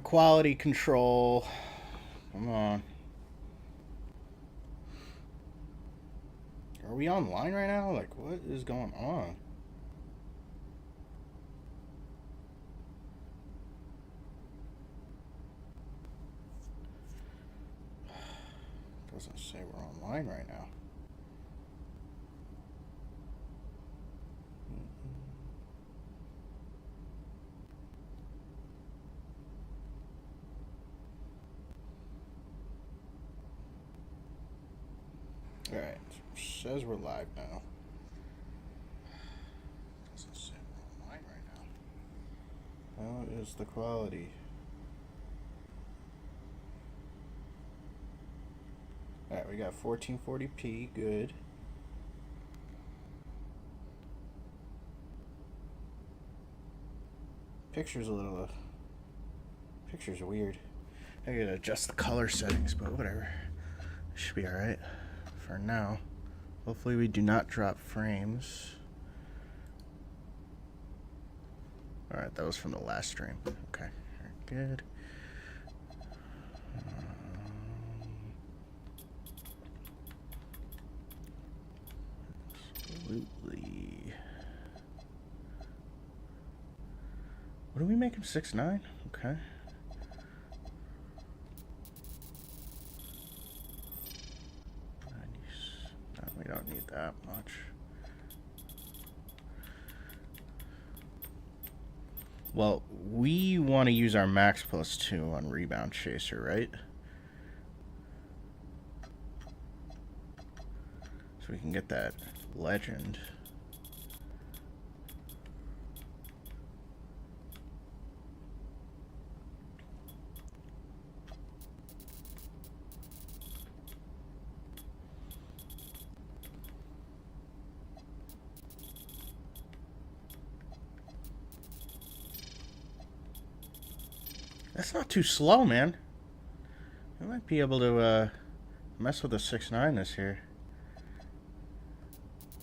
Quality control. Come on. Are we online right now? Like, what is going on? Doesn't say we're online right now. Alright, says we're live now. Doesn't say we're online right now. How is the quality? Alright, we got 1440p, good. Picture's a little... Picture's weird. I gotta adjust the color settings, but whatever. Should be alright for now. Hopefully we do not drop frames. Alright, that was from the last stream. Okay, good. Absolutely. What do we make him, 6'9"? Okay. No, we don't need that much. Well, we want to use our max +2 on rebound chaser, right? So we can get that legend. That's not too slow, man. I might be able to mess with a 6'9" this year.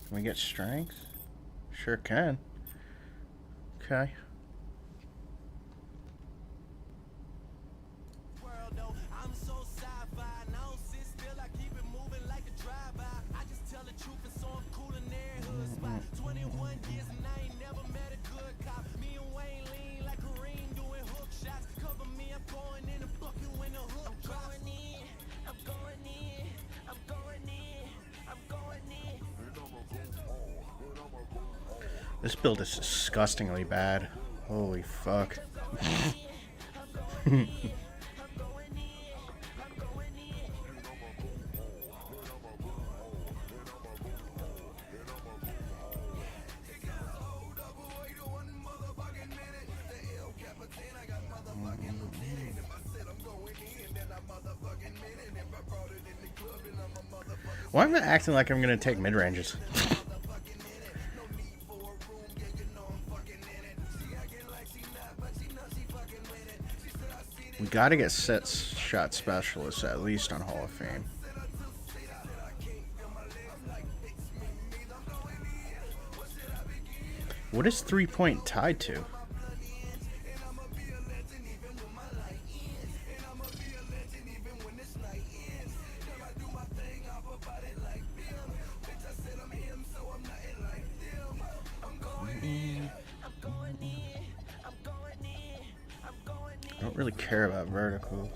Can we get strength? Sure can. Okay. This build is disgustingly bad. Holy fuck. Why am I acting like I'm gonna take mid-ranges? We gotta get set shot specialists at least on Hall of Fame. What is 3-point tied to? I don't really care about vertical.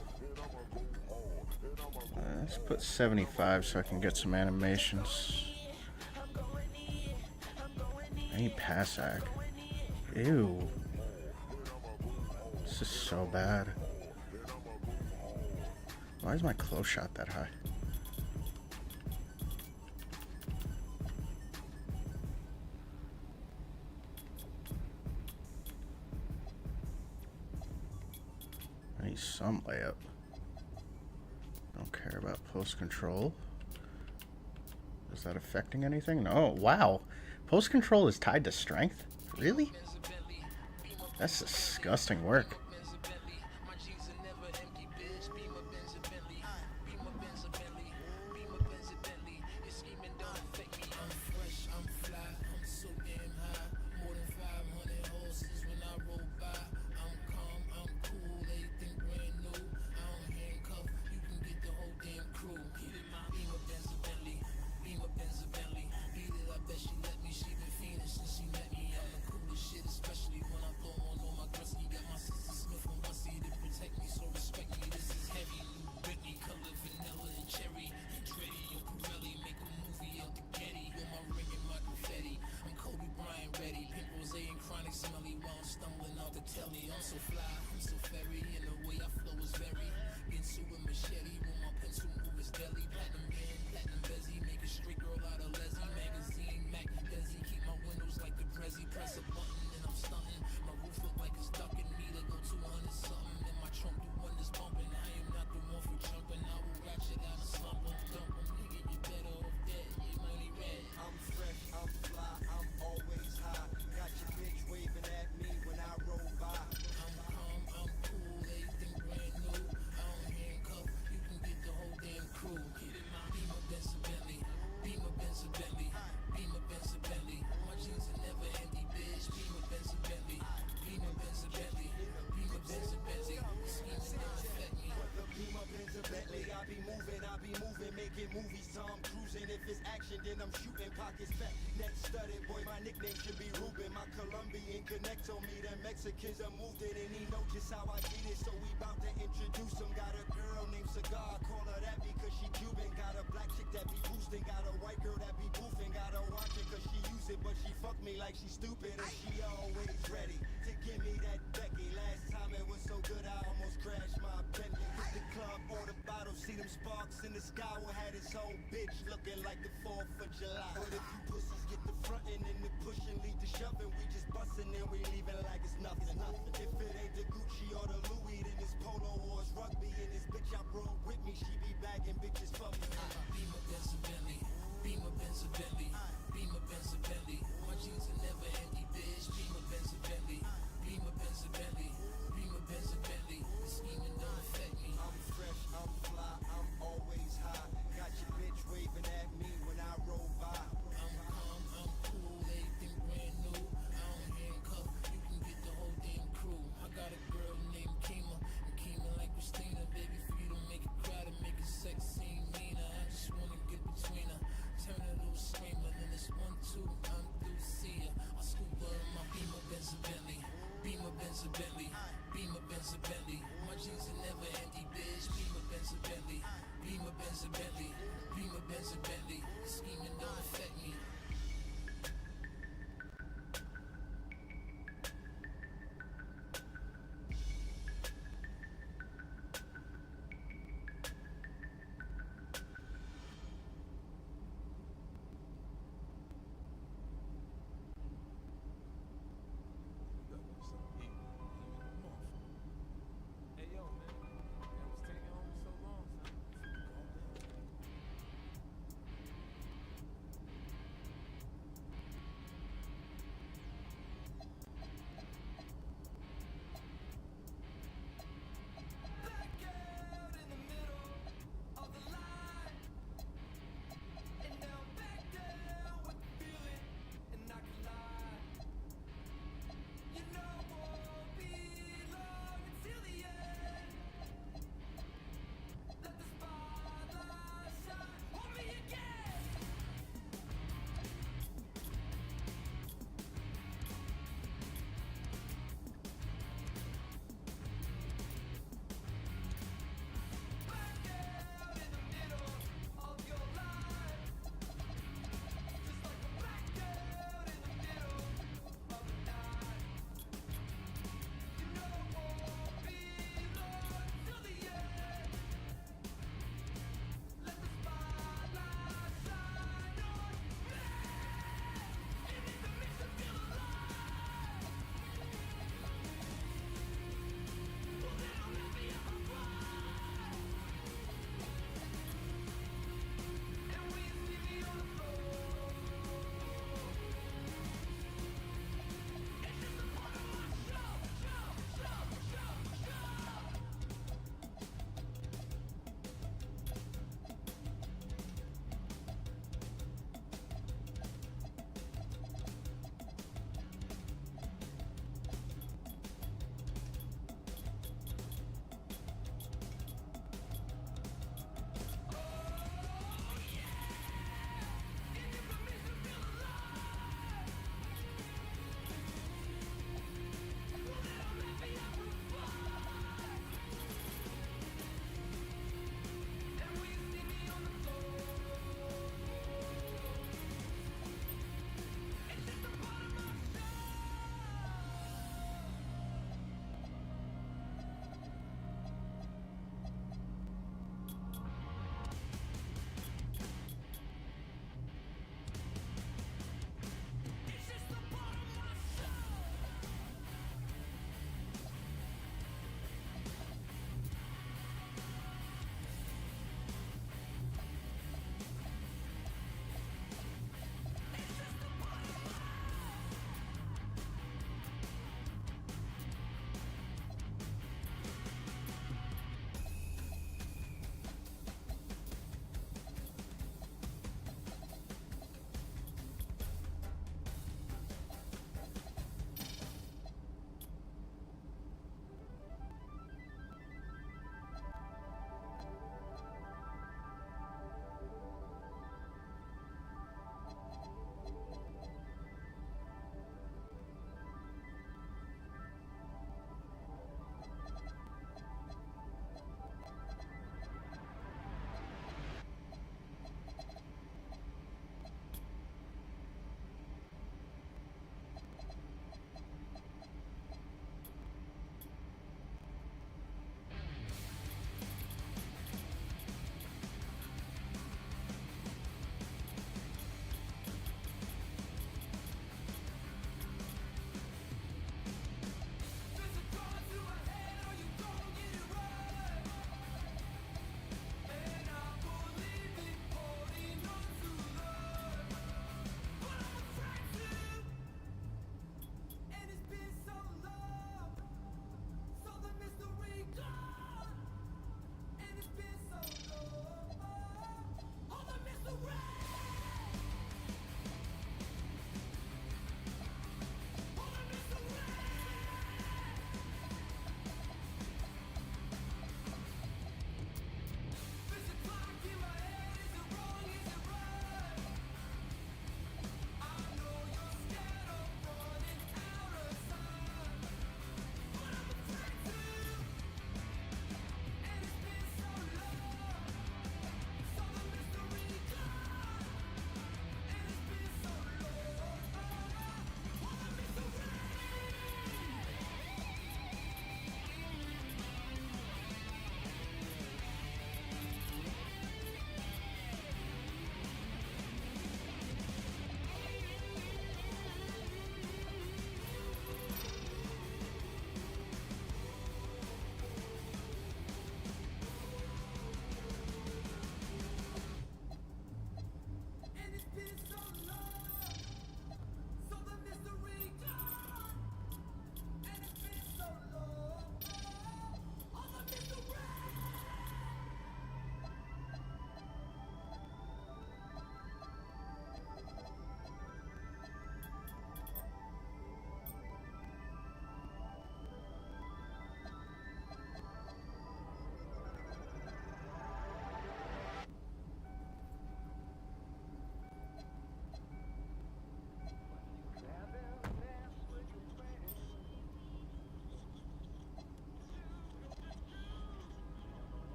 Let's put 75 so I can get some animations. I need pass act. Ew. This is so bad. Why is my close shot that high? I need some layup. Don't care about post control. Is that affecting anything? No. Wow. Post control is tied to strength? Really? That's disgusting work. never tell me I'm so fly, I'm so fairy, and the way I flow is very. Into a machete with my pencil move is deadly. Platinum band, platinum bezzy, make a straight girl out of Leslie. Magazine, Mackie Desi, keep my windows like the Prezi. Press a button and I'm stunting. My roof look like it's ducking me to go 200 something. In my trunk, the one that's bumping. I am not the one for jumping. I will ratchet out and slump 'em, dump 'em. Nigga, you better off dead, you money red. I'm fresh, I'm fly, I'm always high. Got your bitch waving at me when I roll by. I'm calm, I'm cool, everything brand new. I don't handcuff, you can get the whole damn crew. Get in my Beamer, Benz, and Bentley. Beamer, Benz, and Bentley. Beamer, Benz, and Bentley. My jeans are never empty, bitch. Beamer, Benz, and Bentley. Beamer, Benz, and Bentley. Beamer, Benz, and Bentley. Scheming don't affect me. The Beamer, Benz, and Bentley. I be moving, making movies. Tom cruising. If it's action, then I'm shooting. Pockets fat, neck studded. Boy, my nickname should be Ruben. My Colombian connect on me. The Mexicans are moved it, and he know just how I did it. So we bout to introduce him. Got a girl named Cigar. Call her that because she Cuban. Got a black chick that be boosting. Got a white girl that be boofing. Got to watch it cause she use it, but she fuck me like she stupid. And she always ready to give me that Becky. Last time it was so good I almost crashed my Bentley. Hit the club, order bottles, see them sparks in the sky. We had his whole bitch looking like the 4th of July. But if you pussies get the frontin' and the pushing, lead the shoving, we just bustin' and we leaving like it's nothing. If it ain't the Gucci or the Louis, then it's polo or it's rugby. And this bitch I brought with me, she be bagging bitches for me. Beamer, Benz, and Bentley. Beamer, Benz, and Bentley. Beamer, Benz, and Bentley. My jeans are never empty, bitch. Beamer, Benz, and Bentley. Beamer, Benz, and Bentley. Beamer, Benz, and Bentley. The scheming don't affect me. I'm fresh, I'm fly, I'm always high. Got your bitch waving at me when I roll by. I'm calm, I'm cool, everything brand new. I don't handcuff, you can get the whole damn crew. I got a girl named Kima, and Kima like Christina. Baby, for you to make it cry, to make it sex seem meaner. I just wanna get between her, turn a little screamer. Then it's 1, 2, I'm through to see her. I scoop her in my Beamer, Benz, and Bentley. Beamer, Benz, and Bentley. Beamer, Benz, and Bentley. My jeans are never empty, bitch. Beamer, Benz, and Bentley. Beamer, Benz, and Bentley. Beamer, Benz, and Bentley. Scheming don't affect me. Hey yo, man, that was taking on so long, son.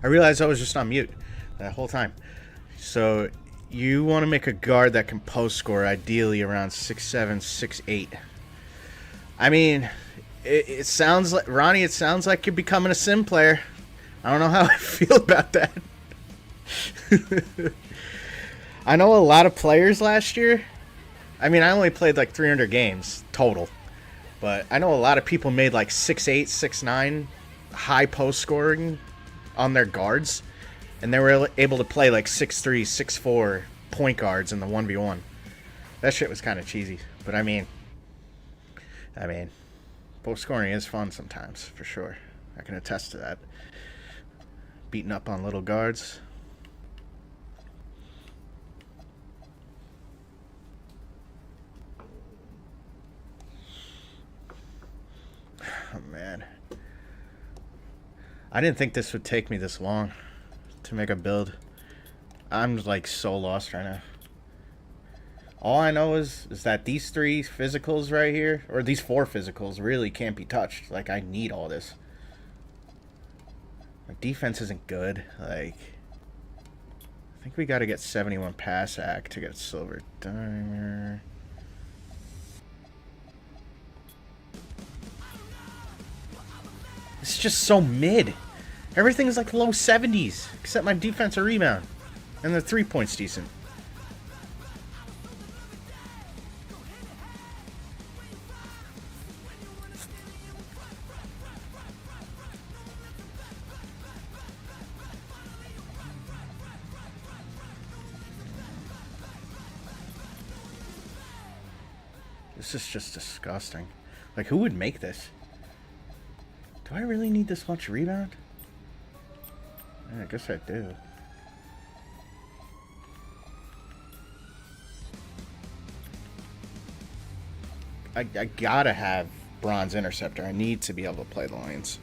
I realized I was just on mute that whole time. So you want to make a guard that can post score, ideally around 6'7", 6'8". I mean, it sounds like, Ronnie, it sounds like you're becoming a sim player. I don't know how I feel about that. I know a lot of players last year. I mean, I only played like 300 games total. But I know a lot of people made like 6'8", 6'9", high post scoring on their guards. And they were able to play like 6'3", 6'4" point guards in the 1v1. That shit was kind of cheesy. But I mean, post scoring is fun sometimes, for sure. I can attest to that. Beating up on little guards. Oh, man. I didn't think this would take me this long to make a build. I'm like so lost right now. All I know is that these 3 physicals right here, or these 4 physicals, really can't be touched. Like, I need all this. My defense isn't good. Like, I think we got to get 71 pass act to get silver dimer. It's just so mid. Everything's like low 70s, except my defense or rebound. And the 3-point's decent. This is just disgusting. Like, who would make this? Do I really need this much rebound? Yeah, I guess I do. I gotta have bronze interceptor. I need to be able to play the lanes.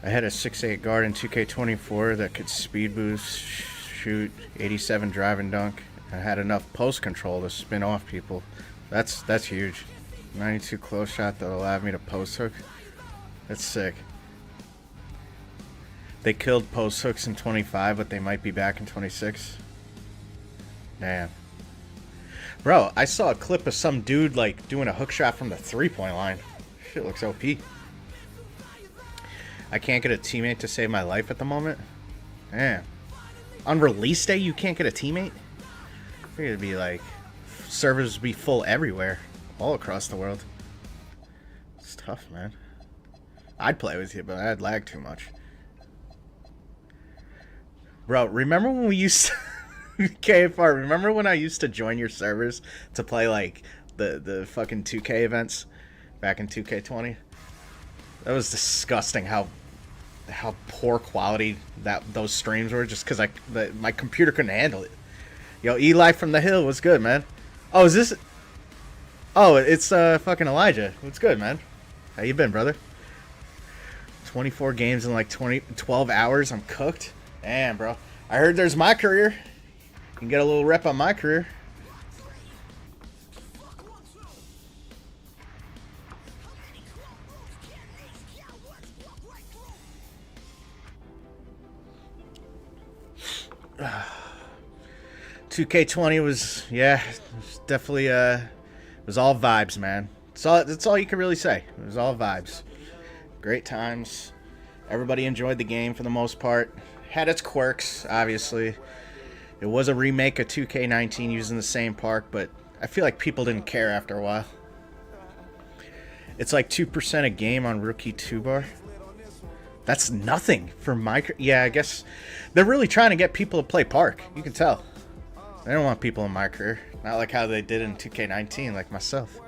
I had a 6'8" guard in 2K24 that could speed boost, shoot, 87 drive and dunk. I had enough post control to spin off people. That's huge. 92 close shot that allowed me to post hook. That's sick. They killed post hooks in 25, but they might be back in 26. Damn. Bro, I saw a clip of some dude like doing a hook shot from the 3-point line. Shit looks OP. I can't get a teammate to save my life at the moment. Damn. On release day, you can't get a teammate? I figured it'd be like, servers would be full everywhere, all across the world. It's tough, man. I'd play with you, but I'd lag too much. Bro, remember when we used to... KFR, remember when I used to join your servers to play, like, the fucking 2K events back in 2K20? That was disgusting how poor quality those streams were, just because my computer couldn't handle it. Yo, Eli from the Hill, what's good, man? Oh, is this... Oh, it's fucking Elijah. What's good, man? How you been, brother? 24 games in like 12 hours. I'm cooked. Damn, bro. I heard there's my career. You can get a little rep on my career. $2K20 was, yeah, it was definitely, it was all vibes, man. That's all you can really say. It was all vibes. Great times. Everybody enjoyed the game for the most part. Had its quirks, obviously. It was a remake of 2K19 using the same park, but I feel like people didn't care after a while. It's like 2% a game on Rookie 2-bar. That's nothing for my... Yeah, I guess they're really trying to get people to play Park. You can tell. They don't want people in my career. Not like how they did in 2K19, like myself.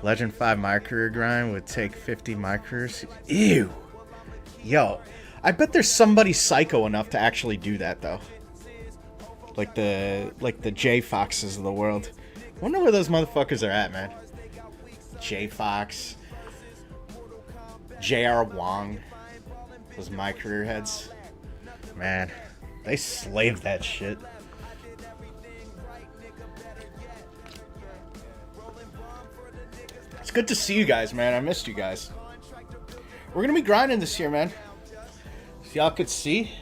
Legend 5 my career grind would take 50 my careers. Ew. Yo, I bet there's somebody psycho enough to actually do that, though. Like the J Foxes of the world. Wonder where those motherfuckers are at, man. J Fox. J.R. Wong. Those my career heads. Man, they slaved that shit. It's good to see you guys, man. I missed you guys. We're gonna be grinding this year, man. If y'all could see,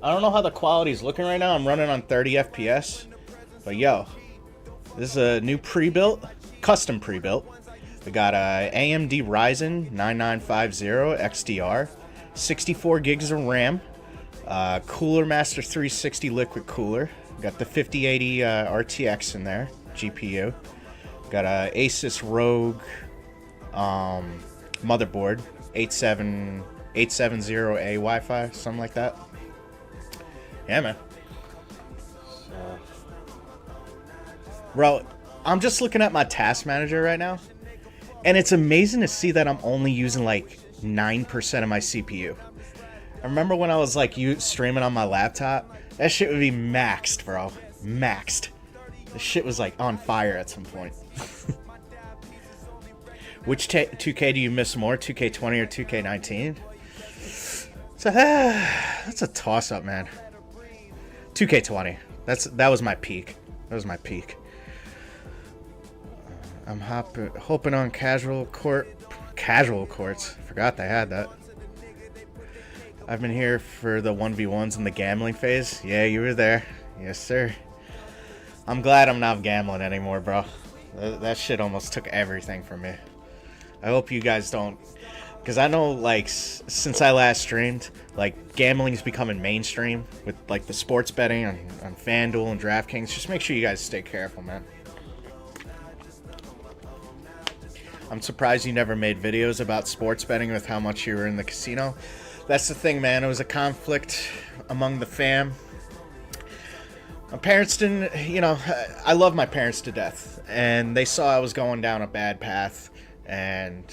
I don't know how the quality's looking right now. I'm running on 30 FPS, but yo, this is a new pre-built, custom pre-built. We got a AMD Ryzen 9950 XDR, 64 gigs of RAM, Cooler Master 360 liquid cooler. Got the 5080 RTX in there, GPU. Got a Asus ROG motherboard, 870A Wi-Fi, something like that. Yeah, man. So, bro, I'm just looking at my task manager right now, and it's amazing to see that I'm only using like 9% of my CPU. I remember when I was like streaming on my laptop, that shit would be maxed, bro. Maxed. The shit was like on fire at some point. Which 2K do you miss more, 2K20 or 2K19? So that's a toss-up, man. 2K20. That was my peak. That was my peak. I'm hoping on casual courts. Forgot they had that. I've been here for the 1v1s in the gambling phase. Yeah, you were there. Yes, sir. I'm glad I'm not gambling anymore, bro. That shit almost took everything from me. I hope you guys don't, because I know, like, since I last streamed, like, gambling's becoming mainstream with, like, the sports betting on FanDuel and DraftKings. Just make sure you guys stay careful, man. I'm surprised you never made videos about sports betting with how much you were in the casino. That's the thing, man. It was a conflict among the fam. My parents didn't, you know, I love my parents to death, and they saw I was going down a bad path, and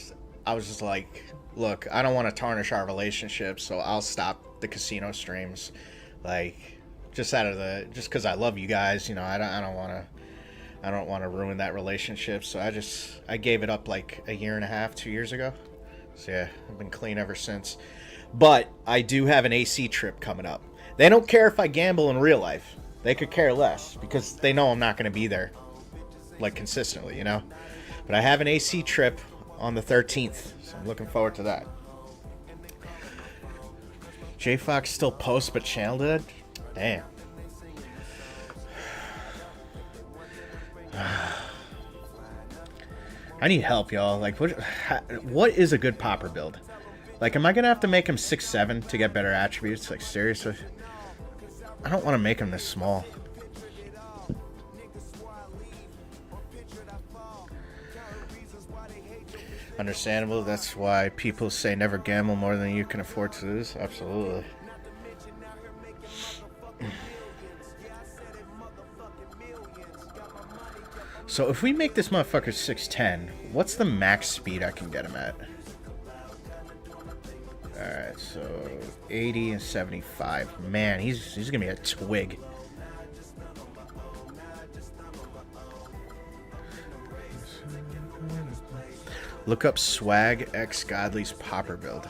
I was just like, look, I don't want to tarnish our relationship, so I'll stop the casino streams, like, just because I love you guys, you know, I don't want to ruin that relationship, so I gave it up like a year and a half, 2 years ago. So yeah, I've been clean ever since. But I do have an AC trip coming up. They don't care if I gamble in real life. They could care less because they know I'm not going to be there, like, consistently, you know? But I have an AC trip on the 13th, so I'm looking forward to that. J Fox still posts but channel did? Damn. I need help, y'all. Like, what is a good popper build? Like, am I gonna have to make him 6'7" to get better attributes? Like, seriously? I don't want to make him this small. Understandable. That's why people say never gamble more than you can afford to lose. Absolutely. So if we make this motherfucker 6'10", what's the max speed I can get him at? Alright, so 80 and 75. Man, he's gonna be a twig. Look up Swag X Godly's popper build.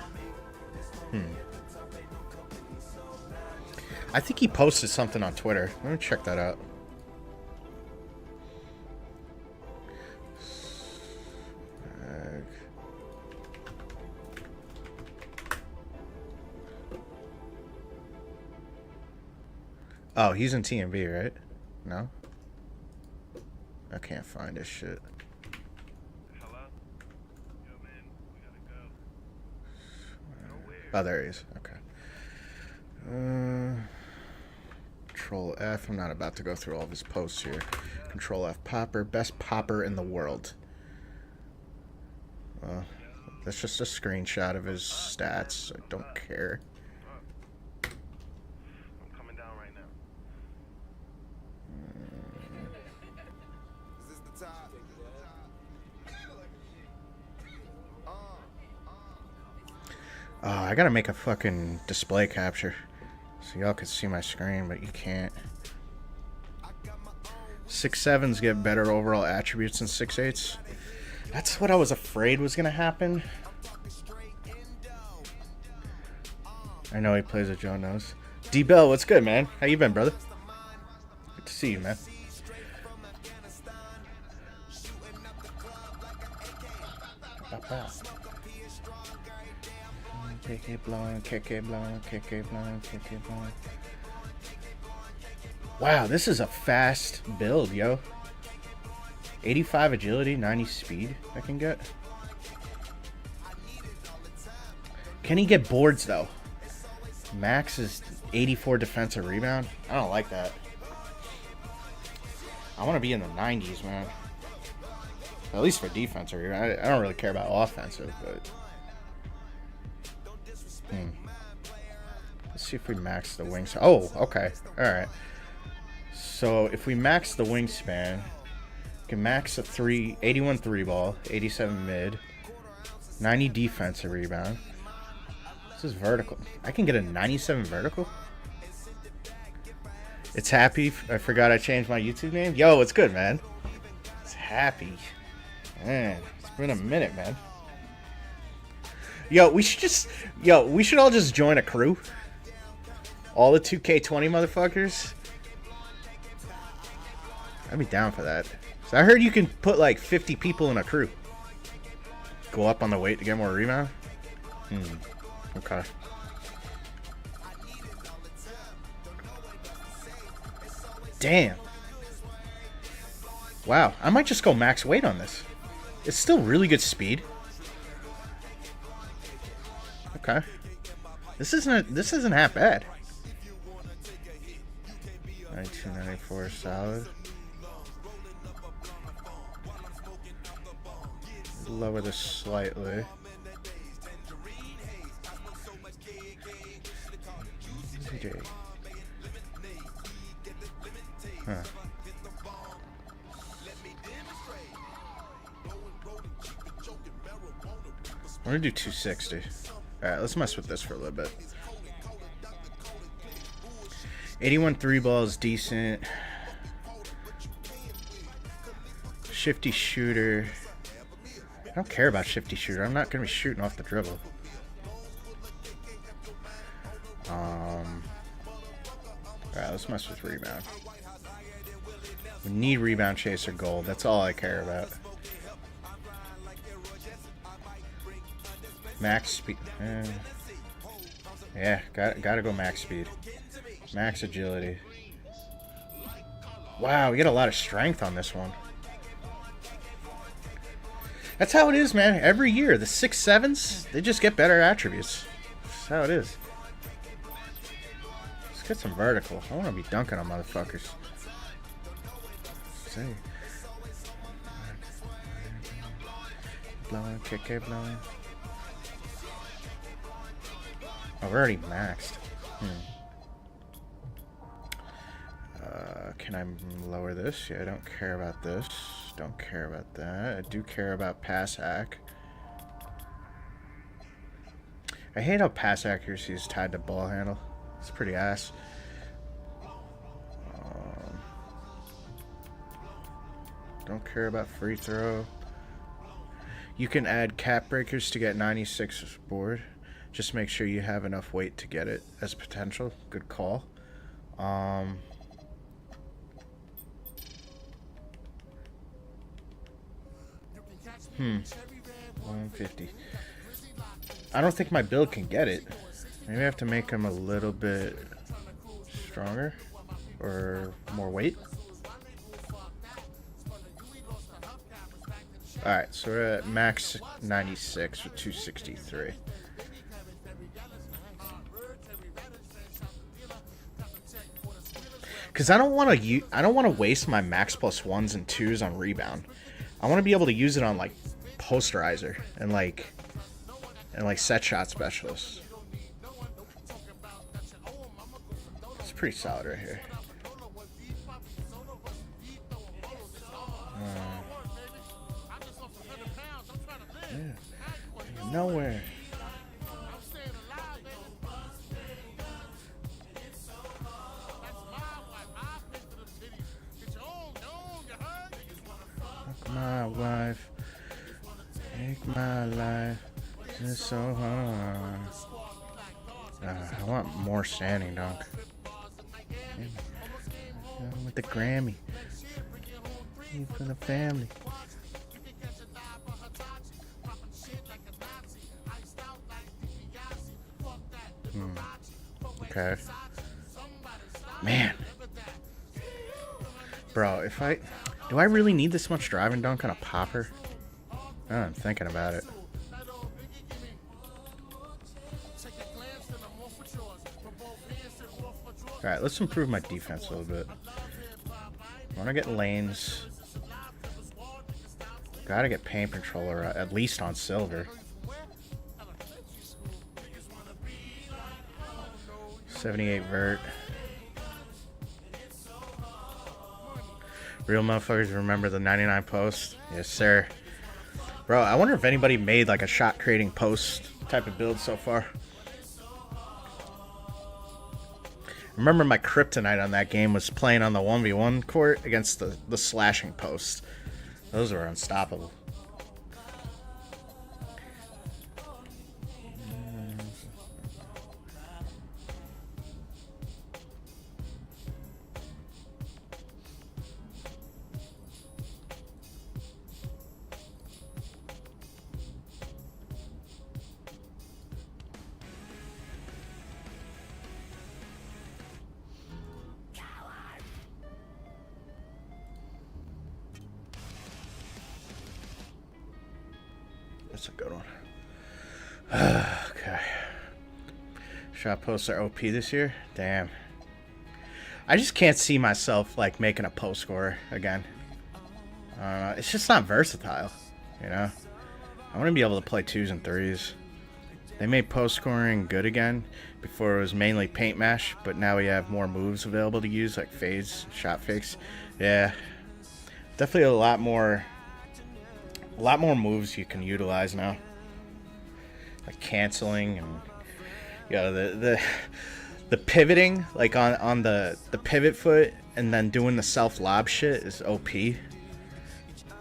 I think he posted something on Twitter. Let me check that out. Oh, he's in TMB, right? No? I can't find his shit. Hello? Yo, man, we gotta go. Oh, there he is. Okay. Control F. I'm not about to go through all of his posts here. Control F popper. Best popper in the world. That's just a screenshot of his stats. I don't care. Oh, I gotta make a fucking display capture so y'all can see my screen, but you can't. 6'7s get better overall attributes than 6'8s. That's what I was afraid was gonna happen. I know he plays with Joe Knows. D-Bell, what's good, man? How you been, brother? Good to see you, man. out. Kick it blowing, kick it blowing, kick it blowing, kick it blowing. Wow, this is a fast build, yo. 85 agility, 90 speed I can get. Can he get boards, though? Max is 84 defensive rebound. I don't like that. I want to be in the 90s, man. At least for defensive rebound. I don't really care about offensive, but... Let's see if we max the wings. Oh, okay. Alright. So, if we max the wingspan, we can max a 81 3 ball, 87 mid, 90 defensive rebound. This is vertical. I can get a 97 vertical? It's Happy. I forgot I changed my YouTube name. Yo, what's good, man? It's Happy. Man, it's been a minute, man. Yo, we should all just join a crew. All the 2K20 motherfuckers. I'd be down for that. So I heard you can put like 50 people in a crew. Go up on the weight to get more rebound. Okay. Damn. Wow, I might just go max weight on this. It's still really good speed. Okay. This isn't half bad. 9294 solid. Lower this slightly. DJ. Huh. I'm gonna do 260. Alright, let's mess with this for a little bit. 81 3 ball is decent. Shifty shooter. I don't care about shifty shooter. I'm not gonna be shooting off the dribble. Alright, let's mess with rebound. We need rebound chaser gold. That's all I care about. Max speed. Yeah, gotta go max speed. Max agility. Wow, we get a lot of strength on this one. That's how it is, man. Every year, the 6-7s, they just get better attributes. That's how it is. Let's get some vertical. I want to be dunking on motherfuckers. Say. Blowing, kick it, blowing. Oh, we're already maxed. Can I lower this? Yeah, I don't care about this. Don't care about that. I do care about pass hack. I hate how pass accuracy is tied to ball handle. It's pretty ass. Don't care about free throw. You can add cap breakers to get 96 board. Just make sure you have enough weight to get it as potential. Good call. 150. I don't think my build can get it. Maybe I have to make him a little bit stronger or more weight. Alright, so we're at max 96 with 263. Because I don't want to waste my max plus 1s and 2s on rebound. I want to be able to use it on like posterizer and like set shot specialists. It's pretty solid right here. Yeah. Nowhere. My wife, make my life just so hard. I want more standing dunk. With the Grammy. For the family. Okay. Man. Bro, if I... Do I really need this much driving dunk on a popper? Oh, I'm thinking about it. Alright, let's improve my defense a little bit. I want to get lanes. Gotta get paint controller at least on silver. 78 vert. Real motherfuckers remember the 99 post? Yes, sir. Bro, I wonder if anybody made like a shot creating post type of build so far. Remember my kryptonite on that game was playing on the 1v1 court against the slashing post. Those were unstoppable. That's a good one. Okay. Shot posts are OP this year? Damn. I just can't see myself like making a post scorer again. It's just not versatile, you know? I want to be able to play 2s and 3s. They made post scoring good again. Before it was mainly paint mash, but now we have more moves available to use, like fades, shot fakes. Yeah. Definitely a lot more moves you can utilize now, like canceling and the pivoting, like on the pivot foot, and then doing the self lob shit is OP.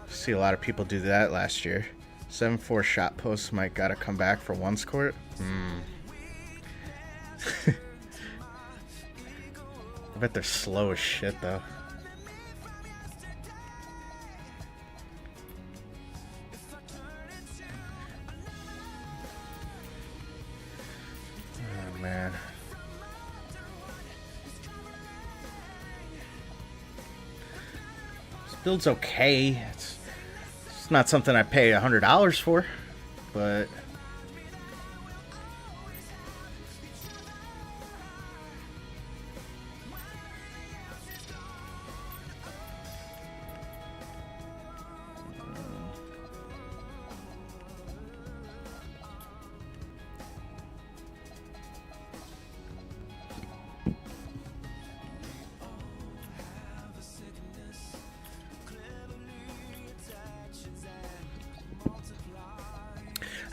See a lot of people do that last year. 7-4 shot posts might gotta come back for one court. I bet they're slow as shit though. Man. This build's okay. It's not something I pay $100 for, but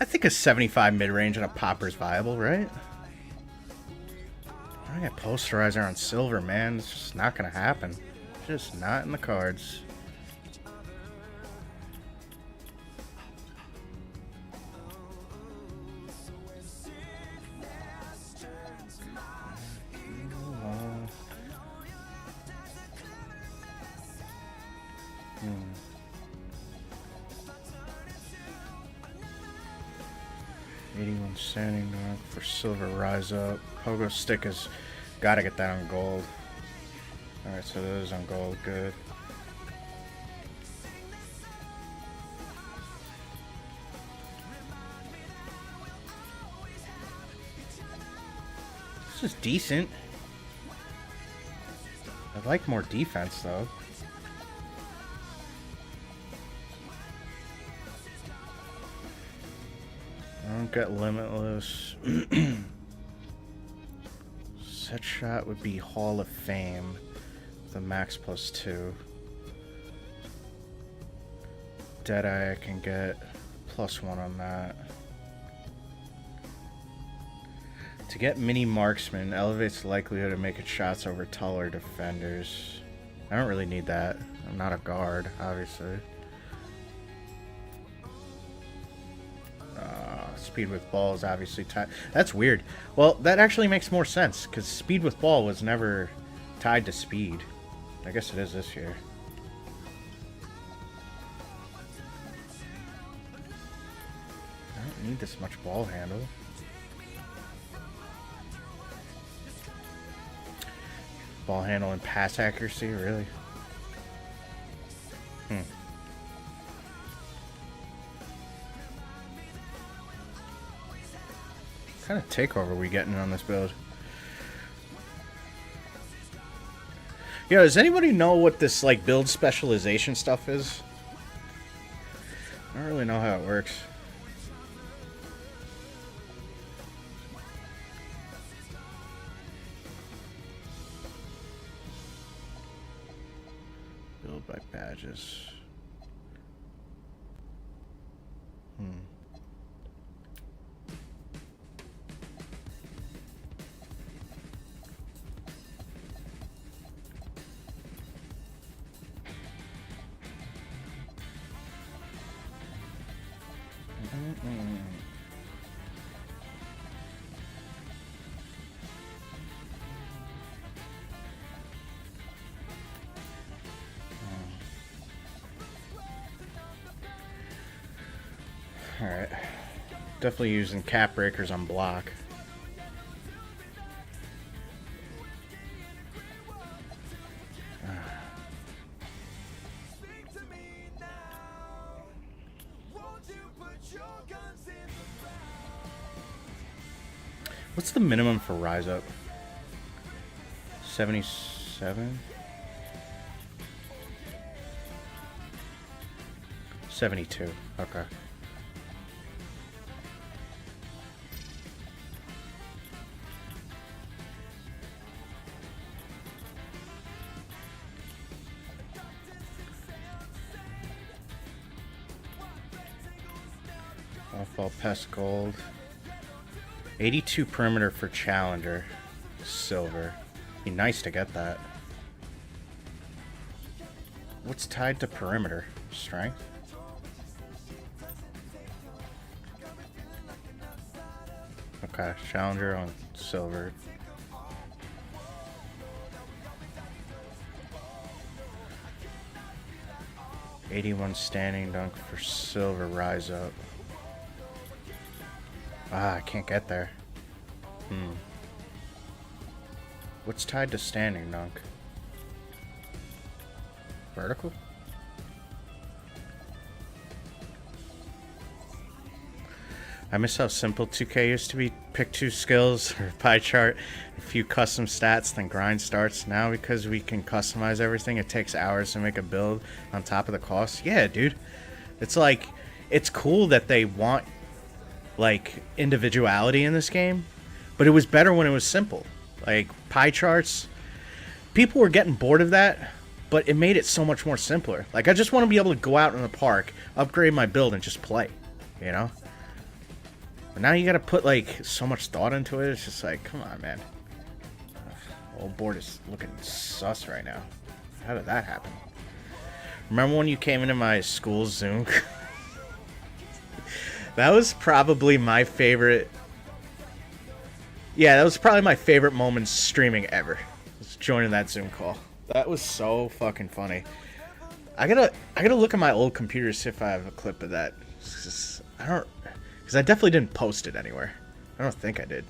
I think a 75 mid-range and a popper is viable, right? I got posterizer on silver, man. It's just not gonna happen. Just not in the cards. Standing dunk for silver, rise up. Pogo stick is gotta get that on gold. Alright, so those on gold, good. This is decent. I'd like more defense though. I don't get limitless. Set shot would be Hall of Fame. The max +2. Deadeye I can get +1 on that. To get mini marksman elevates the likelihood of making shots over taller defenders. I don't really need that. I'm not a guard, obviously. Speed with ball is obviously tied. That's weird. Well, that actually makes more sense because speed with ball was never tied to speed. I guess it is this year. I don't need this much ball handle. Ball handle and pass accuracy, really? What kind of takeover we getting on this build? Yo, does anybody know what this like build specialization stuff is? I don't really know how it works. Build by badges. Alright. Definitely using cap breakers on block. What's the minimum for rise up? 77? 72. Okay. Off-ball pest gold. 82 perimeter for challenger. Silver. Be nice to get that. What's tied to perimeter? Strength? Okay, challenger on silver. '81 standing dunk for silver rise up. Ah, I can't get there. What's tied to standing dunk? Vertical? I miss how simple 2K used to be. Pick 2 skills or pie chart, a few custom stats, then grind starts. Now because we can customize everything, it takes hours to make a build on top of the cost. Yeah, dude. It's like, it's cool that they want like individuality in this game, but it was better when it was simple. Like pie charts, people were getting bored of that, but it made it so much more simpler. Like I just want to be able to go out in the park, upgrade my build, and just play, you know? But now you gotta put like so much thought into it. It's just like, come on, man. Old board is looking sus right now. How did that happen? Remember when you came into my school Zoom? That was probably my favorite. Yeah, that was probably my favorite moment streaming ever. Was joining that Zoom call. That was so fucking funny. I gotta look at my old computer to see if I have a clip of that. Because I definitely didn't post it anywhere. I don't think I did.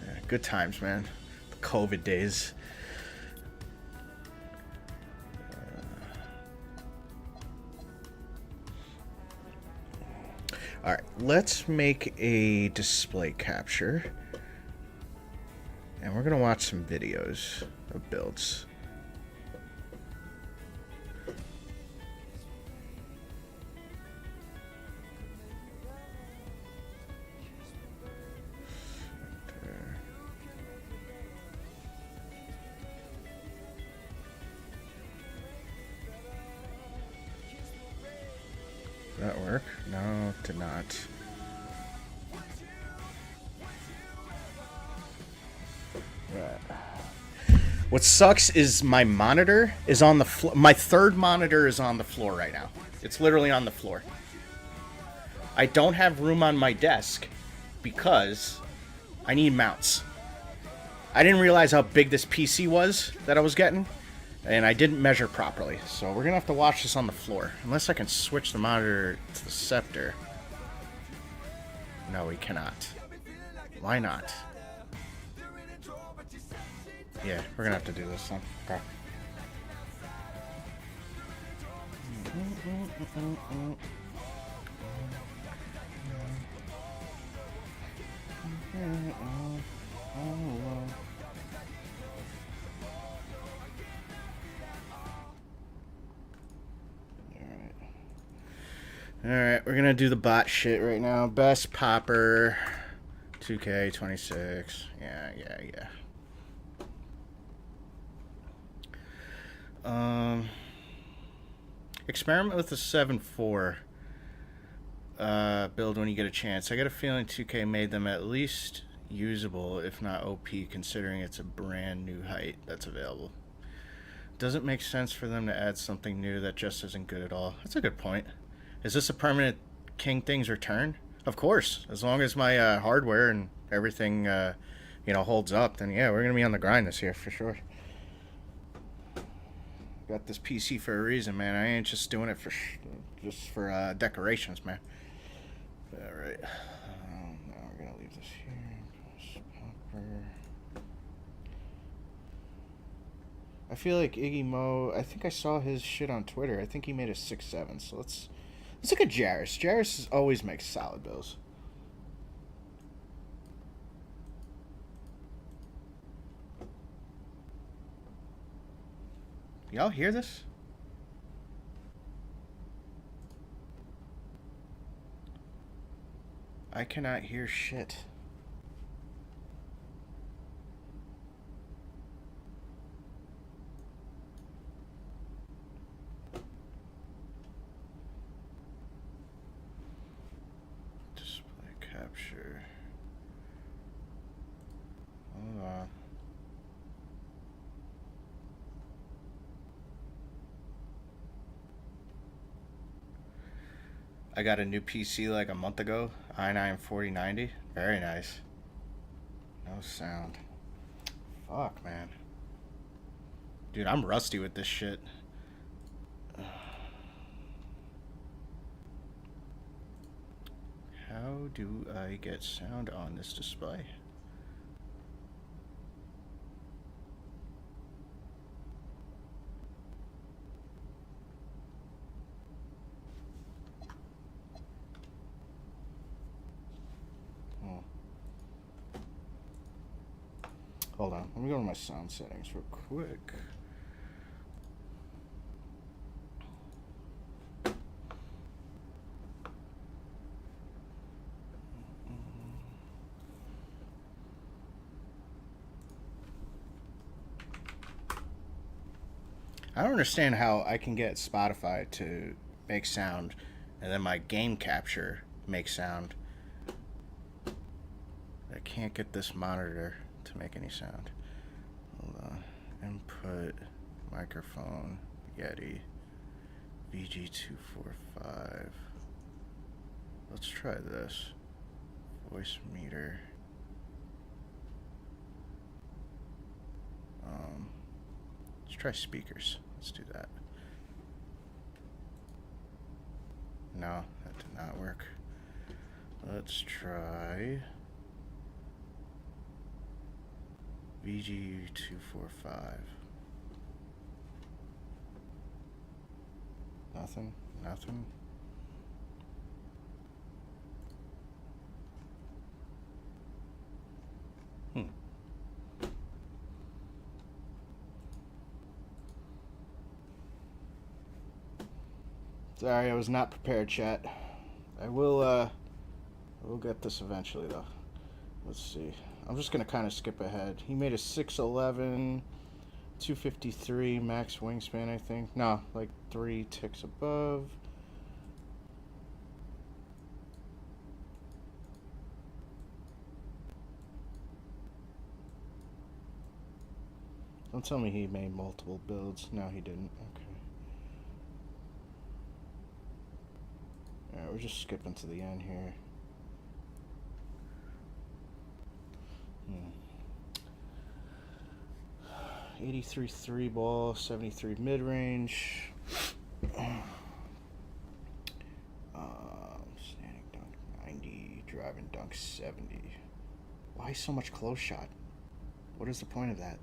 Yeah, good times, man. The COVID days. Alright, let's make a display capture. And we're going to watch some videos of builds. Did that work? No, it did not. What sucks is my monitor is on the floor. My third monitor is on the floor right now. It's literally on the floor. I don't have room on my desk because I need mounts. I didn't realize how big this PC was that I was getting, and I didn't measure properly. So we're gonna have to watch this on the floor. Unless I can switch the monitor to the Scepter. No, we cannot. Why not? Yeah, we're gonna have to do this then. Okay. Alright, we're gonna do the bot shit right now. Best popper 2K26. Yeah. Experiment with the 7.4 build when you get a chance. I got a feeling 2K made them at least usable, if not OP, considering it's a brand new height that's available. Doesn't make sense for them to add something new that just isn't good at all. That's a good point. Is this a permanent King Things return? Of course. As long as my hardware and everything, holds up, then yeah, we're gonna be on the grind this year for sure. Got this PC for a reason, man. I ain't just doing it for decorations, man. All right. Now we're gonna leave this here. I feel like Iggy Mo. I think I saw his shit on Twitter. I think he made a 6.7. So let's look at Jarris. Jarris always makes solid bills. Y'all hear this? I cannot hear shit. Display capture. Hold on. I got a new PC like a month ago. i9 4090. Very nice. No sound. Fuck, man. Dude, I'm rusty with this shit. How do I get sound on this display? Hold on, let me go to my sound settings real quick. I don't understand how I can get Spotify to make sound and then my game capture makes sound. I can't get this monitor to make any sound. Hold on. Input, microphone, Yeti, VG245. Let's try this. Voice meter. Let's try speakers. Let's do that. No, that did not work. Let's try VG245. Nothing. Sorry, I was not prepared, chat. I will get this eventually, though. Let's see. I'm just going to kind of skip ahead. He made a 6'11", 253 max wingspan, I think. No, like 3 ticks above. Don't tell me he made multiple builds. No, he didn't. Okay. Alright, we're just skipping to the end here. 83 3 ball, 73 mid range. Standing dunk 90, driving dunk 70. Why so much close shot? What is the point of that?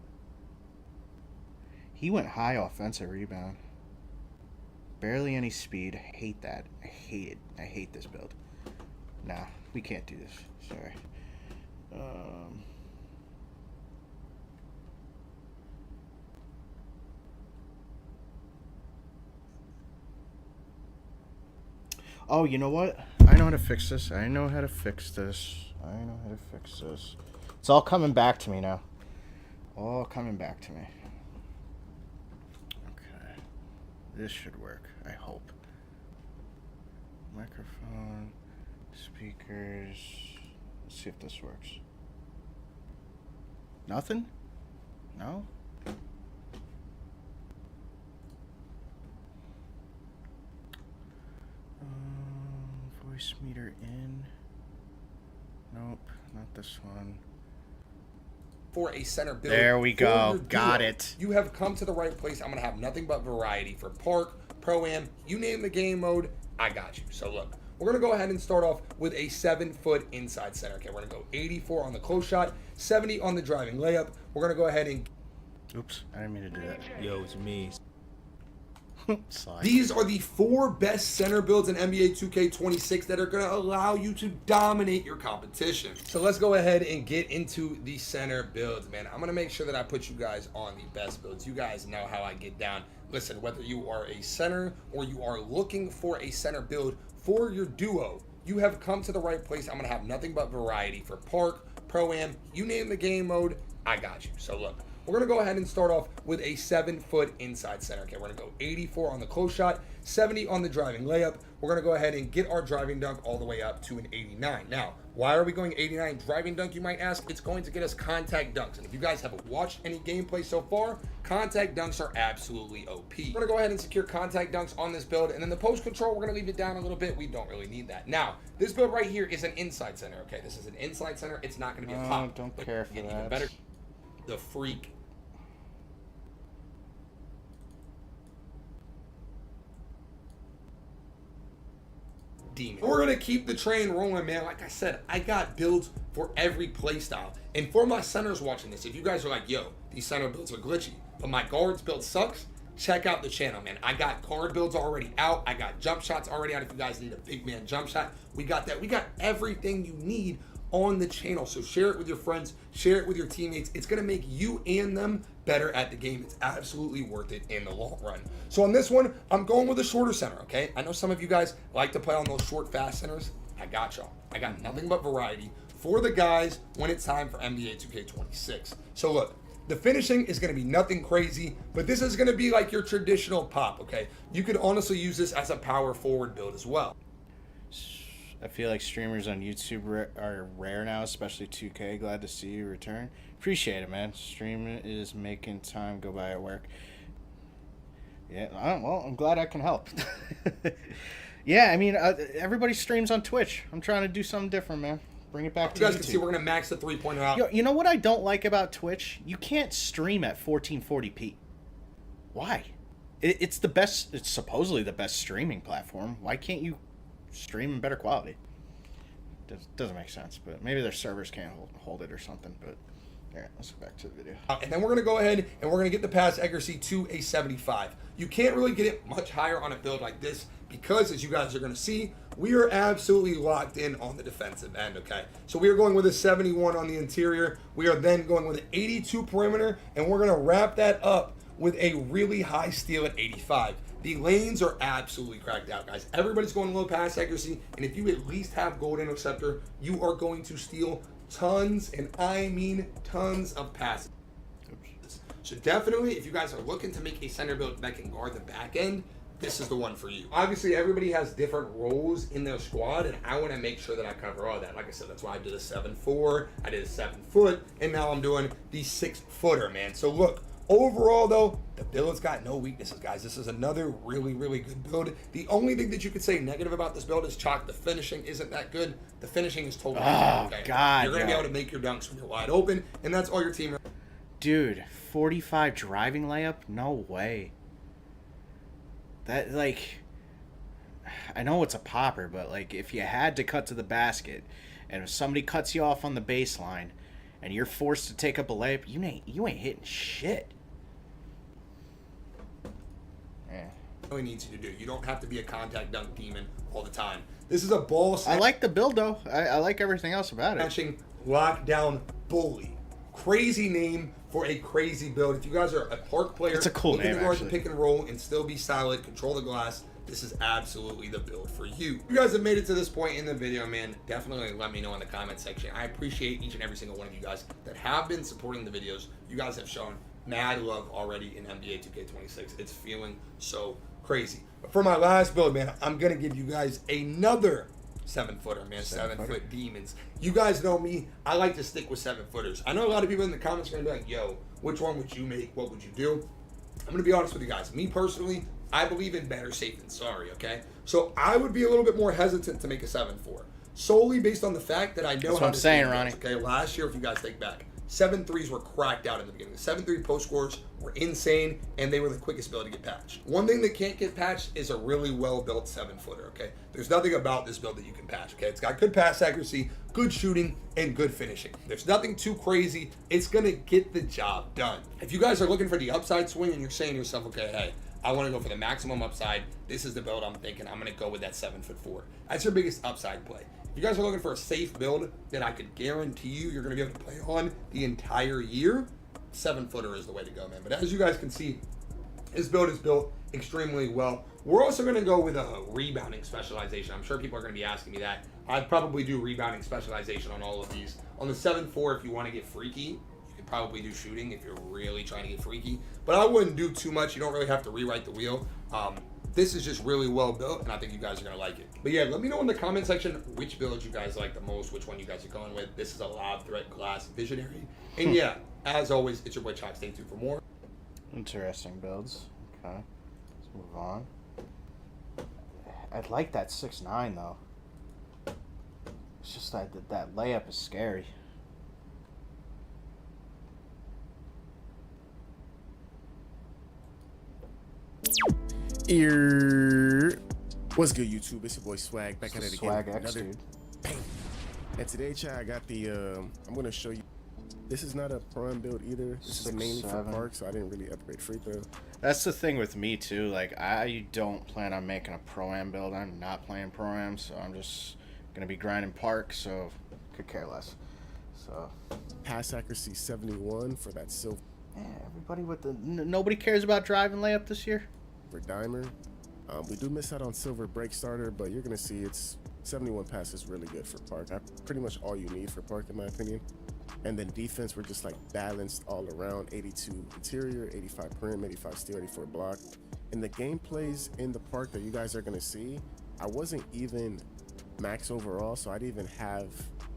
He went high offensive rebound. Barely any speed. I hate that. I hate it. I hate this build. Nah, we can't do this. Sorry. Oh, you know what? I know how to fix this. I know how to fix this. It's all coming back to me now. All coming back to me. Okay. This should work, I hope. Microphone, speakers. Let's see if this works. Nothing? No? Voice meter in. Nope, not this one. For a center build. There we for go. your Got duo. it. You have come to the right place. I'm going to have nothing but variety for park, pro-am, you name the game mode, I got you. So look, we're going to go ahead and start off with a 7-foot inside center. Okay, we're going to go 84 on the close shot, 70 on the driving layup. We're going to go ahead and... Oops, I didn't mean to do that. Yo, it's me. Sorry. These are the 4 best center builds in NBA 2K26 that are going to allow you to dominate your competition. So let's go ahead and get into the center builds, man. I'm going to make sure that I put you guys on the best builds. You guys know how I get down. Listen, whether you are a center or you are looking for a center build for your duo, you have come to the right place. I'm going to have nothing but variety for park, pro-am, you name the game mode, I got you. So look. We're going to go ahead and start off with a 7-foot inside center. Okay, we're going to go 84 on the close shot, 70 on the driving layup. We're going to go ahead and get our driving dunk all the way up to an 89. Now, why are we going 89 driving dunk, you might ask? It's going to get us contact dunks. And if you guys haven't watched any gameplay so far, contact dunks are absolutely OP. We're going to go ahead and secure contact dunks on this build. And then the post control, we're going to leave it down a little bit. We don't really need that. Now, this build right here is an inside center. Okay, this is an inside center. It's not going to be a pop. Don't care for Even that. better, the freak demon. We're gonna keep the train rolling, man. Like I said, I got builds for every playstyle. And for my centers watching this, if you guys are like, yo, these center builds are glitchy, but my guards build sucks, check out the channel, man. I got guard builds already out. I got jump shots already out. If you guys need a big man jump shot, we got that. We got everything you need on the channel. So share it with your friends, share it with your teammates. It's gonna make you and them better at the game. It's absolutely worth it in the long run. So on this one, I'm going with a shorter center, okay? I know some of you guys like to play on those short, fast centers. I got y'all. I got nothing but variety for the guys when it's time for NBA 2K26. So look, the finishing is going to be nothing crazy, but this is going to be like your traditional pop, okay? You could honestly use this as a power forward build as well. I feel like streamers on YouTube are rare now, especially 2K. Glad to see you return. Appreciate it, man. Streaming is making time go by at work. Yeah, well, I'm glad I can help. Yeah, I mean, everybody streams on Twitch. I'm trying to do something different, man. Bring it back to You guys YouTube. can see we're going to max the 3-pointer out. You know what I don't like about Twitch? You can't stream at 1440p. Why? It's the best. It's supposedly the best streaming platform. Why can't you stream in better quality? Doesn't make sense, but maybe their servers can't hold it or something. But all right, let's go back to the video. And then we're going to go ahead and we're going to get the pass accuracy to a 75. You can't really get it much higher on a build like this because, as you guys are going to see, we are absolutely locked in on the defensive end, okay? So we are going with a 71 on the interior. We are then going with an 82 perimeter, and we're going to wrap that up with a really high steal at 85. The lanes are absolutely cracked out, guys. Everybody's going low pass accuracy, and if you at least have gold interceptor, you are going to steal tons, and I mean tons of passes. So definitely, if you guys are looking to make a center build that can guard the back end, this is the one for you. Obviously, everybody has different roles in their squad, and I want to make sure that I cover all that. Like I said, that's why I did a 7'4", I did a 7-foot, and now I'm doing the 6-footer, man. So look, overall though, the build's got no weaknesses, guys. This is another really, really good build. The only thing that you could say negative about this build is chalk. The finishing isn't that good. The finishing is totally okay. God, You're going to be able to make your dunks when you're wide open, and that's all your team. Dude, 45 driving layup? No way. That, like, I know it's a popper, but, like, if you had to cut to the basket, and if somebody cuts you off on the baseline, and you're forced to take up a layup, you ain't hitting shit. Yeah. Really needs you to do. You don't have to be a contact dunk demon all the time. This is a ball I like the build though. I like everything else about it. snatching lockdown bully. Crazy name for a crazy build. If you guys are a park player, It's a cool looking name, to guard the actually. pick and roll and still be solid, control the glass, this is absolutely the build for you. If you guys have made it to this point in the video, man, definitely let me know in the comment section. I appreciate each and every single one of you guys that have been supporting the videos. You guys have shown mad love already in NBA 2K26. It's feeling so crazy. But for my last build, man, I'm gonna give you guys another 7-footer, man. 7-foot demons. You guys know me. I like to stick with 7-footers. I know a lot of people in the comments are gonna be like, yo, which one would you make? What would you do? I'm gonna be honest with you guys. Me personally, I believe in better safe than sorry, okay? So I would be a little bit more hesitant to make a 7-4. Solely based on the fact that I know That's how what I'm this saying, game goes, Ronnie. okay, last year, if you guys think back, 7-3s were cracked out in the beginning. The 7-3 post scores were insane, and they were the quickest build to get patched. One thing that can't get patched is a really well-built 7-footer, okay? There's nothing about this build that you can patch, okay? It's got good pass accuracy, good shooting, and good finishing. There's nothing too crazy. It's going to get the job done. If you guys are looking for the upside swing and you're saying to yourself, okay, hey, I want to go for the maximum upside, this is the build I'm thinking. I'm going to go with that 7'4". That's your biggest upside play. If you guys are looking for a safe build that I could guarantee you're going to be able to play on the entire year, 7-footer is the way to go, man. But as you guys can see, this build is built extremely well. We're also going to go with a rebounding specialization. I'm sure people are going to be asking me that. I'd probably do rebounding specialization on all of these. On the 7'4", if you want to get freaky, you could probably do shooting if you're really trying to get freaky. But I wouldn't do too much. You don't really have to rewrite the wheel. This is just really well built, and I think you guys are going to like it. But yeah, let me know in the comment section which build you guys like the most, which one you guys are going with. This is a Lob Threat Glass Visionary. And yeah, as always, it's your boy Chalk. Stay tuned for more. Interesting builds. Okay, let's move on. I'd like that 6'9" though. It's just that layup is scary. What's good, YouTube? It's your boy Swag back at it again. Swag X, dude. Bang. And today, chat, I got the. I'm gonna show you. This is not a prime build either. This is mainly for 6'7". park, so I didn't really upgrade free throw. That's the thing with me too. Like, I don't plan on making a pro-am build. I'm not playing pro-am, so I'm just gonna be grinding park. So could care less. So Pass accuracy 71 for that silver yeah, everybody with the nobody cares about driving layup this year. dimer. We do miss out on silver break starter, but you're gonna see it's 71 pass is really good for park. Pretty much all you need for park, in my opinion. And then defense, we're just like balanced all around. 82 interior, 85 perim, 85 steal, 84 block. And the gameplays in the park that you guys are gonna see, I wasn't even max overall, so I didn't even have,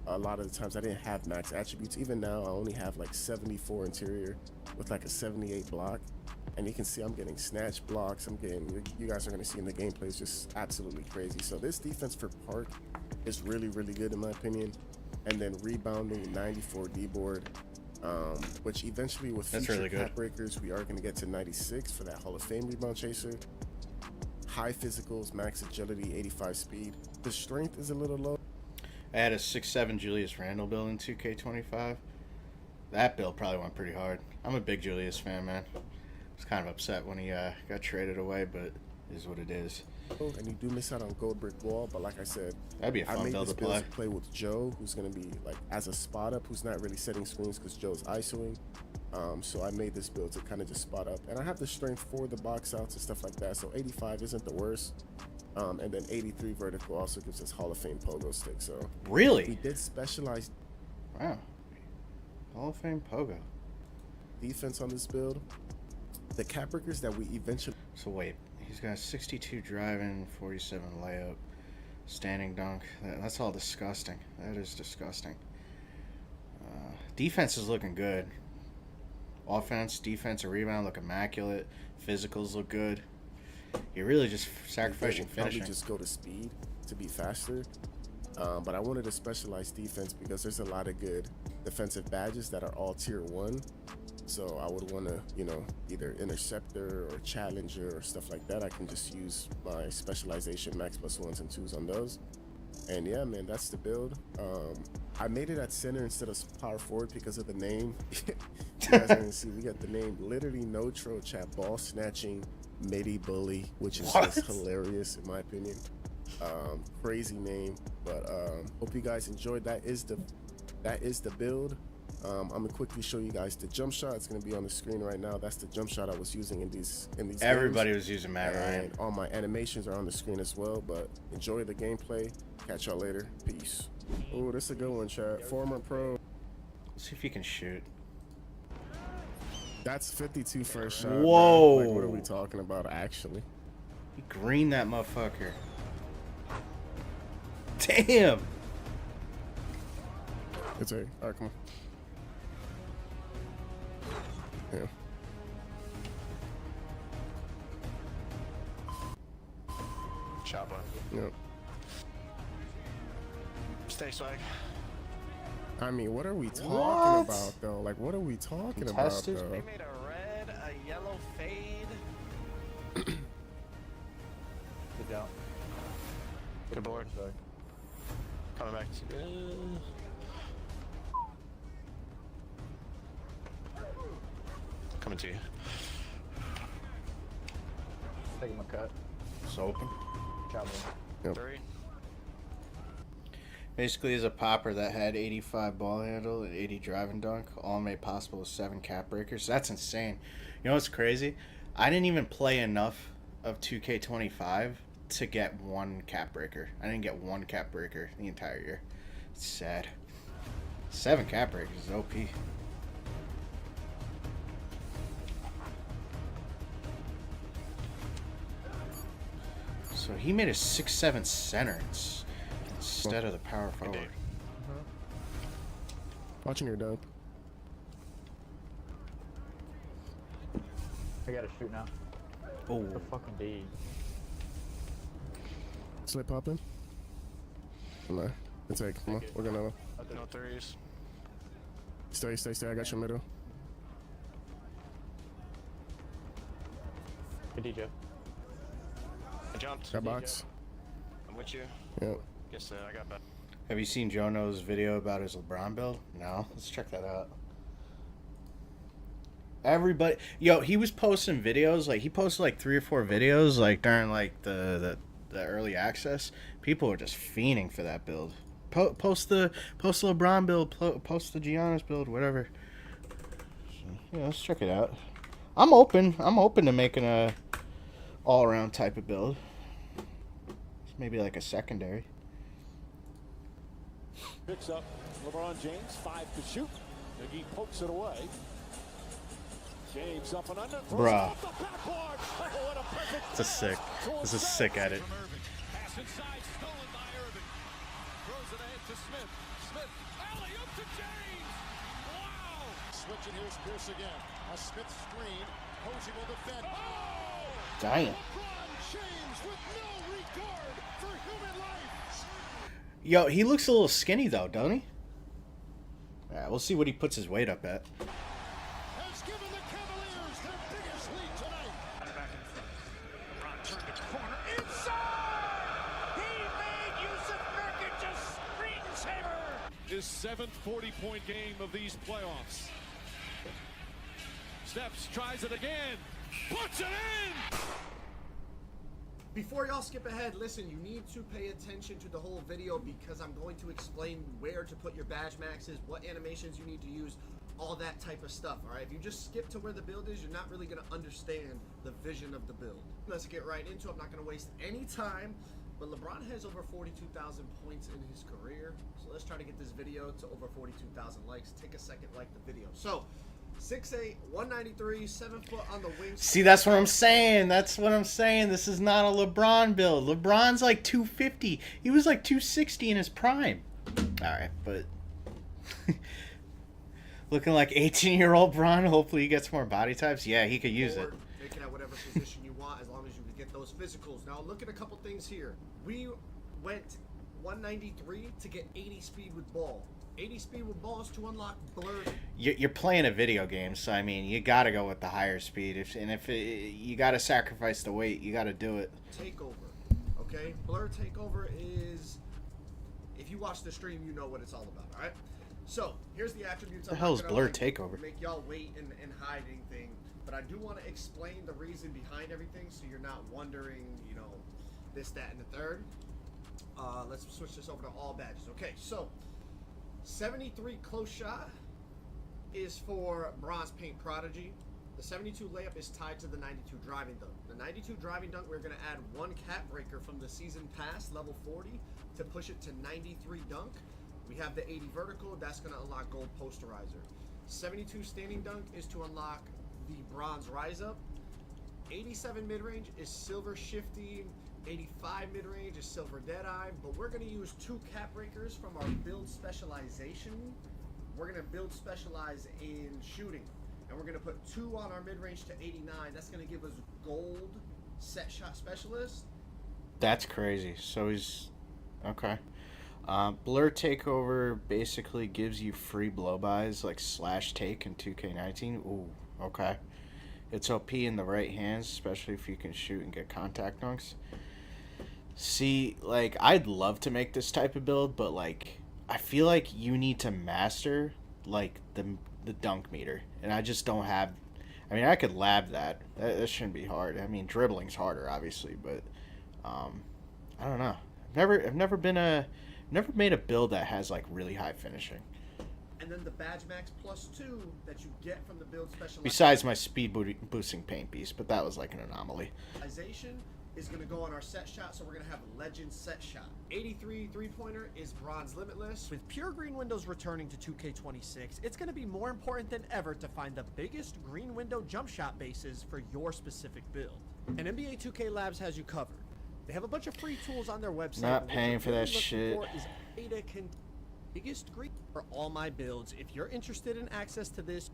a lot of the times I didn't have max attributes. Even now, I only have like 74 interior with like a 78 block. And you can see I'm getting snatch blocks. You guys are gonna see in the gameplay is just absolutely crazy. So this defense for park is really, really good in my opinion. And then rebounding 94 D-board, which eventually with That's future really good. cap breakers, we are gonna get to 96 for that Hall of Fame rebound chaser. High physicals, max agility, 85 speed. The strength is a little low. I had a 6'7" Julius Randle build in 2K25. That build probably went pretty hard. I'm a big Julius fan, man. I was kind of upset when he got traded away, but it is what it is. And you do miss out on gold brick wall, but like I said, That'd be a I fun made build this to build play. to play with Joe, who's going to be like as a spot up, who's not really setting screens because Joe's ISOing. So I made this build to kind of just spot up. And I have the strength for the box outs and stuff like that. So 85 isn't the worst. And then 83 vertical also gives us Hall of Fame pogo stick. So we Really? did specialize Wow. Hall of Fame Pogo. defense on this build. The cap breakers that we eventually So wait, he's got 62 driving, 47 layup, standing dunk. That's all disgusting. That is disgusting. Defense is looking good. Offense, defense, and rebound look immaculate. Physicals look good. You're really just sacrificing probably finishing. just go to speed to be faster. But I wanted to specialize defense because there's a lot of good defensive badges that are all tier 1. So I would want to, either interceptor or challenger or stuff like that. I can just use my specialization max plus 1s and 2s on those. And yeah, man, that's the build. I made it at center instead of power forward because of the name. You guys are gonna see we got the name literally no tro chat ball snatching Midi Bully, which is What? just hilarious in my opinion. Crazy name, but hope you guys enjoyed. That is the build. I'm gonna quickly show you guys the jump shot. It's gonna be on the screen right now. That's the jump shot I was using in these Everybody games. was using Matt Ryan. And all my animations are on the screen as well. But enjoy the gameplay. Catch y'all later. Peace. Oh, this is a good one, chat. Former pro. Let's see if you can shoot. That's 52 first shot. Whoa. Man. Like, what are we talking about, actually? He greened that motherfucker. Damn. It's a. All right, come on. Yeah. Chopper. Yep. Stay swag. I mean, what are we talking What? about, though? Like, what are we talking Contested? about, They though? made a red, a yellow fade. Good down. Good board. Sorry. Coming back. Coming to you. Taking my cut. It's open. Cowboy. Yep. 3. Basically, is a popper that had 85 ball handle and 80 drive and dunk, all made possible with 7 cap breakers. That's insane. You know what's crazy? I didn't even play enough of 2K25 to get 1 cap breaker. I didn't get 1 cap breaker the entire year. It's sad. 7 cap breakers is OP. So he made a 6'7" center instead of the power forward. day. Watching your dub. I gotta shoot now. Oh, The fucking D. Slip popping. No. It's like, come on. We're gonna. No 3s. Stay. I got your middle. Good DJ. I jumped. Got box. I'm with you. Yep. Yes, I got back. have you seen Jono's video about his LeBron build? No, let's check that out. Everybody, yo, he was posting videos. Like he posted like 3 or 4 videos like during like the early access. People were just fiending for that build. Post the LeBron build. Post the Giannis build. Whatever. So, yeah, let's check it out. I'm open to making a all around type of build. Maybe like a secondary. Picks up LeBron James, 5 to shoot. Iggy pokes it away. James up and under. Bruh. Off the backboard. Oh, what a perfect It's a sick. This is sick edit. pass inside, stolen by Irving. Throws it ahead to Smith. Smith, alley up to James. Wow. Switching, here's Pierce again. A Smith screen. Posey will defend. Oh! Damn. LeBron James with no regard for human life. Yo, he looks a little skinny though, don't he? Yeah, we'll see what he puts his weight up at. Has given the Cavaliers their biggest lead tonight. Back in front. LeBron turned the corner. Inside! He made Yusuf Nurkic a screensaver. His 7th 40-point game of these playoffs. Steps, tries it again. Puts it in! Before y'all skip ahead, listen, you need to pay attention to the whole video because I'm going to explain where to put your badge maxes, what animations you need to use, all that type of stuff, alright? If you just skip to where the build is, you're not really going to understand the vision of the build. Let's get right into it. I'm not going to waste any time, but LeBron has over 42,000 points in his career, so let's try to get this video to over 42,000 likes. Take a second, like the video. So, 6'8", 193, 7 foot on the wingspan. See, that's what I'm saying. That's what I'm saying. This is not a LeBron build. LeBron's like 250. He was like 260 in his prime. All right, but looking like 18-year-old Bron. Hopefully he gets more body types. Yeah, he could use it. Forward, make it at whatever position you want as long as you can get those physicals. Now look at a couple things here. We went 193 to get 80 speed with ball. 80 speed with balls to unlock blur. You're playing a video game, so I mean, you got to go with the higher speed. If you got to sacrifice the weight, you got to do it. Takeover. Okay? Blur takeover is, if you watch the stream, you know what it's all about, alright? So here's the attributes. The hell is Blur Takeover? Make y'all wait and hide anything, but I do want to explain the reason behind everything, so you're not wondering, you know, this, that, and the third. Let's switch this over to all badges. Okay, so 73 close shot is for Bronze Paint Prodigy. The 72 layup is tied to the 92 driving dunk. The 92 driving dunk, we're going to add one cap breaker from the season pass, level 40, to push it to 93 dunk. We have the 80 vertical, that's going to unlock gold posterizer. 72 standing dunk is to unlock the bronze rise up. 87 mid-range is silver shifty. 85 mid-range is silver deadeye. But we're going to use 2 cap breakers from our build specialization. We're going to build specialize in shooting. And we're going to put 2 on our mid-range to 89. That's going to give us gold set shot specialist. That's crazy. So he's... Okay. Blur Takeover basically gives you free blow-bys like slash take in 2K19. Ooh, okay. It's OP in the right hands, especially if you can shoot and get contact dunks. See, like, I'd love to make this type of build, but, like, I feel like you need to master, like, the dunk meter. And I just don't have... I mean, I could lab that. That shouldn't be hard. I mean, dribbling's harder, obviously, but... I don't know. I've never made a build that has like really high finishing. And then the Badge Max +2 that you get from the build specialization. Besides my speed boosting paint piece, but that was like an anomaly. Is going to go on our set shot, so we're going to have legend set shot. 83 three-pointer is bronze limitless. With pure green windows returning to 2K26, it's going to be more important than ever to find the biggest green window jump shot bases for your specific build. And NBA2K Labs has you covered. They have a bunch of free tools on their website. Not paying for that shit. Biggest green for all my builds. If you're interested in access to this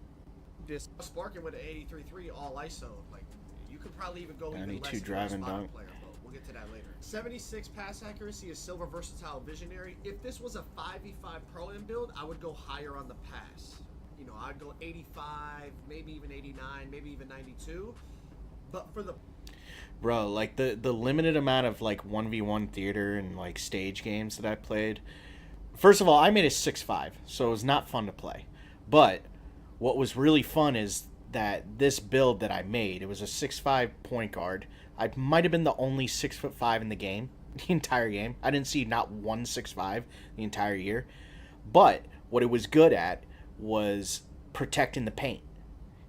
sparking with an 83.3 all ISO, like you could probably even go even less driving dunk. Player, but we'll get to that later. 76 pass accuracy is silver versatile visionary. If this was a 5v5 pro am build, I would go higher on the pass. You know, I'd go 85, maybe even 89, maybe even 92. But for the bro, like the limited amount of like 1v1 theater and like stage games that I played. First of all, I made a 6'5", so it was not fun to play. But what was really fun is that this build that I made, it was a 6'5" point guard. I might have been the only 6'5" in the game, the entire game. I didn't see not one 6'5" the entire year. But what it was good at was protecting the paint.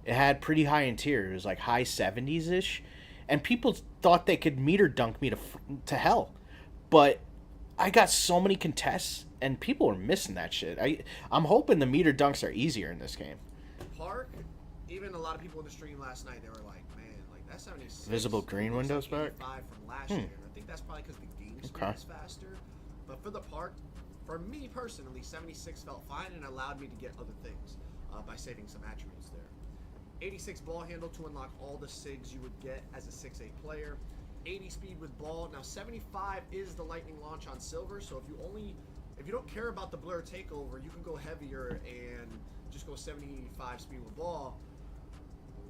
It had pretty high interior. It was like high 70s-ish. And people thought they could meter dunk me to hell. But I got so many contests, and people were missing that shit. I'm hoping the meter dunks are easier in this game. Park, even a lot of people in the stream last night, they were like, man, like that 76. Visible green windows back? From last year. And I think that's probably because the game speed is faster. But for the park, for me personally, 76 felt fine and allowed me to get other things by saving some attributes there. 86 ball handle to unlock all the SIGs you would get as a 6'8 player. 80 speed with ball. Now 75 is the lightning launch on silver, so if you don't care about the blur takeover, you can go heavier and just go 75 speed with ball.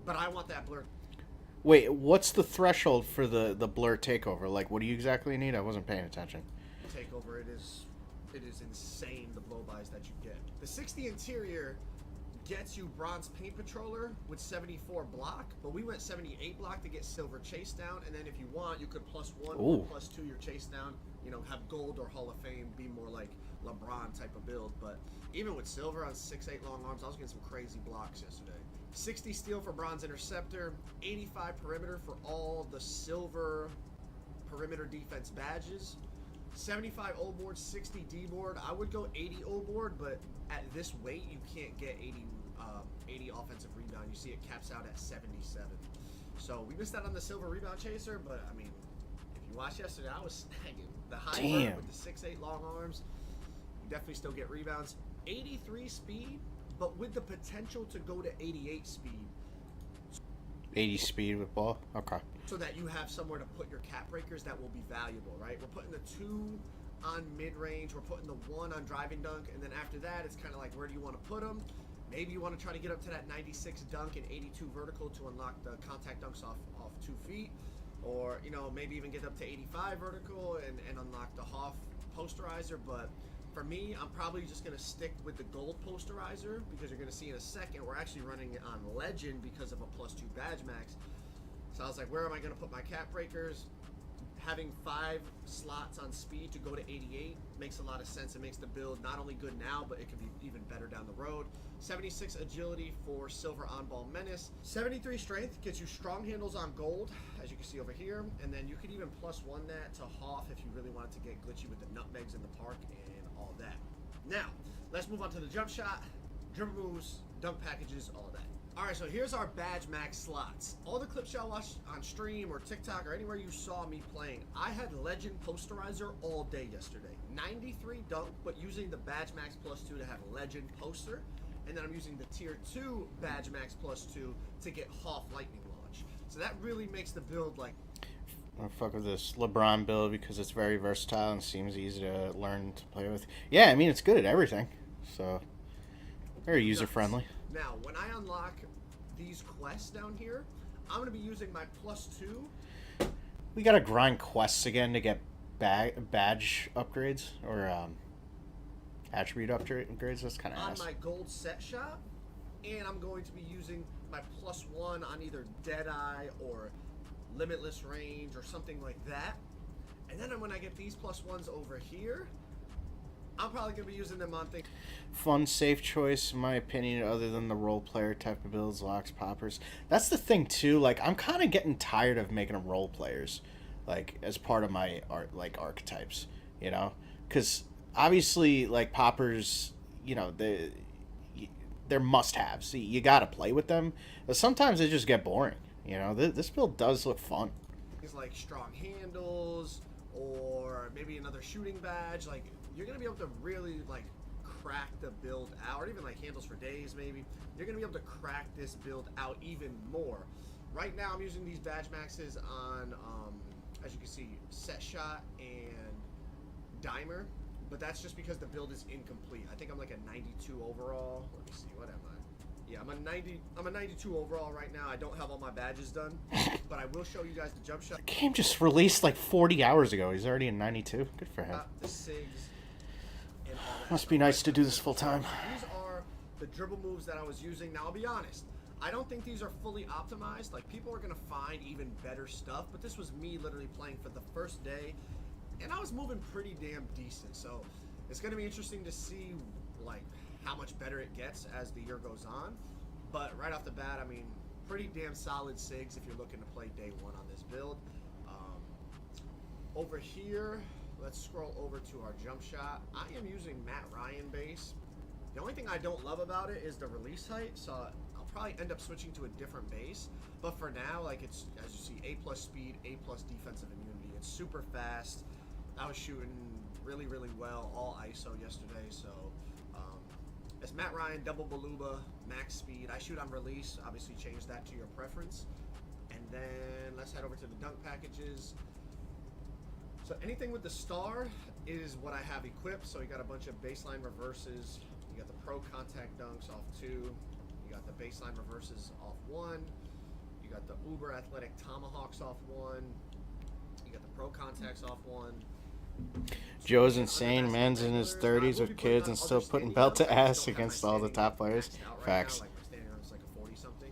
But I want that blur. Wait, what's the threshold for the blur takeover? Like, what do you exactly need? I wasn't paying attention. Takeover, it is insane the blow-bys that you get. The 60 interior gets you bronze paint patroller with 74 block, but we went 78 block to get silver chase down, and then if you want, you could +1 or +2 your chase down, you know, have gold or Hall of Fame, be more like LeBron type of build. But even with silver on 6'8 long arms, I was getting some crazy blocks yesterday. 60 steel for bronze interceptor, 85 perimeter for all the silver perimeter defense badges, 75 O board, 60 D board. I would go 80 O board, but at this weight, you can't get 80 offensive rebound. You see it caps out at 77. So we missed out on the silver rebound chaser, but I mean, if you watched yesterday, I was snagging the high vert with the 6'8 long arms. You definitely still get rebounds. 83 speed, but with the potential to go to 88 speed. 80 speed with ball? Okay. So that you have somewhere to put your cap breakers that will be valuable, right? We're putting the 2 on mid-range, we're putting the 1 on driving dunk, and then after that, it's kind of like, where do you want to put them? Maybe you want to try to get up to that 96 dunk and 82 vertical to unlock the contact dunks off 2 feet, or, you know, maybe even get up to 85 vertical and unlock the Hoff posterizer. But For me, I'm probably just going to stick with the gold posterizer because you're going to see in a second we're actually running it on legend because of a +2 badge max. So I was like, where am I going to put my cap breakers? Having 5 slots on speed to go to 88 makes a lot of sense. It makes the build not only good now, but it can be even better down the road. 76 agility for silver on-ball menace. 73 strength gets you strong handles on gold, as you can see over here. And then you could even +1 that to Hoff if you really wanted to get glitchy with the nutmegs in the park and all that. Now, let's move on to the jump shot, dribble moves, dunk packages, all that. Alright, so here's our badge max slots. All the clips y'all watched on stream or TikTok or anywhere you saw me playing, I had legend posterizer all day yesterday. 93 dunk, but using the badge max +2 to have legend poster. And then I'm using the tier 2 badge max +2 to get Hoff lightning launch. So that really makes the build like... I fuck with this LeBron build because it's very versatile and seems easy to learn to play with. Yeah, I mean, it's good at everything. So, very user-friendly. Now, when I unlock these quests down here, I'm going to be using my +2. We got to grind quests again to get badge upgrades or attribute upgrades. That's kind of on ass. my gold set shot, and I'm going to be using my +1 on either Deadeye or Limitless Range or something like that. And then when I get these +1s over here, I'm probably going to be using them on things. Fun, safe choice, in my opinion, other than the role player type of builds, locks, poppers. That's the thing, too. Like, I'm kind of getting tired of making them role players, like, as part of my archetypes, you know? Because, obviously, like, poppers, you know, they're must-haves. You got to play with them. But sometimes they just get boring, you know? This build does look fun. Things like strong handles or maybe another shooting badge, like... You're going to be able to really, like, crack the build out, or even, like, handles for days, maybe. You're going to be able to crack this build out even more. Right now, I'm using these badge maxes on, as you can see, set shot and dimer, but that's just because the build is incomplete. I think I'm, like, a 92 overall. Let me see, what am I? Yeah, I'm a 92 overall right now. I don't have all my badges done, but I will show you guys the jump shot. The game just released, like, 40 hours ago. He's already in 92. Good for him. The SIGs. Must be nice to do this full time. These are the dribble moves that I was using. Now, I'll be honest. I don't think these are fully optimized. Like, people are going to find even better stuff. But this was me literally playing for the first day. And I was moving pretty damn decent. So, it's going to be interesting to see, like, how much better it gets as the year goes on. But right off the bat, I mean, pretty damn solid SIGs if you're looking to play day 1 on this build. Over here... Let's scroll over to our jump shot. I am using Matt Ryan base. The only thing I don't love about it is the release height, so I'll probably end up switching to a different base. But for now, like, it's, as you see, A+ speed, A+ defensive immunity. It's super fast. I was shooting really, really well, all ISO yesterday, so it's Matt Ryan, double Baluba, max speed. I shoot on release. Obviously, change that to your preference. And then let's head over to the dunk packages. So anything with the star is what I have equipped. So you got a bunch of baseline reverses. You got the pro contact dunks off 2. You got the baseline reverses off 1. You got the uber athletic tomahawks off 1. You got the pro contacts off 1. Joe's insane. Man's in his 30s with kids and still putting belt to ass against all the top players. Facts. Like my standing arm is like a 40 something.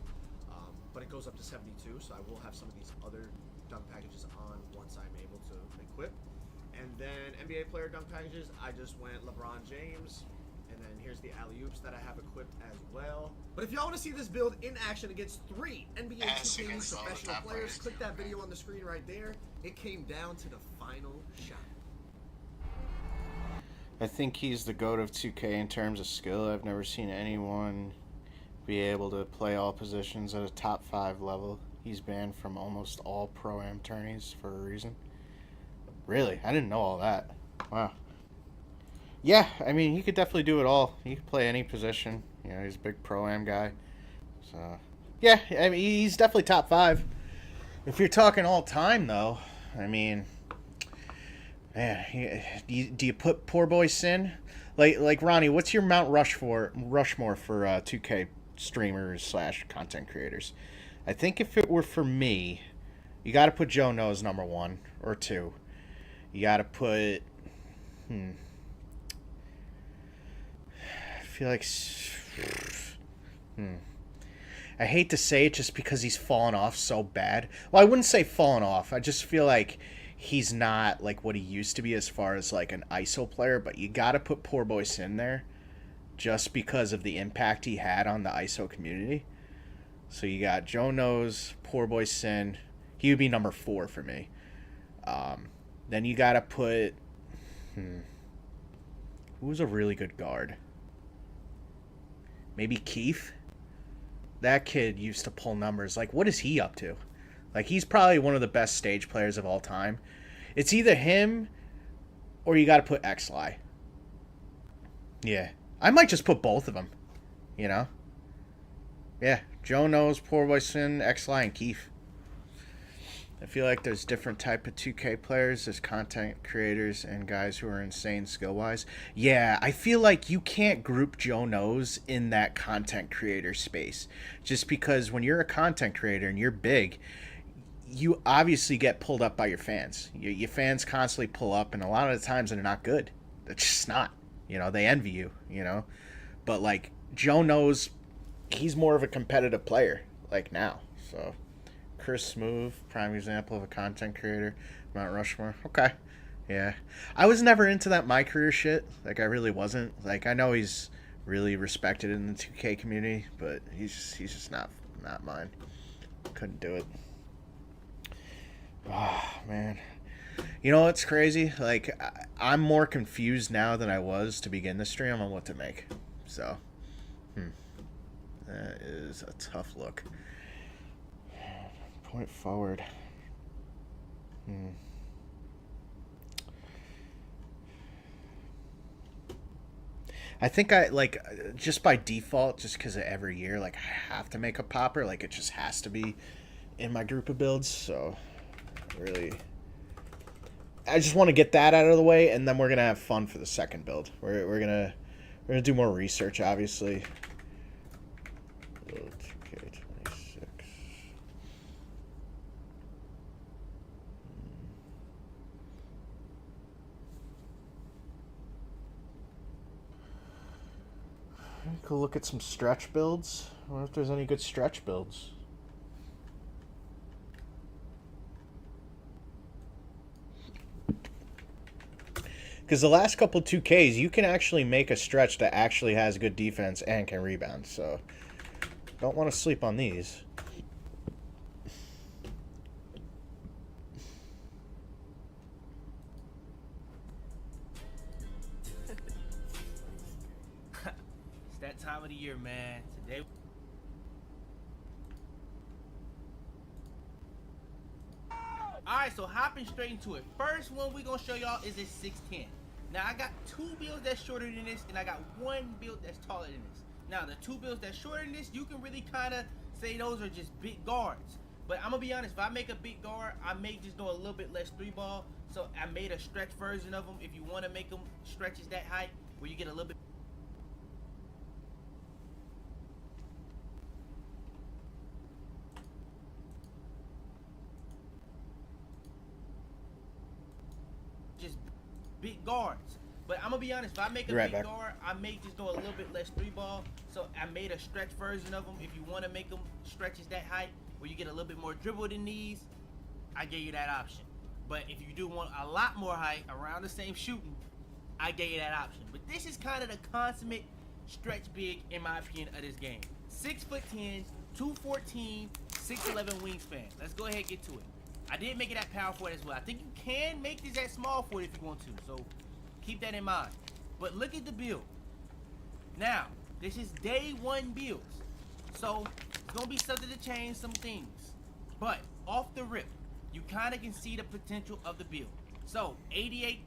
But it goes up to 72. So I will have some of these other dunk packages on once I'm able to equip. And then NBA player dunk packages, I just went LeBron James. And then here's the alley-oops that I have equipped as well. But if y'all want to see this build in action against 3 NBA2K26 professional players, click that video on the screen right there. It came down to the final shot. I think he's the GOAT of 2K in terms of skill. I've never seen anyone be able to play all positions at a top 5 level. He's banned from almost all Pro-Am tourneys for a reason. Really? I didn't know all that. Wow. Yeah, I mean, he could definitely do it all. He could play any position. You know, he's a big Pro-Am guy. So, yeah, I mean, he's definitely top 5. If you're talking all time, though, I mean, man, do you put poor boy Sin? Like Ronnie, what's your Mount Rushmore for 2K streamers / content creators? I think if it were for me, you got to put Joe Knows number 1 or 2. You got to put, feel like... I hate to say it just because he's fallen off so bad. Well, I wouldn't say fallen off. I just feel like he's not like what he used to be as far as like an ISO player, but you got to put Poor Boy Sin there just because of the impact he had on the ISO community. So you got Joe Knows, Poor Boy Sin. He would be number 4 for me. Then you got to put... Who's a really good guard? Maybe Keith? That kid used to pull numbers. Like, what is he up to? Like, he's probably one of the best stage players of all time. It's either him or you got to put Xly. Yeah. I might just put both of them. You know? Yeah. Joe Knows, Poor Boy Sin, Xly, and Keith. I feel like there's different type of 2K players. There's content creators and guys who are insane skill-wise. Yeah, I feel like you can't group Joe Knows in that content creator space. Just because when you're a content creator and you're big, you obviously get pulled up by your fans. Your fans constantly pull up, and a lot of the times they're not good. They're just not. You know, they envy you, you know. But, like, Joe Knows he's more of a competitive player, like, now. So... Chris Smooth, prime example of a content creator. Mount Rushmore. Okay. Yeah. I was never into that My Career shit. Like, I really wasn't. Like, I know he's really respected in the 2K community, but he's just not mine. Couldn't do it. Oh, man. You know what's crazy? Like, I'm more confused now than I was to begin the stream on what to make. So, that is a tough look. Point forward. I think I, like, just by default, just because of every year, like, I have to make a popper. Like, it just has to be in my group of builds. So, really, I just want to get that out of the way, and then we're going to have fun for the second build. We're going to do more research, obviously. NBA2K26. Could look at some stretch builds. I wonder if there's any good stretch builds. Because the last couple 2Ks, you can actually make a stretch that actually has good defense and can rebound. So, don't want to sleep on these. It's that time of the year, man. Today. Alright, so hopping straight into it. First one we gonna show y'all is this 6'10". Now I got 2 builds that's shorter than this, and I got 1 build that's taller than this. Now the 2 builds that's shorter than this, you can really kinda say those are just big guards. But I'm gonna be honest, if I make a big guard, I may just go a little bit less 3-ball. So I made a stretch version of them if you wanna make them stretches that height, where you get a little bit. Just big guards. But I'm gonna be honest, if I make a big guard, I may just go a little bit less 3-ball. So I made a stretch version of them if you want to make them stretches that height where you get a little bit more dribble than these. I gave you that option. But if you do want a lot more height around the same shooting, I gave you that option. But this is kind of the consummate stretch big, in my opinion, of this game. 6'10", 214, 6'11" wingspan. Let's go ahead and get to it. I did make it at power forward as well. I think you can make this at small forward if you want to. So keep that in mind. But look at the build. Now, this is day 1 builds. So it's going to be subject to change some things. But off the rip, you kind of can see the potential of the build. So 88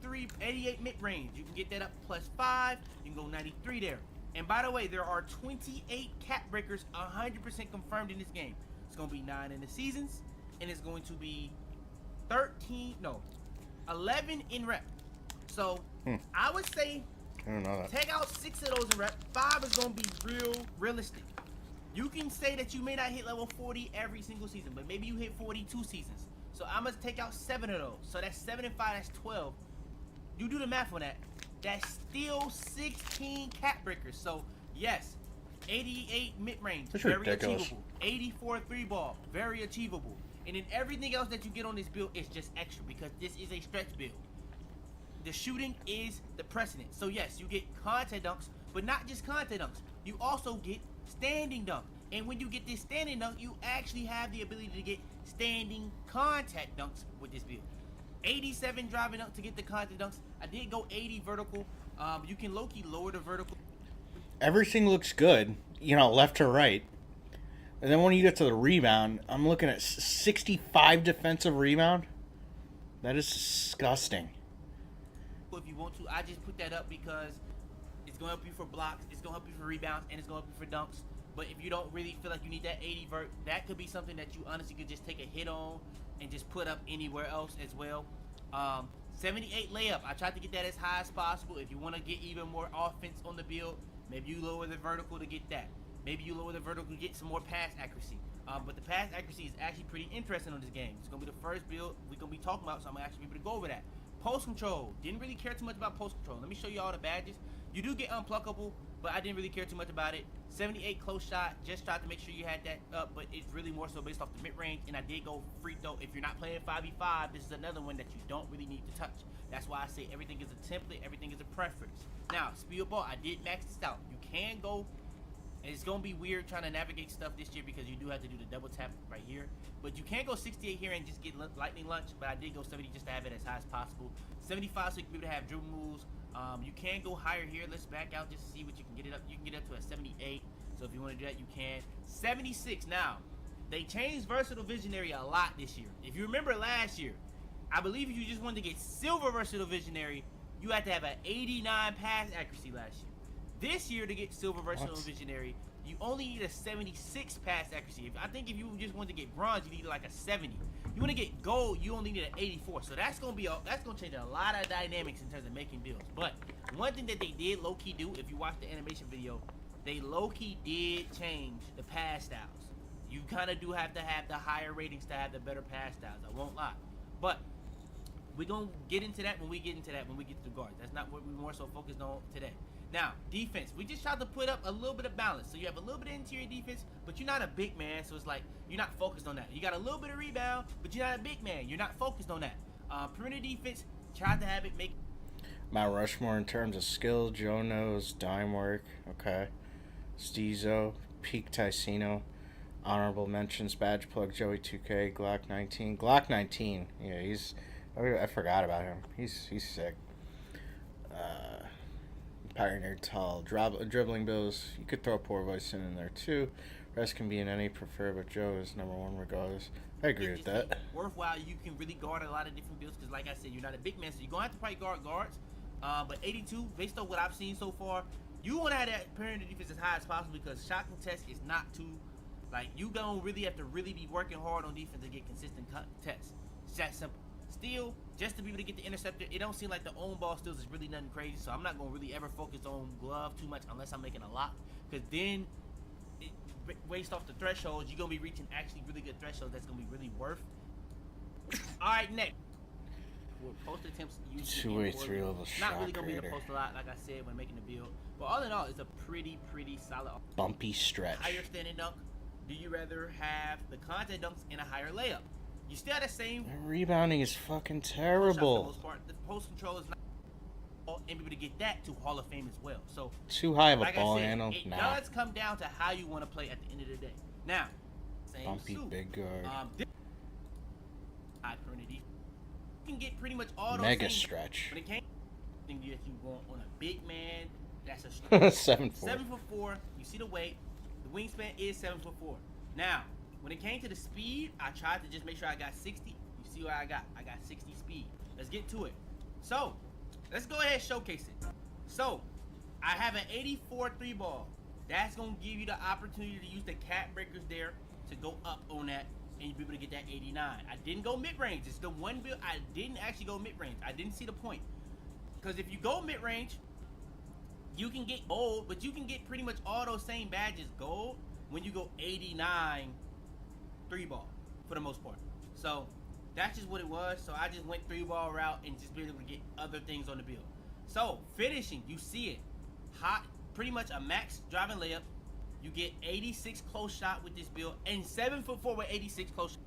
mid-range. You can get that up +5. You can go 93 there. And by the way, there are 28 cap breakers 100% confirmed in this game. It's going to be 9 in the seasons. And it's going to be 11 in rep. So I would say take out 6 of those in rep. 5 is going to be realistic. You can say that you may not hit level 40 every single season, but maybe you hit 42 seasons. So I'm going to take out 7 of those. So that's 7 and 5, that's 12. You do the math on that. That's still 16 cap breakers. So Yes. 88 mid-range, That's very ridiculous. achievable. 84 3-ball, very achievable. And then everything else that you get on this build is just extra because this is a stretch build. The shooting is the precedent. So yes, you get contact dunks, but not just contact dunks. You also get standing dunk. And when you get this standing dunk, you actually have the ability to get standing contact dunks with this build. 87 driving dunk to get the contact dunks. I did go 80 vertical. You can low-key lower the vertical. Everything looks good, you know, left to right. And then when you get to the rebound, I'm looking at 65 defensive rebound. That is disgusting. If you want to, I just put that up because it's going to help you for blocks, it's going to help you for rebounds, and it's going to help you for dunks. But if you don't really feel like you need that 80 vert, that could be something that you honestly could just take a hit on and just put up anywhere else as well. 78 layup. I tried to get that as high as possible. If you want to get even more offense on the build, maybe you lower the vertical to get that. Maybe you lower the vertical to get some more pass accuracy. But the pass accuracy is actually pretty interesting on this game. It's going to be the first build we're going to be talking about, so I'm going to actually be able to go over that. Post control. Didn't really care too much about post control. Let me show you all the badges. You do get unpluckable, but I didn't really care too much about it. 78 close shot. Just tried to make sure you had that up, but it's really more so based off the mid-range, and I did go free throw. If you're not playing 5v5, this is another one that you don't really need to touch. That's why I say everything is a template, everything is a preference. Now, speed of ball, I did max this out. You can go, and it's going to be weird trying to navigate stuff this year because you do have to do the double tap right here. But you can go 68 here and just get lightning lunch, but I did go 70 just to have it as high as possible. 75 so you can be able to have dribble moves. You can go higher here. Let's back out just to see what you can get it up. You can get up to a 78. So if you want to do that, you can. 76. Now, they changed Versatile Visionary a lot this year. If you remember last year, I believe if you just wanted to get Silver Versatile Visionary, you had to have an 89 pass accuracy last year. This year, to get Silver Versatile Visionary, you only need a 76 pass accuracy. I think if you just wanted to get bronze, you need like a 70. You want to get gold, you only need an 84. So that's gonna change a lot of dynamics in terms of making builds. But one thing that they did low-key do, if you watch the animation video, they low-key did change the pass styles. You kind of do have to have the higher ratings to have the better pass styles. I won't lie. But we're gonna get into that when we get to the guards. That's not what we're more so focused on today. Now, defense. We just tried to put up a little bit of balance. So you have a little bit of interior defense, but you're not a big man, so it's like you're not focused on that. You got a little bit of rebound, but you're not a big man. You're not focused on that. Perimeter defense, tried to have it make... Mount Rushmore in terms of skill, Joe knows, dime work, okay. Steezo, Peak Ticino, honorable mentions, badge plug, Joey 2K, Glock 19. Glock 19, yeah, I forgot about him. He's sick. Pioneer tall, dribbling bills. You could throw Poor Voice in there too. Rest can be in any prefer, but Joe is number one regardless. I agree with that. Worthwhile, you can really guard a lot of different builds because, like I said, you're not a big man, so you're gonna have to probably guard guards. But 82, based on what I've seen so far, you want to have that perimeter defense as high as possible because shot contest is not too, like, you gonna really have to really be working hard on defense to get consistent contests. It's that simple. Still, just to be able to get the interceptor, it don't seem like the own ball steals is really nothing crazy, so I'm not going to really ever focus on glove too much unless I'm making a lot, because then based off the thresholds, you're going to be reaching actually really good thresholds that's going to be really worth. Alright, next. With post attempts, usually 2-way 3-level shot not really going to be the creator. post a lot, like I said, when making the build. But all in all, it's a pretty solid. Bumpy stretch. Higher standing dunk. Do you rather have the contact dunks in a higher layup? You still have the same. That rebounding is fucking For the terrible. most part. The post control is not, and be able to get that to Hall of Fame as well. So Too high of a like ball I said, handle. it Nah. does come down to how you want to play at the end of the day. Now, same Bumpy suit. big guard. High perimeter. You can get pretty much all those Mega things. stretch. When it came, thing that you want on a big man, that's a stretch. 7'4". 7'4". You see the weight. The wingspan is 7'4". Now, when it came to the speed, I tried to just make sure I got 60. You see what I got? I got 60 speed. Let's get to it. So, let's go ahead and showcase it. So, I have an 84 3-ball. That's going to give you the opportunity to use the cap breakers there to go up on that, and you'll be able to get that 89. I didn't go mid-range. It's the one build I didn't actually go mid-range. I didn't see the point. Because if you go mid-range, you can get gold, but you can get pretty much all those same badges gold when you go 89 3-ball for the most part. So that's just what it was. So I just went 3-ball route and just be able to get other things on the build. So finishing, you see it. Hot pretty much a max driving layup. You get 86 close shot with this build, and 7'4" with 86 close shot.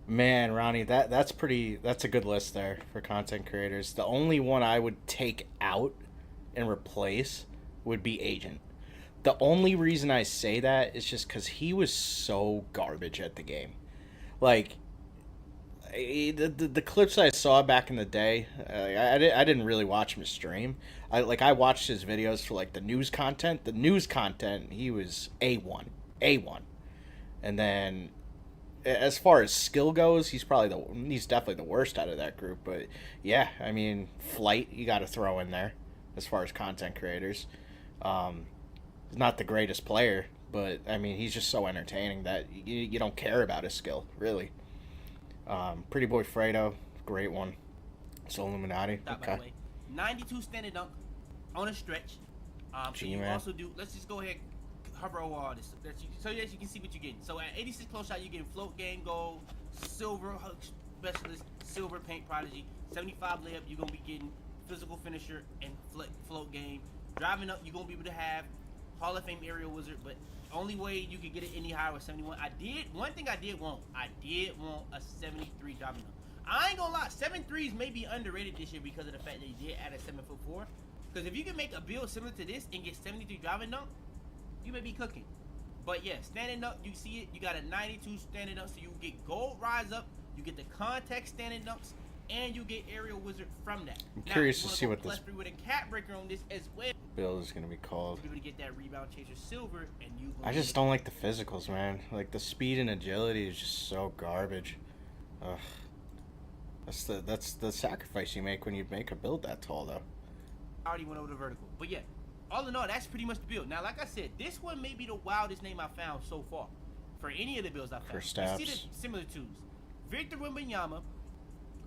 Man, Ronnie, that's a good list there for content creators. The only one I would take out and replace would be Agent. The only reason I say that is just because he was so garbage at the game. Like, the clips I saw back in the day, I didn't really watch him stream. I watched his videos for like the news content. The news content, he was A1. And then as far as skill goes, he's definitely the worst out of that group. But yeah, I mean, Flight you got to throw in there as far as content creators. He's not the greatest player, but I mean, he's just so entertaining that you don't care about his skill, really. Pretty Boy Fredo, great one. So Illuminati, Stop, by the way. 92 standing dunk on a stretch. So you also do. Let's just go ahead, hover over all this, so that you can see what you're getting. So at 86 close shot, you're getting float game goal, silver hook specialist, silver paint prodigy, 75 layup. You're gonna be getting physical finisher and float game. Driving up, you're gonna be able to have Hall of Fame aerial wizard, but only way you could get it any higher was 71. One thing I did want a 73 driving dunk. I ain't gonna lie, 7.3s may be underrated this year because of the fact that he did add a 7'4". Because if you can make a build similar to this and get 73 driving dunk, you may be cooking. But yeah, standing up, you see it, you got a 92 standing up, so you get gold rise up, you get the context standing ups, and you get aerial wizard from that. I'm curious to see what this with a cat breaker on this as well. build is going to be called. You're able to get that rebound chaser silver, and you. I just don't like the physicals, man. Like the speed and agility is just so garbage. Ugh. That's the sacrifice you make when you make a build that tall, though. I already went over the vertical, but yeah, all in all, that's pretty much the build. Now, like I said, this one may be the wildest name I found so far for any of the builds I found. For stabs. You see the similar twos: Victor Wembanyama,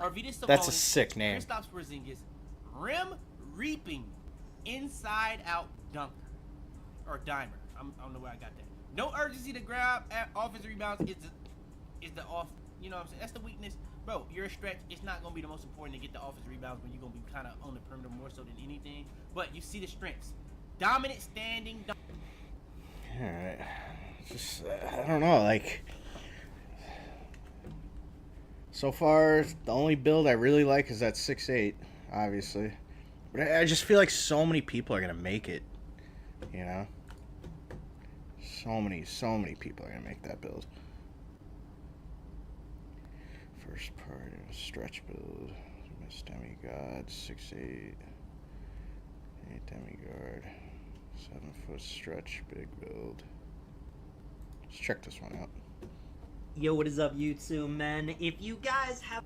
Arvydas Sabonis, That's a sick name. Kristaps Porzingis, rim reaping, inside out dunker or dimer. I don't know where I got that. No urgency to grab at offensive rebounds is the off. You know what I'm saying? That's the weakness. Bro, you're a stretch. It's not going to be the most important to get the offensive rebounds when you're going to be kind of on the perimeter more so than anything. But you see the strengths. Dominant standing. Alright. Just, I don't know, like... So far, the only build I really like is that 6'8", obviously. But I just feel like so many people are going to make it, you know? So many people are going to make that build. First part, stretch build. Miss Demigod, 6'8". 8 Demigod. 7-foot stretch, big build. Let's check this one out. Yo, what is up, YouTube, man? If you guys have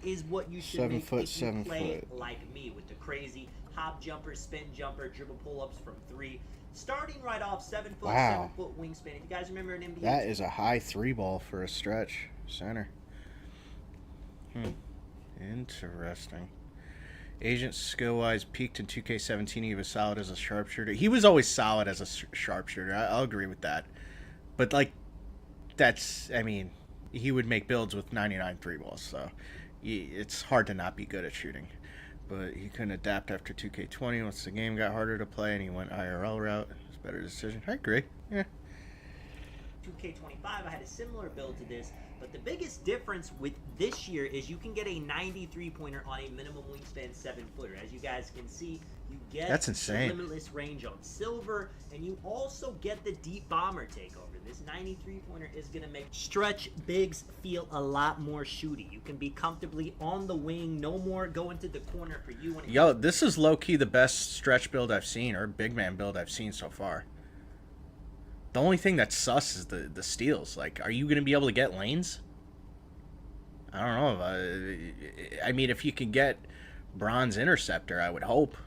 is what you should make if you play like me with the crazy hop jumper, spin jumper, dribble pull-ups from 3. Starting right off 7 foot, wow. 7 foot wingspan. If you guys remember an NBA, that is a high 3 ball for a stretch center. Interesting. Agent skill-wise peaked in 2K17. He was solid as a sharpshooter. He was always solid as a sharpshooter. I'll agree with that. But like, that's, I mean, he would make builds with 99 3 balls. So it's hard to not be good at shooting. But he couldn't adapt after 2K20 once the game got harder to play, and he went IRL route. It was a better decision. I agree. Yeah. 2K25, I had a similar build to this, but the biggest difference with this year is you can get a 93-pointer on a minimum wingspan 7-footer. As you guys can see, you get that's insane. Limitless range on silver, and you also get the deep bomber takeover. This 93-pointer is going to make stretch bigs feel a lot more shooty. You can be comfortably on the wing, no more going to the corner for you. Yo, this is low-key the best stretch build I've seen, or big man build I've seen so far. The only thing that's sus is the steals. Like, are you going to be able to get lanes? I don't know. I mean, if you can get Bronze Interceptor, I would hope.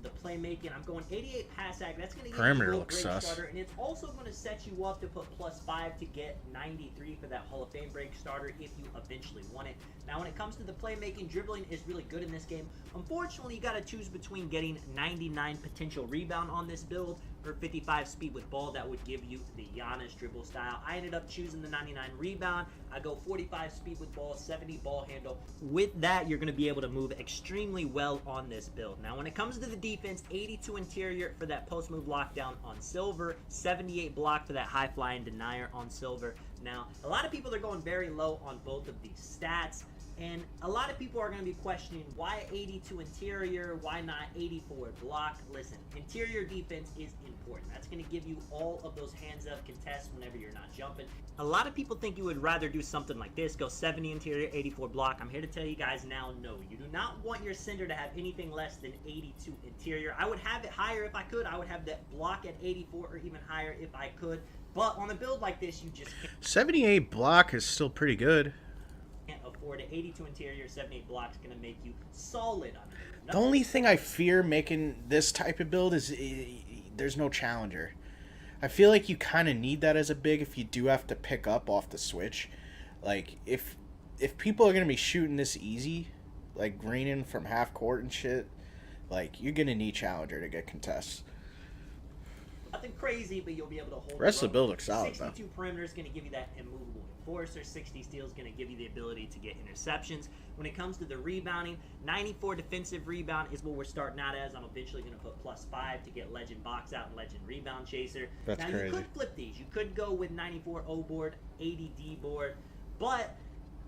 The playmaking, I'm going 88 pass act. That's going to Perimeter give you a looks break sus. starter, and it's also going to set you up to put +5 to get 93 for that Hall of Fame break starter if you eventually want it. Now, when it comes to the playmaking, dribbling is really good in this game. Unfortunately, you got to choose between getting 99 potential rebound on this build for 55 speed with ball, that would give you the Giannis dribble style. I ended up choosing the 99 rebound. I go 45 speed with ball, 70 ball handle. With that, you're going to be able to move extremely well on this build. Now, when it comes to the defense, 82 interior for that post move lockdown on silver, 78 block for that high flying denier on silver. Now, a lot of people are going very low on both of these stats. And a lot of people are going to be questioning why 82 interior, why not 84 block. Listen, interior defense is important. That's going to give you all of those hands up contests whenever you're not jumping. A lot of people think you would rather do something like this, go 70 interior, 84 block. I'm here to tell you guys now, no. You do not want your center to have anything less than 82 interior. I would have it higher if I could. I would have that block at 84 or even higher if I could. But on a build like this, you just can't. 78 block is still pretty good. Afford it. 82 interior, 78 blocks going to make you solid on it. The only thing I fear making this type of build is there's no challenger. I feel like you kind of need that as a big if you do have to pick up off the switch. Like, if people are going to be shooting this easy, like greening from half court and shit, like, you're going to need challenger to get contests. Nothing crazy, but you'll be able to hold The rest of the build looks solid, 62 perimeter is going to give you that immovable enforcer. 60 steal is going to give you the ability to get interceptions. When it comes to the rebounding, 94 defensive rebound is what we're starting out as. I'm eventually going to put +5 to get legend box out and legend rebound chaser. That's now, crazy. You could flip these. You could go with 94 O board, 80 D board, but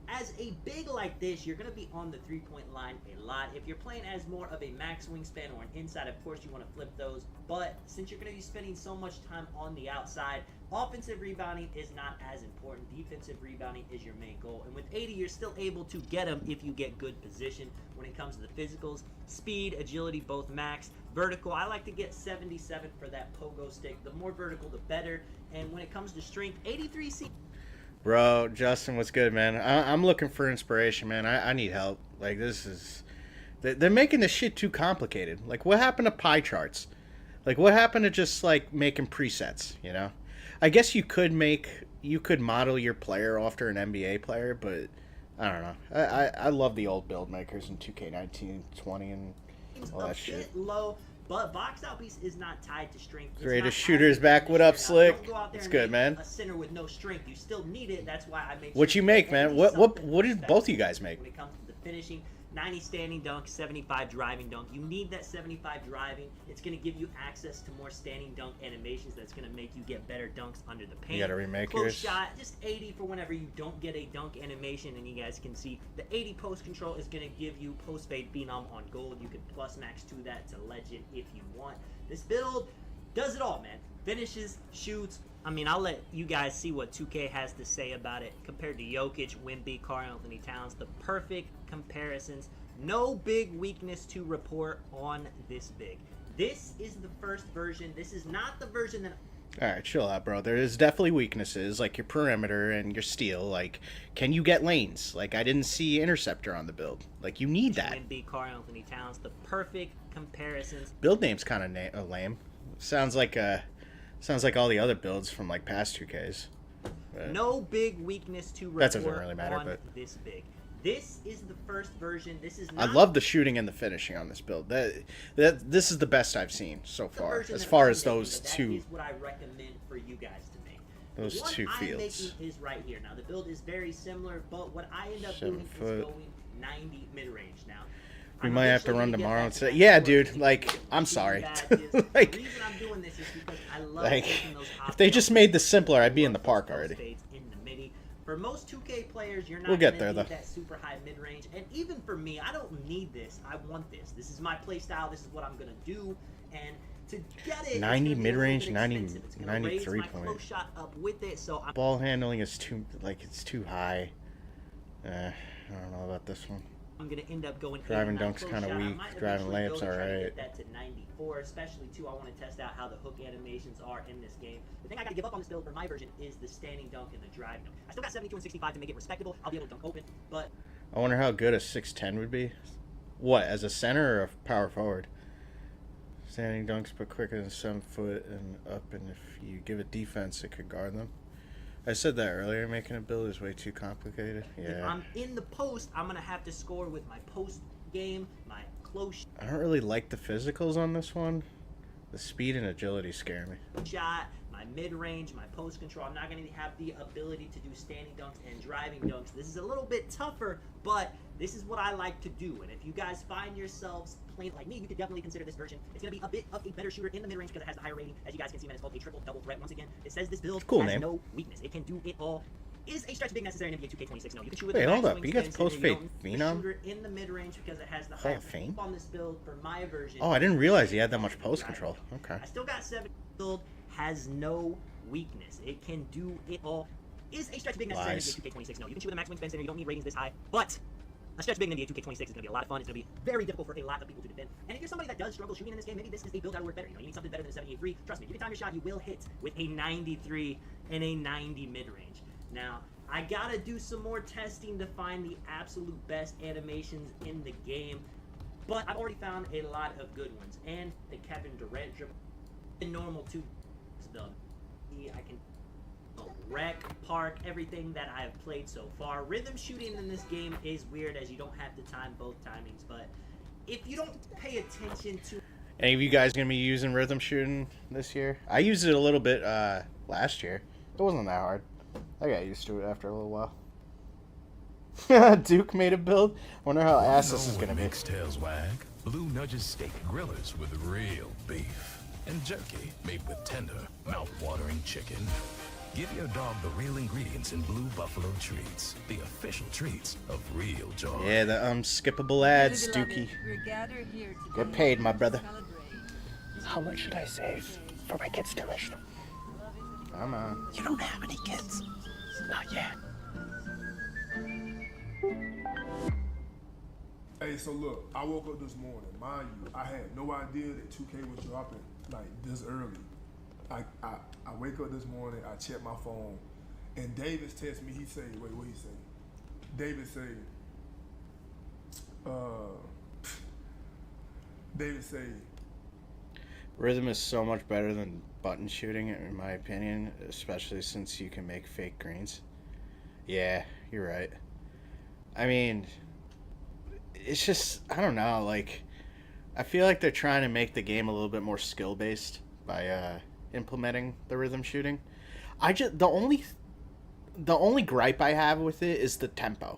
as a big like this, you're going to be on the three-point line a lot. If you're playing as more of a max wingspan or an inside, of course, you want to flip those. But since you're going to be spending so much time on the outside, offensive rebounding is not as important. Defensive rebounding is your main goal. And with 80, you're still able to get them if you get good position. When it comes to the physicals, speed, agility, both max. Vertical, I like to get 77 for that pogo stick. The more vertical, the better. And when it comes to strength, 83C. Bro, Justin, what's good, man? I'm looking for inspiration, man. I need help. Like, this is... They're making this shit too complicated. Like, what happened to pie charts? Like, what happened to just, like, making presets, you know? I guess you could model your player after an NBA player, but I don't know. I love the old build makers in 2K19, 20, and all that shit. Low, but box out piece is not tied to strength. Greatest shooters back. What up, Slick? It's good, man. A center with no strength, you still need it. That's why I made. What you make, man? What did both of you guys make? When it comes to the finishing, 90 standing dunk, 75 driving dunk. You need that 75 driving. It's going to give you access to more standing dunk animations. That's going to make you get better dunks under the paint. You got to remake Close yours. shot, just 80 for whenever you don't get a dunk animation. And you guys can see the 80 post control is going to give you post fade phenom on gold. You can plus max to that to legend if you want. This build does it all, man. Finishes, shoots. I mean, I'll let you guys see what 2K has to say about it. Compared to Jokic, Wemby, Karl-Anthony Towns, the perfect comparisons. No big weakness to report on this big. This is the first version. This is not the version that... All right, chill out, bro. There is definitely weaknesses, like your perimeter and your steal. Like, can you get lanes? Like, I didn't see interceptor on the build. Like, you need that. Wemby, Karl-Anthony Towns, the perfect comparisons. Build name's kind of lame. Sounds like all the other builds from like past 2Ks. But no big weakness to report that doesn't really matter, on but this big. This is the first version. This is not I love the shooting and the finishing on this build. This is the best I've seen so far, as far as those two. That is what I recommend for you guys to make. Those the one two I'm fields. making is right here. Now the build is very similar, but what I end up doing is going 90 mid-range. Now We might have to run tomorrow and say, yeah, dude, like, I'm sorry. Like, the reason I'm doing this is because I love like, taking those if they just made this simpler, I'd be in the park already. in the midi. For most 2K players, you're not We'll get gonna there, need though. that super high mid-range. And even for me, I don't need this. I want this. This is my play style. This is what I'm going to do. And to get it, 90 mid-range, 93 93 point. point. Shot up with it, so I'm Ball handling is too, like, it's too high. I don't know about this one. going to end up going Driving 89 dunk's close kinda shot. I weak. might Driving eventually go layup's to try to alright. get that to 94, especially too. I want to test out how the hook animations are in this game. The thing I got to give up on this build for my version is the standing dunk and the driving dunk. I still got 72 and 65 to make it respectable. I'll be able to dunk open, but I wonder how good a 6'10 would be. What, as a center or a power forward? Standing dunks but quicker than 7 foot and up, and if you give it defense, it could guard them. I said that earlier, making a build is way too complicated. if Yeah. I'm in the post, I'm going to have to score with my post game, my close. I don't really like the physicals on this one. The speed and agility scare me. shot, my mid-range, my post control. I'm not going to have the ability to do standing dunks and driving dunks. This is a little bit tougher, but this is what I like to do. And if you guys find yourselves playing like me, you could definitely consider this version. It's going to be a bit of a better shooter in the mid-range because it has the higher rating. As you guys can see, man, it's called a triple-double threat. Once again, it says this build Cool has name. no weakness. It can do it all. Is a stretch big necessary in NBA2K26? No, you can shoot with Wait, the hold max up. You got wingspan, post so fade you Phenom? shooter in the mid-range because it has the Hall higher of Fame? on this build for my version. Oh, I didn't realize he had that much post control. Okay. I still got 7. Build has no weakness. It can do it all. Is a stretch big necessary in Lies. NBA 2K26? No, you can shoot with a max wingspan center. You don't need ratings this high, but a stretch big in NBA 2K26 is going to be a lot of fun. It's going to be very difficult for a lot of people to defend. And if you're somebody that does struggle shooting in this game, maybe this is a build that would work better. You know, you need something better than a 78-3. Trust me, if you can time your shot, you will hit with a 93 and a 90 mid-range. Now, I gotta do some more testing to find the absolute best animations in the game, but I've already found a lot of good ones. And the Kevin Durant dribble, the normal 2 build. I can wreck, park, everything that I have played so far. Rhythm shooting in this game is weird as you don't have to time both timings, but if you don't pay attention to... Any of you guys going to be using rhythm shooting this year? I used it a little bit last year. It wasn't that hard. I got used to it after a little while. Duke made a build. Wonder how ass this is going to be. Mixed tails wag. Blue Nudges steak grillers with real beef. And jerky made with tender, mouth-watering chicken. Give your dog the real ingredients in Blue Buffalo Treats. The official treats of real joy. Yeah, the skippable ads, Dookie. Get paid, my brother. How much should I save for my kids' tuition? Come on. You don't have any kids. Not yet. Hey, so look, I woke up this morning. Mind you, I had no idea that 2K was dropping like this early. I wake up this morning, I check my phone, and Davis texts me. He say, wait, what he say? David say, David say, Rhythm is so much better than button shooting, in my opinion, especially since you can make fake greens. Yeah, you're right. I mean, it's just, I don't know, like, I feel like they're trying to make the game a little bit more skill-based by implementing the rhythm shooting. The only gripe I have with it is the tempo.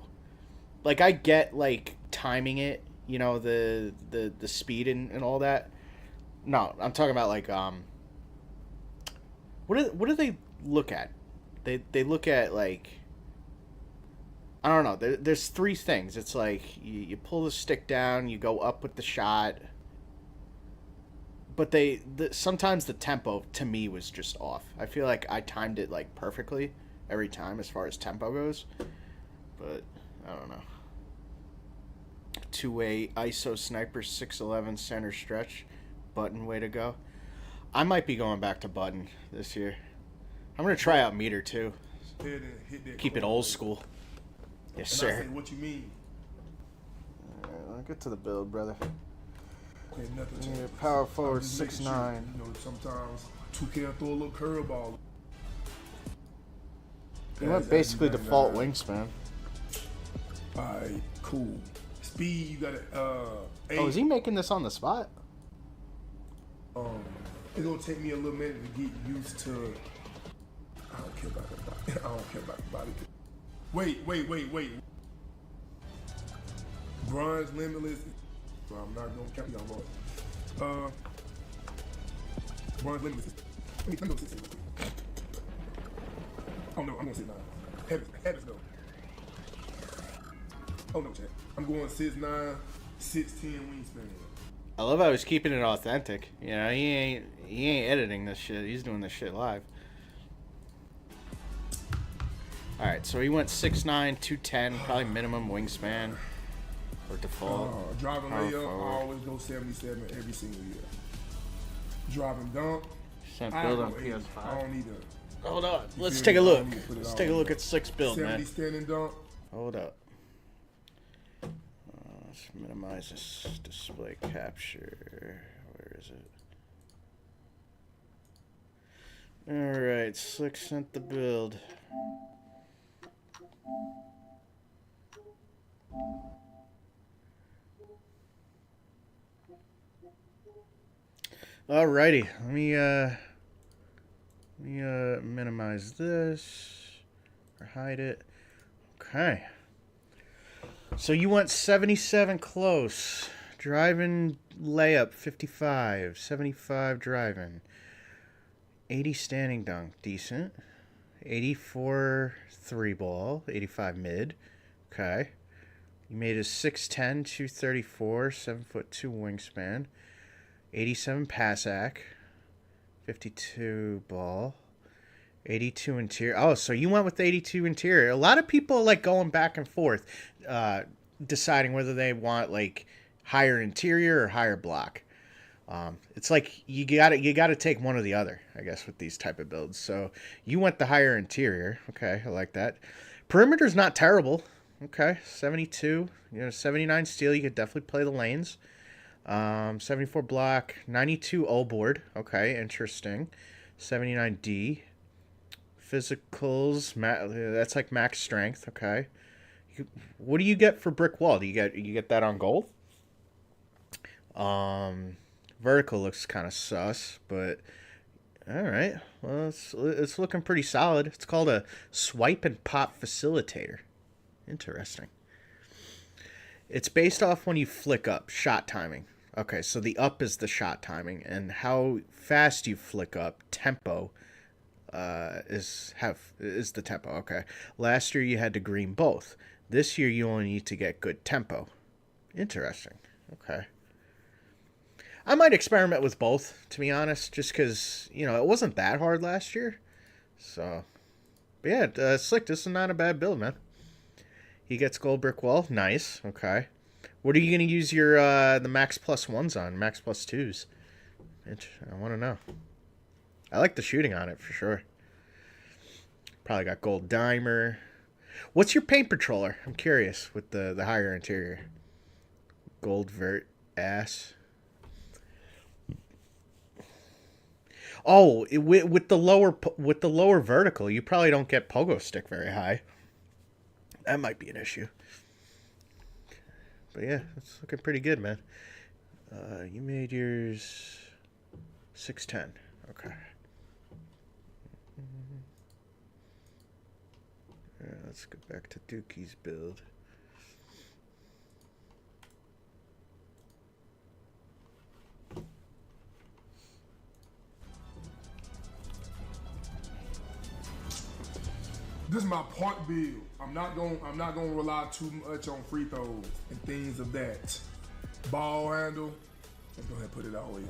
Like, I get, like, timing it, you know, the speed and all that. No, I'm talking about, like, what do they look at? They look at, like, I don't know. There's 3 things. It's like you pull the stick down, you go up with the shot. But sometimes the tempo to me was just off. I feel like I timed it like perfectly every time as far as tempo goes. But I don't know. 2-way ISO sniper 6'11" center stretch. Button, way to go. I might be going back to button this year. I'm going to try out meter too. Keep it old school. Yes, and sir. I say, what you mean? Alright, let's get to the build, brother. Okay, nothing Yeah, changes. power forward I'm just making 6'9". sure, you know, sometimes 2K will throw a little curveball. You went basically default wingspan. Alright, cool. Speed, you got it. 8. Oh, is he making this on the spot? It's gonna take me a little minute to get used to. I don't care about the body. I don't care about the body. Wait. Bronze limitless. Well, I'm not gonna count y'all, boy. Bronze limitless. Let me go 16. Oh no, I'm gonna sit 9. Heavens no. Oh no, chat. I'm going 6'9", 6'10" wingspan. I love how he's keeping it authentic. You know, he ain't editing this shit. He's doing this shit live. All right, so he went 6'9", 210, probably minimum wingspan or default. Driving Power layup, I forward. always go 77 every single year. Driving dunk, Sent I build go on 80. PS5. I don't need to. Hold on, You let's feel take a me? I look. don't need to put it Let's all take a in. look at 6 build, 70 man. standing dunk. Hold up. Let's minimize this display capture. Where is it? Alright, Slick sent the build. Alrighty, let me minimize this or hide it. Okay. So you went 77 close. Driving layup 55. 75 driving. 80 standing dunk, decent. 84 three ball. 85 mid. Okay. You made a 6'10", 234, 7'2" wingspan. 87 pass ac. 52 ball. 82 interior. Oh, so you went with the 82 interior. A lot of people like going back and forth, deciding whether they want like higher interior or higher block. It's like you gotta take one or the other, I guess, with these type of builds. So you went the higher interior. Okay, I like that. Perimeter's not terrible. Okay, 72. 79 steal. You could definitely play the lanes. 74 block. 92 O board. Okay, interesting. 79 D. Physicals. That's like max strength. Okay. What do you get for brick wall? Do you get that on gold? Vertical looks kind of sus, but all right. Well, it's looking pretty solid. It's called a swipe and pop facilitator. Interesting. It's based off when you flick up, shot timing. Okay, so the up is the shot timing, and how fast you flick up, tempo, is the tempo. Okay. Last year you had to green both. This year you only need to get good tempo. Interesting. Okay. I might experiment with both, to be honest, just because, it wasn't that hard last year. So, but yeah, Slick, this is not a bad build, man. He gets gold brick wall. Nice. Okay. What are you going to use your the max plus ones on? Max plus twos? I want to know. I like the shooting on it for sure. Probably got gold dimer. What's your paint controller? I'm curious with the higher interior. Gold vert ass. Oh, with the lower vertical, you probably don't get pogo stick very high. That might be an issue. But yeah, it's looking pretty good, man. You made yours 6'10". Okay. Yeah, let's go back to Dookie's build. This is my part build. I'm not gonna rely too much on free throws and things of that. Ball handle. Let's go ahead and put it all the way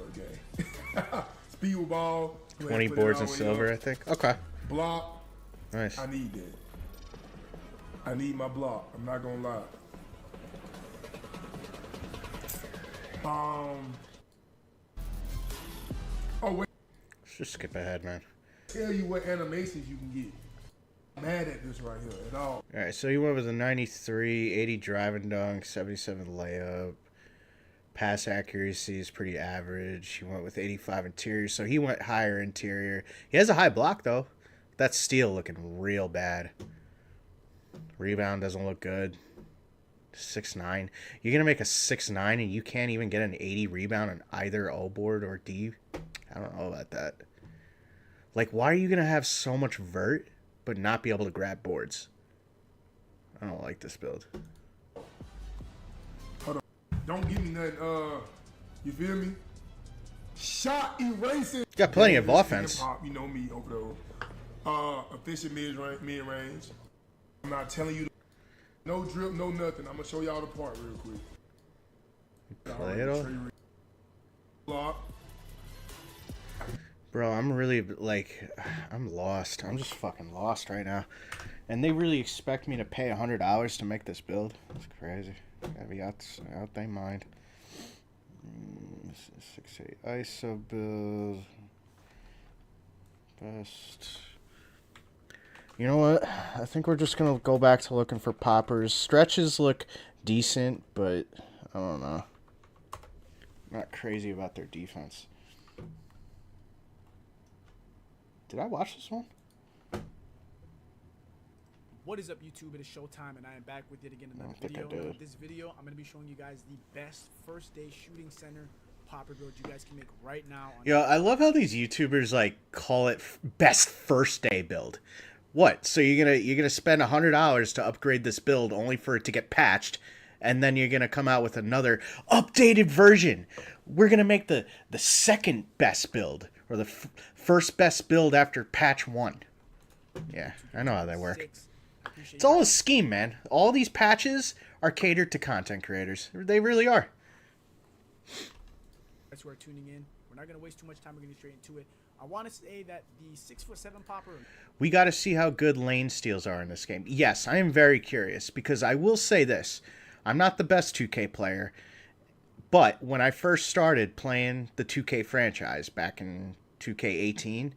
up, gang. Speed with ball. 20 boards in silver, I think. Okay. Block. Nice. I need that. I need my block. I'm not gonna lie. Oh wait. Let's just skip ahead, man. Tell you what animations you can get. Mad at this right here at all. All right, so you went with a 93, 80 driving dunk, 77 layup. Pass accuracy is pretty average. He went with 85 interior, so he went higher interior. He has a high block, though. That steal looking real bad. Rebound doesn't look good. 6'9". You're going to make a 6'9", and you can't even get an 80 rebound on either O board or D? I don't know about that. Like, why are you going to have so much vert but not be able to grab boards? I don't like this build. Hold on. Don't give me nothing, you feel me? Shot erasing. Got plenty of offense. You know me over there. Efficient mid-range. I'm not telling you. No drip, no nothing. I'm going to show y'all the part real quick. Play it all. Block. Bro, I'm really, like, I'm lost. I'm just fucking lost right now. And they really expect me to pay $100 to make this build? That's crazy. Gotta be out their mind. 6'8" ISO build. Best. You know what? I think we're just going to go back to looking for poppers. Stretches look decent, but I don't know. Not crazy about their defense. Did I watch this one? What is up, YouTube? It is Showtime, and I am back with yet again another video. In this video, I'm going to be showing you guys the best first day shooting center popper build you guys can make right now. Yo, I love how these YouTubers like call it best first day build. What? So you're gonna spend $100 to upgrade this build only for it to get patched, and then you're gonna come out with another updated version. We're gonna make the second best build or the first best build after patch 1. Yeah, I know how they work. It's all a scheme, man. All these patches are catered to content creators. They really are. That's who are tuning in. We're not going to waste too much time. We're going to get straight into it. I want to say that the 6'7" popper. We got to see how good lane steals are in this game. Yes, I am very curious because I will say this. I'm not the best 2K player, but when I first started playing the 2K franchise back in 2K18,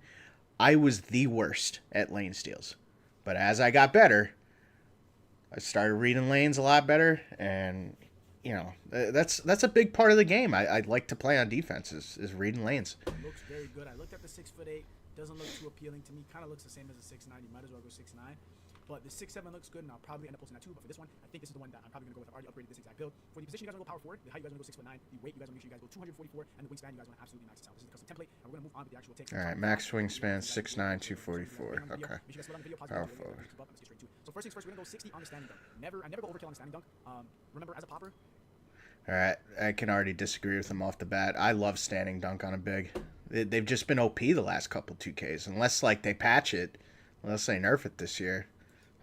I was the worst at lane steals. But as I got better, I started reading lanes a lot better, and you know, that's a big part of the game. I like to play on defense is reading lanes. Looks very good. I looked at the 6'8". Doesn't look too appealing to me. Kind of looks the same as the 6'9". You might as well go 6'9". But the 6'7" looks good, and I'll probably end up posting that too. But for this one, I think this is the one that I'm probably going to go with. I've already upgraded this exact build. For the position, you guys want to go power forward. The height, you guys want to go 6'9". The weight, you guys want to make sure you guys go 244. And the wingspan, you guys want to absolutely max this out. This is the custom template, and we're going to move on with the actual take. All right, max wingspan 6'9", 244. Okay. Power forward. So first things first, we're going to go 60 on the standing dunk. I never go overkill on the standing dunk. Remember, as a popper, all right, I can already disagree with them off the bat. I love standing dunk on a big. They've just been OP the last couple 2Ks. Unless, like, they patch it. Unless they nerf it this year.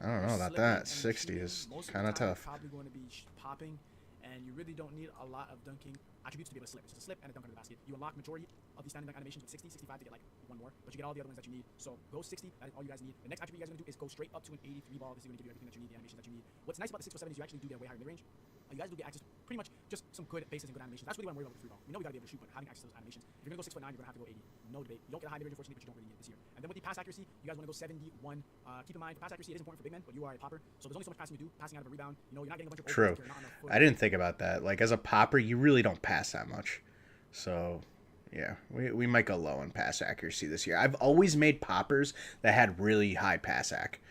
I don't know about that. 60 is kind of tough. Probably going to be popping, and you really don't need a lot of dunking attributes to be able to slip. It's just a slip and a dunk under the basket. You unlock majority of these standing dunk animations with 60, 65 to get, like, one more. But you get all the other ones that you need. So go 60. That is all you guys need. The next attribute you guys are going to do is go straight up to an 83 ball. This is going to give you everything that you need, the animations that you need. What's nice about the 6'7" is you actually do get way higher mid-range. You guys do get access to pretty much just some good bases and good animations. That's really what I'm worried about with the 3 ball. We know we got to be able to shoot, but having access to those animations. If you're going to go 6'9", you're going to have to go 80. No debate. You don't get a high mid-range, unfortunately, but you don't really need it this year. And then with the pass accuracy, you guys want to go 71. Keep in mind, pass accuracy is important for big men, but you are a popper, so there's only so much passing you do. Passing out of a rebound, you know, you're not getting a bunch of True. I didn't think about that. Like, as a popper, you really don't pass that much. So, yeah, we might go low on pass accuracy this year. I've always made poppers that had really high pass ac.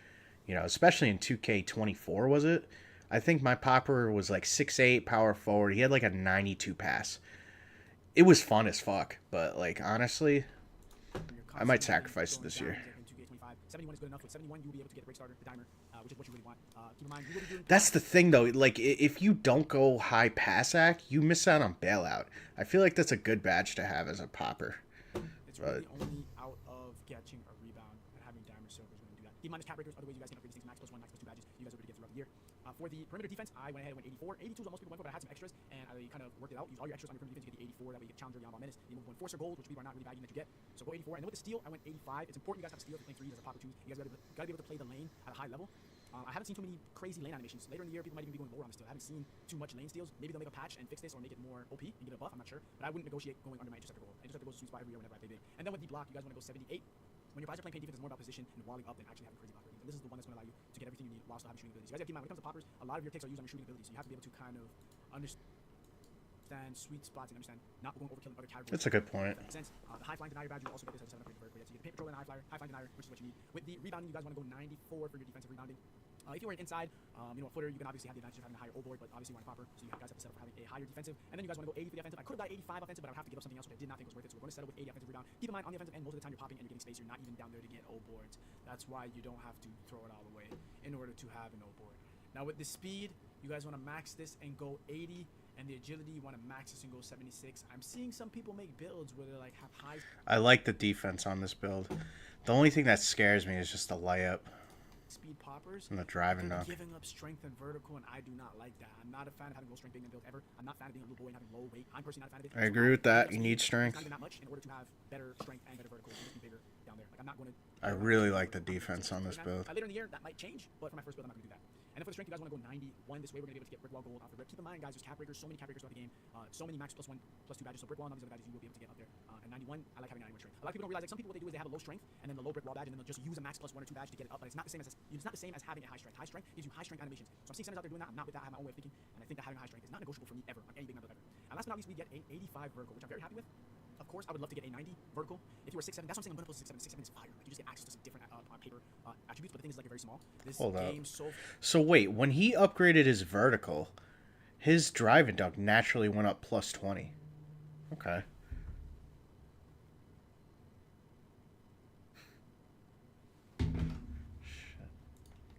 You know, especially in 2K24, was it? I think my popper was like 6'8", power forward. He had like a 92 pass. It was fun as fuck, but like honestly, I might sacrifice it this year. 71 is good enough. With 71, you'll be able to get a break starter, the dimer, which is what you really want. Keep in mind, you will be doing. That's the thing though. Like if you don't go high pass ac, you miss out on bailout. I feel like that's a good badge to have as a popper. It's really only out of catching a rebound and having dimer servers when you do that. Keep in mind, there's cap breakers. Other ways you guys can upgrade these things: max +1, max +2 badges. You guys are going to get throughout the year. For the perimeter defense, I went ahead and went 84. 82 is what most people went for, but I had some extras, and I kind of worked it out. Use all your extras on your perimeter defense, you get the 84. That way you get challenger, beyond menace. You move one Forcer Gold, which people are not really valuing that you get. So go 84. And then with the steal, I went 85. It's important you guys have steal if you're playing 3s as a popper 2. You guys got to be able to play the lane at a high level. I haven't seen too many crazy lane animations. Later in the year, people might even be going lower on this steal. I haven't seen too much lane steals. Maybe they'll make a patch and fix this, or make it more OP and get a buff. I'm not sure, but I wouldn't negotiate going under my interceptor goal. Interceptor goal is a sweet spot every year whenever I play big. And then with the block, you guys want to go 78. When your guys are playing defense, it's more about position and walling up than actually having crazy block ratings. And this is the one that's going to allow you to get everything you need while still having shooting abilities. You guys have to keep in mind, when it comes to poppers, a lot of your takes are used on your shooting abilities, so you have to be able to kind of understand sweet spots and understand not going overkill in other categories. That's a good point. The high flying denier badge, you also get this as a 7 upgrade vert. You get the paint control and the high flying denier, which is what you need. With the rebounding, you guys want to go 94 for your defensive rebounding. If you were an inside, a footer, you can obviously have the advantage of having a higher O board, but obviously you want a popper, so you guys have to settle for having a higher defensive. And then you guys want to go 80 for the offensive. I could have got 85 offensive, but I would have to give up something else, which I did not think was worth it. So we're going to settle with 80 offensive rebound. Keep in mind, on the offensive end, most of the time you're popping and you're getting space. You're not even down there to get O boards. That's why you don't have to throw it all away in order to have an O board. Now with the speed, you guys want to max this and go 80. And the agility, you want to max this and go 76. I'm seeing some people make builds where they like have high. I like the defense on this build. The only thing that scares me is just the layup. Speed poppers and the driving dunk. Giving up strength and vertical, and I do not like that. I'm not a fan of having low strength big man builds ever. I'm not a fan of being a little boy and having low weight. I'm personally not a fan of it. I agree with that. You need strength. Not much in order to have better strength and better vertical. You just be bigger down there. Like I'm not going to. I really like the defense on this build. Later in the year, that might change, but for my first build, I'm not going to do that. And then for the strength, you guys want to go 91. This way, we're going to be able to get brick wall gold off the rip. Keep in mind, guys, there's cap breakers, so many cap breakers throughout the game, so many max +1, +2 badges. So brick wall and all these other badges you will be able to get up there. And 91, I like having 91 strength. A lot of people don't realize, like, some people, what they do is they have a low strength and then the low brick wall badge, and then they'll just use a max +1 or 2 badge to get it up. But it's not the same as having a high strength. High strength gives you high strength animations. So I'm seeing centers out there doing that. I'm not with that. I have my own way of thinking, and I think that having a high strength is not negotiable for me ever on any big man build ever. And last but not least, we get an 85 vertical, which I'm very happy with. Of course, I would love to get a 90 vertical. If you were 6'7", that's what I'm saying. I'm going to post 6'7". 6'7" is fire. Like, you just get access to some different on paper attributes, but the thing is, like, you're very small. This Hold game up. So wait, when he upgraded his vertical, his drive and dunk naturally went up +20. Okay.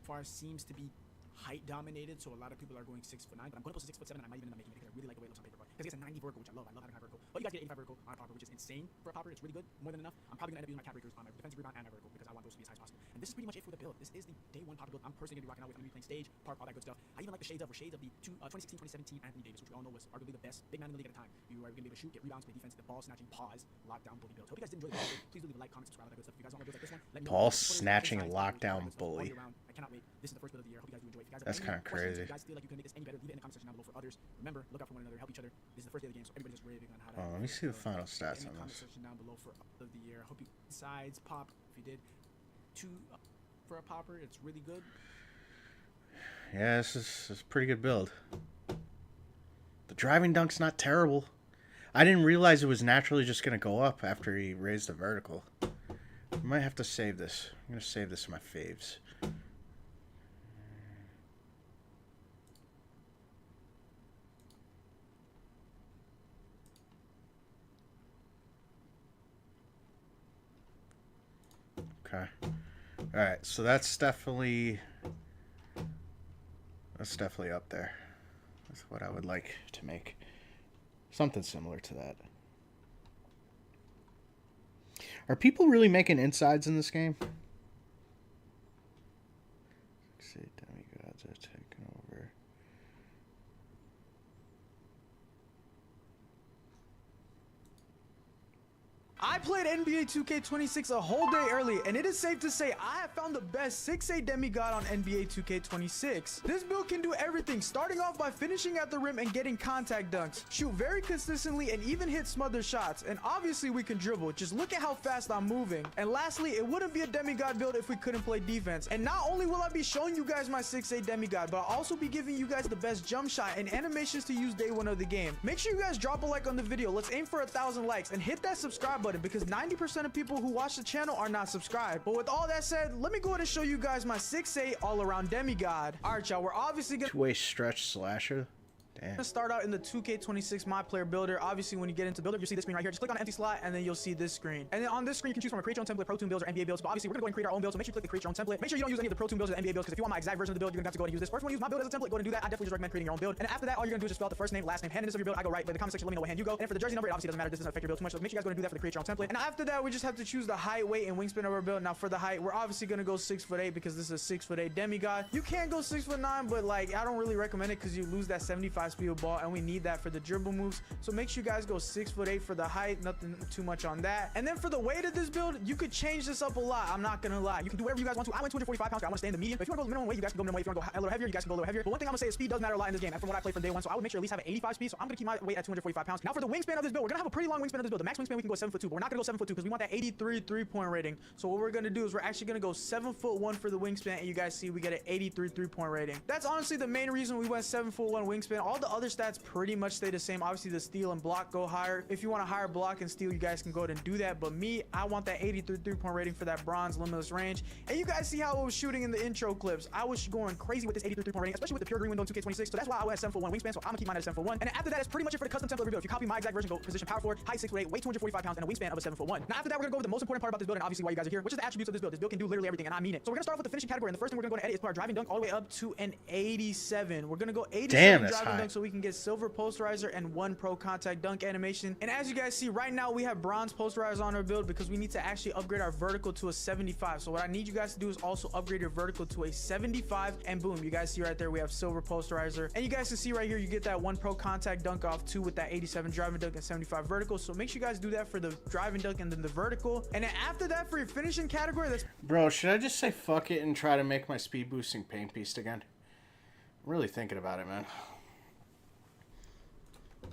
Far seems to be height dominated, so a lot of people are going 6'9", but I'm going to post a 6'7", and I might even end up making it because I really like the way it looks on paper, because it's a 90 vertical, which I love. I love having high vertical. But you guys get 85 vertical on a popper, which is insane for a popper. It's really good, more than enough. I'm probably going to end up using my cap breakers on my defensive rebound and my vertical because I want those to be as high as possible. And this is pretty much it for the build. This is the day one popper build. I'm personally going to be rocking out with. I'm going to be playing stage, park, all that good stuff. I even like the shades of the 2016, 2017 Anthony Davis, which we all know was arguably the best big man in the league at the time. You are going to be able to shoot, get rebounds, play defense, the ball snatching, pause, lockdown, bully build. Hope you guys did enjoy the video. Please do leave a like, comment, subscribe, all that good stuff. If you guys want more builds like this one, let me know. Ball snatching lockdown bully. I cannot wait. This is the first build of the year. Hope you guys do enjoy. If you guys That's kind of crazy. if you guys feel like you can make this any better, leave it in the comment section down below for others. Remember, look out for one another, help each other. This is the first day of the game, so everybody's just raving on how to. Oh, let me see the final stats on comment this. section down below for of the year. Hope you sides pop. If you did 2 for a popper, it's really good. Yeah, this is a pretty good build. The driving dunk's not terrible. I didn't realize it was naturally just going to go up after he raised the vertical. I might have to save this. I'm going to save this in my faves. Okay. Alright, so that's definitely up there. That's what I would like to make. Something similar to that. Are people really making insides in this game? Let's see, demigods are taking over. I played NBA 2K26 a whole day early, and it is safe to say I have found the best 6'8 demigod on NBA 2K26. This build can do everything, starting off by finishing at the rim and getting contact dunks, shoot very consistently, and even hit smother shots. And obviously we can dribble, just look at how fast I'm moving. And lastly, it wouldn't be a demigod build if we couldn't play defense. And not only will I be showing you guys my 6'8 demigod, but I'll also be giving you guys the best jump shot and animations to use day one of the game. Make sure you guys drop a like on the video. Let's aim for 1,000 likes and hit that subscribe button, because 90% of people who watch the channel are not subscribed. But with all that said, let me go ahead and show you guys my 6'8 all-around demigod. All right, y'all, we're obviously gonna two-way stretch slasher. Damn. Gonna start out in the 2K26 My Player Builder. Obviously, when you get into Builder, you'll see this screen right here. Just click on an empty slot, and then you'll see this screen. And then on this screen, you can choose from a create your own template, Pro Toon builds, or NBA builds. But obviously, we're gonna go and create our own build. So make sure you click the create your own template. Make sure you don't use any of the Pro Toon builds or the NBA builds, because if you want my exact version of the build, you're gonna have to go and use this. Or if you want to use my build as a template, go ahead and do that. I definitely just recommend creating your own build. And after that, all you're gonna do is just spell out the first name, last name, hand of your build. I go right, but in the comment section, let me know what hand you go. And for the jersey number, it obviously doesn't matter. This doesn't affect your build too much. So make sure you guys go and do that for the create your own template. And after that, we just have to choose the height, weight, and wingspan of our build. Now for the height, we're obviously gonna go 6'8", because this is a 6'8 demigod. You can go 6'9", but like I don't really recommend it because you lose that 75 speed of ball, and we need that for the dribble moves. So make sure you guys go 6'8" for the height, nothing too much on that. And then for the weight of this build, you could change this up a lot. I'm not gonna lie, you can do whatever you guys want to. I went 245 pounds, I want to stay in the medium. But if you want to go minimum weight, you guys can go minimum weight. If you want to go a little heavier, you guys can go a little heavier. But one thing I'm gonna say is speed does matter a lot in this game, and from what I played from day one, so I would make sure at least have an 85 speed. So I'm gonna keep my weight at 245 pounds. Now for the wingspan of this build, we're gonna have a pretty long wingspan of this build. The max wingspan we can go 7'2", but we're not gonna go 7'2" because we want that 83 3-point rating. So what we're gonna do is we're actually gonna go 7'1" for the wingspan, and you guys see we get an 83 3-point rating. That's honestly the main reason we went 7'1" wingspan. All the other stats pretty much stay the same. Obviously the steal and block go higher. If you want a higher block and steal, you guys can go ahead and do that. But me, I want that 83 3-point rating for that bronze limitless range. And you guys see how I was shooting in the intro clips. I was going crazy with this 83 3-point rating, especially with the pure green window in 2K26. So that's why I went 7'1" wingspan. So I'm gonna keep mine at 7'1". And after that, it's pretty much it for the custom template rebuild. If you copy my exact version, go position power forward, height 6'8", weight 245 pounds, and a wingspan of a 7'1". Now after that, we're gonna go over the most important part about this build, and obviously why you guys are here, which is the attributes of this build. This build can do literally everything, and I mean it. So we're gonna start off with the finishing category, and the first thing we're gonna go to edit is put our driving dunk all the way up to an 87. We're gonna go 87 driving dunk so we can get silver posterizer and 1 pro contact dunk animation. And as you guys see right now, we have bronze posterizer on our build because we need to actually upgrade our vertical to a 75. So what I need you guys to do is also upgrade your vertical to a 75, and boom, you guys see right there we have silver posterizer. And you guys can see right here you get that 1 pro contact dunk off 2 with that 87 driving dunk and 75 vertical. So make sure you guys do that for the driving dunk and then the vertical. And then after that, for your finishing category, that's Bro, should I just say fuck it and try to make my speed boosting paint piece again? I'm really thinking about it, man.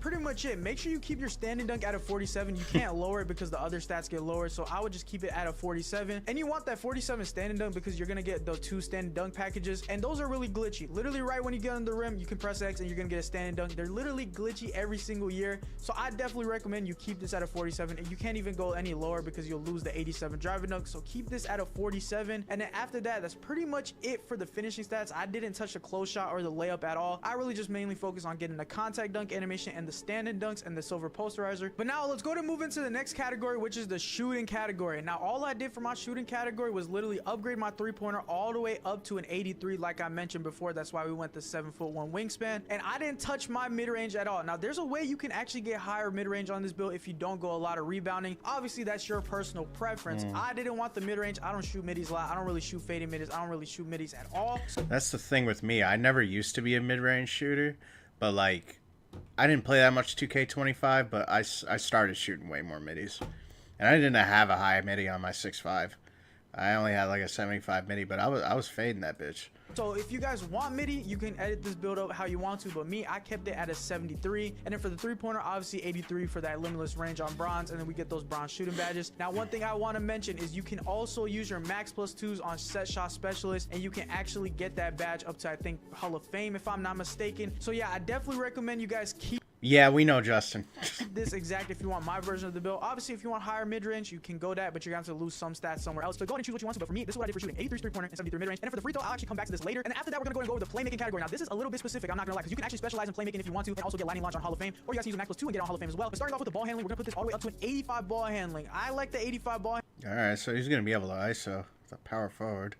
pretty much it. Make sure you keep your standing dunk at a 47. You can't lower it because the other stats get lowered, so I would just keep it at a 47. And you want that 47 standing dunk because you're gonna get the 2 standing dunk packages, and those are really glitchy. Literally right when you get on the rim, you can press X and you're gonna get a standing dunk. They're literally glitchy every single year, so I definitely recommend you keep this at a 47. And you can't even go any lower because you'll lose the 87 driving dunk, so keep this at a 47. And then after that, that's pretty much it for the finishing stats. I didn't touch the close shot or the layup at all. I really just mainly focus on getting the contact dunk animation and the stand-in dunks, and the silver posterizer. But now let's go to move into the next category, which is the shooting category. Now all I did for my shooting category was literally upgrade my three-pointer all the way up to an 83, like I mentioned before. That's why we went the 7'1" wingspan, and I didn't touch my mid-range at all. Now there's a way you can actually get higher mid-range on this build if you don't go a lot of rebounding. Obviously that's your personal preference. I didn't want the mid-range. I don't shoot middies a lot. I don't really shoot fading middies. I don't really shoot middies at all. That's the thing with me. I never used to be a mid-range shooter, but like I didn't play that much 2K25, but I started shooting way more middies. And I didn't have a high midi on my 6'5". I only had like a 75 midi, but I was fading that bitch. So if you guys want midi, you can edit this build up how you want to, but me, I kept it at a 73. And then for the three-pointer, obviously 83 for that limitless range on bronze, and then we get those bronze shooting badges. Now one thing I want to mention is you can also use your max plus 2s on set shot specialist, and you can actually get that badge up to, I think, Hall of Fame if I'm not mistaken. So yeah, I definitely recommend you guys keep Yeah, we know, Justin. this exact if you want my version of the build. Obviously, if you want higher mid-range, you can go that, but you're going to have to lose some stats somewhere else. So go ahead and choose what you want to. But for me, this is what I did for shooting: 83 three-pointer and 73 mid-range. And then for the free throw, I'll actually come back to this later. And then after that, we're going to go over the playmaking category. Now, this is a little bit specific. I'm not going to lie, because you can actually specialize in playmaking if you want to, and also get lightning launch on Hall of Fame, or you guys can use a max plus 2 and get on Hall of Fame as well. But starting off with the ball handling, we're going to put this all the way up to an 85 ball handling. I like the 85 ball. All right, so he's gonna be able to ISO the power forward.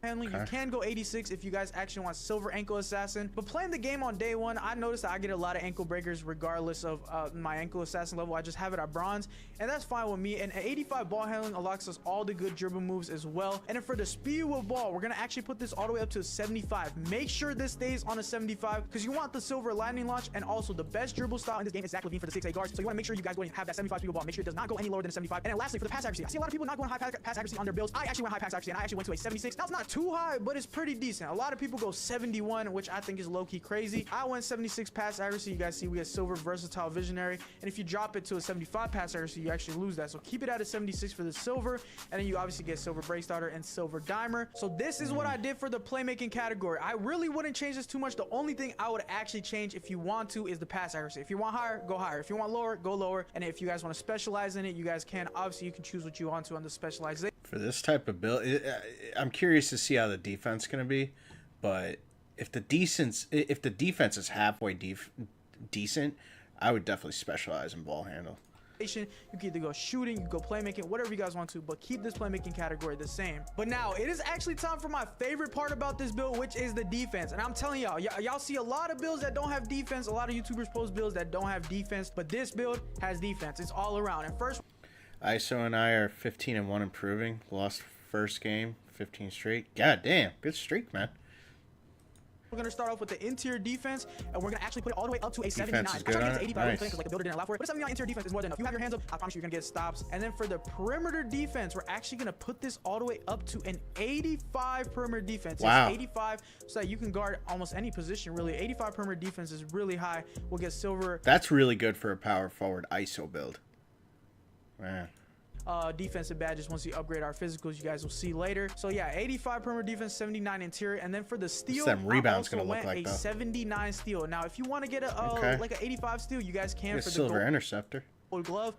Handling. Okay. You can go 86 if you guys actually want silver ankle assassin, but playing the game on day one, I noticed that I get a lot of ankle breakers regardless of my ankle assassin level. I just have it at bronze, and that's fine with me. And 85 ball handling unlocks us all the good dribble moves as well. And then for the speed with ball, we're gonna actually put this all the way up to a 75. Make sure this stays on a 75 because you want the silver lightning launch, and also the best dribble style in this game is Zach LaVine for the 6'8" guards. So you want to make sure you guys go and have that 75 speed with ball. Make sure it does not go any lower than a 75. And then lastly, for the pass accuracy, I see a lot of people not going high pass accuracy on their builds. I actually went high pass accuracy, and I actually went to a 76. Now it's not too high, but it's pretty decent. A lot of people go 71, which I think is low-key crazy. I went 76 pass accuracy. You guys see we get silver versatile visionary, and if you drop it to a 75 pass accuracy, you actually lose that. So keep it at a 76 for the silver, and then you obviously get silver break starter and silver dimer. So this is what I did for the playmaking category. I really wouldn't change this too much. The only thing I would actually change if you want to is the pass accuracy. If you want higher, go higher. If you want lower, go lower. And if you guys want to specialize in it, you guys can. Obviously, you can choose what you want to on the specialization. For this type of build, I'm curious to see how the defense is going to be. But if the defense is halfway decent, I would definitely specialize in ball handle. You can either go shooting, you can go playmaking, whatever you guys want to, but keep this playmaking category the same. But now it is actually time for my favorite part about this build, which is the defense. And I'm telling y'all see a lot of builds that don't have defense. A lot of YouTubers post builds that don't have defense, but this build has defense. It's all around. And first, ISO and I are 15-1 improving. Lost first game, 15 straight. God damn, good streak, man. we're going to start off with the interior defense, and we're going to actually put it all the way up to a 79. I'm trying to get to 85 nice. because like the builder didn't allow for it. But a 79 interior defense is more than enough. You have your hands up, I promise you, you're going to get stops. And then for the perimeter defense, we're actually going to put this all the way up to an 85 perimeter defense. Wow. It's 85, so that you can guard almost any position, really. 85 perimeter defense is really high. We'll get silver. That's really good for a power forward ISO build. Man. Defensive badges once we upgrade our physicals, you guys will see later. So yeah, 85 perimeter defense, 79 interior, and then for the steal, them rebounds I also gonna look went like a though. 79 steal. Now if you want to get a like an 85 steal, you guys can Get for a the silver interceptor. gold glove,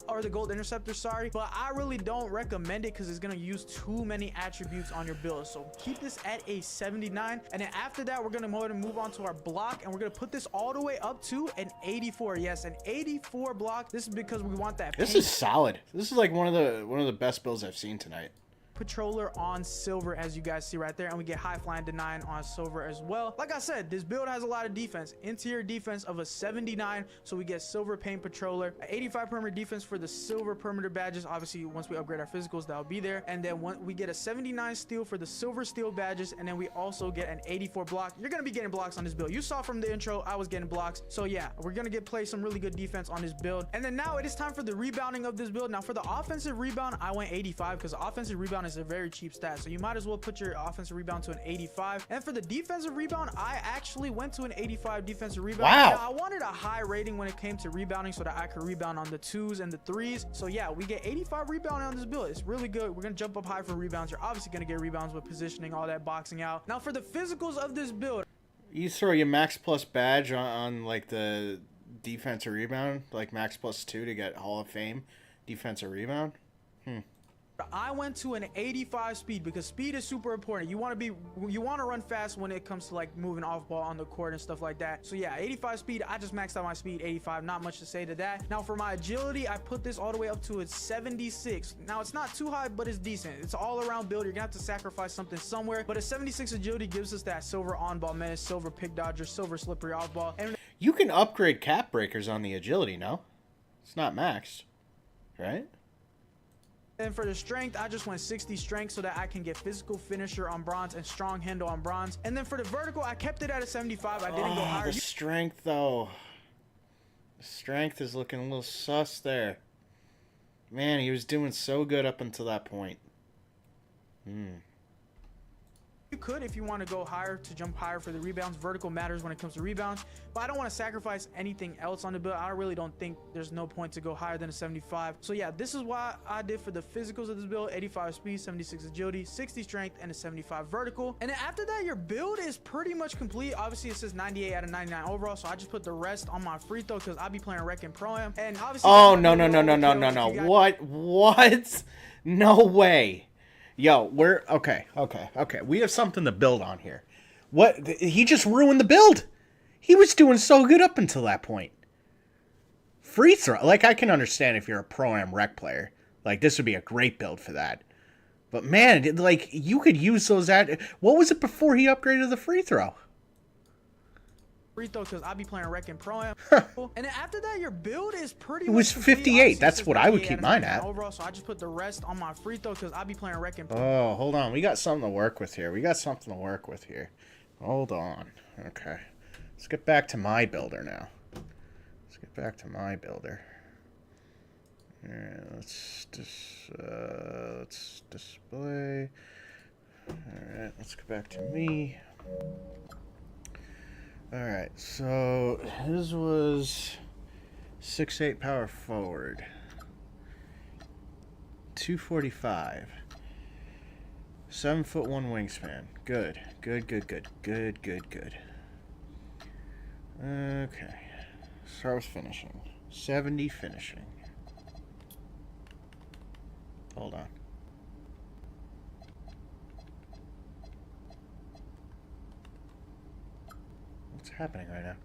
or the gold interceptor, sorry, but I really don't recommend it because it's going to use too many attributes on your build. So keep this at a 79, and then after that we're going to move on to our block, and we're going to put this all the way up to an 84. Yes, an 84 block. This is because we want that This is solid. This is like one of the best builds I've seen tonight. Patroller on silver, as you guys see right there, and we get high flying denying on silver as well. Like I said, this build has a lot of defense. Interior defense of a 79, so we get silver paint patroller. 85 perimeter defense for the silver perimeter badges. Obviously once we upgrade our physicals, that'll be there. And then we get a 79 steal for the silver steel badges, and then we also get an 84 block. You're gonna be getting blocks on this build. You saw from the intro I was getting blocks, so yeah, we're gonna play some really good defense on this build. And then now it is time for the rebounding of this build. Now for the offensive rebound, I went 85 because offensive rebound is a very cheap stat, so you might as well put your offensive rebound to an 85. And for the defensive rebound, I actually went to an 85 defensive rebound. Wow. Now, I wanted a high rating when it came to rebounding so that I could rebound on the 2s and the 3s. So yeah, we get 85 rebounding on this build. It's really good. We're gonna jump up high for rebounds. You're obviously gonna get rebounds with positioning, all that boxing out. Now for the physicals of this build, You throw your max plus badge on like the defensive rebound, like max plus 2 to get Hall of Fame defensive rebound. I went to an 85 speed because speed is super important. You want to run fast when it comes to like moving off ball on the court and stuff like that. So yeah, 85 speed. I just maxed out my speed 85. Not much to say to that. Now for my agility, I put this all the way up to a 76. Now it's not too high, but it's decent. It's all around build. You're gonna have to sacrifice something somewhere, but a 76 agility gives us that silver on ball menace, silver pick dodger, silver slippery off ball. And You can upgrade cap breakers on the agility, no? It's not maxed, right? And for the strength, I just went 60 strength so that I can get physical finisher on bronze and strong handle on bronze. And then for the vertical, I kept it at a 75. I didn't go higher. The strength, though. The strength is looking a little sus there. Man, he was doing so good up until that point. You could, if you want to go higher, to jump higher for the rebounds. Vertical matters when it comes to rebounds, but I don't want to sacrifice anything else on the build. I really don't think there's no point to go higher than a 75. So yeah, this is why I did for the physicals of this build: 85 speed, 76 agility, 60 strength, and a 75 vertical. And then after that, your build is pretty much complete. Obviously, it says 98 out of 99 overall, so I just put the rest on my free throw because I'll be playing Rec and Pro-Am. And obviously, oh, no. What? No way. Yo, we're okay. We have something to build on here. What? He just ruined the build. He was doing so good up until that point. Free throw. Like, I can understand if you're a Pro-Am Rec player. Like, this would be a great build for that. But, man, like, you could use those at... What was it before he upgraded the free throw? Free throw because I'll be playing Rec and Pro-Am. And then after that, your build is pretty It was much complete. 58. Obviously, That's what I would keep mine at. Overall, so I just put the rest on my free throw because I'll be playing Rec and Oh, hold on. We got something to work with here. Hold on. Okay. Let's get back to my builder now. Yeah, let's display. Alright, let's go back to me. Alright, so his was 6'8" power forward. 245. 7'1" wingspan. Good. Okay. Start with finishing. 70 finishing. Hold on. What's happening right now?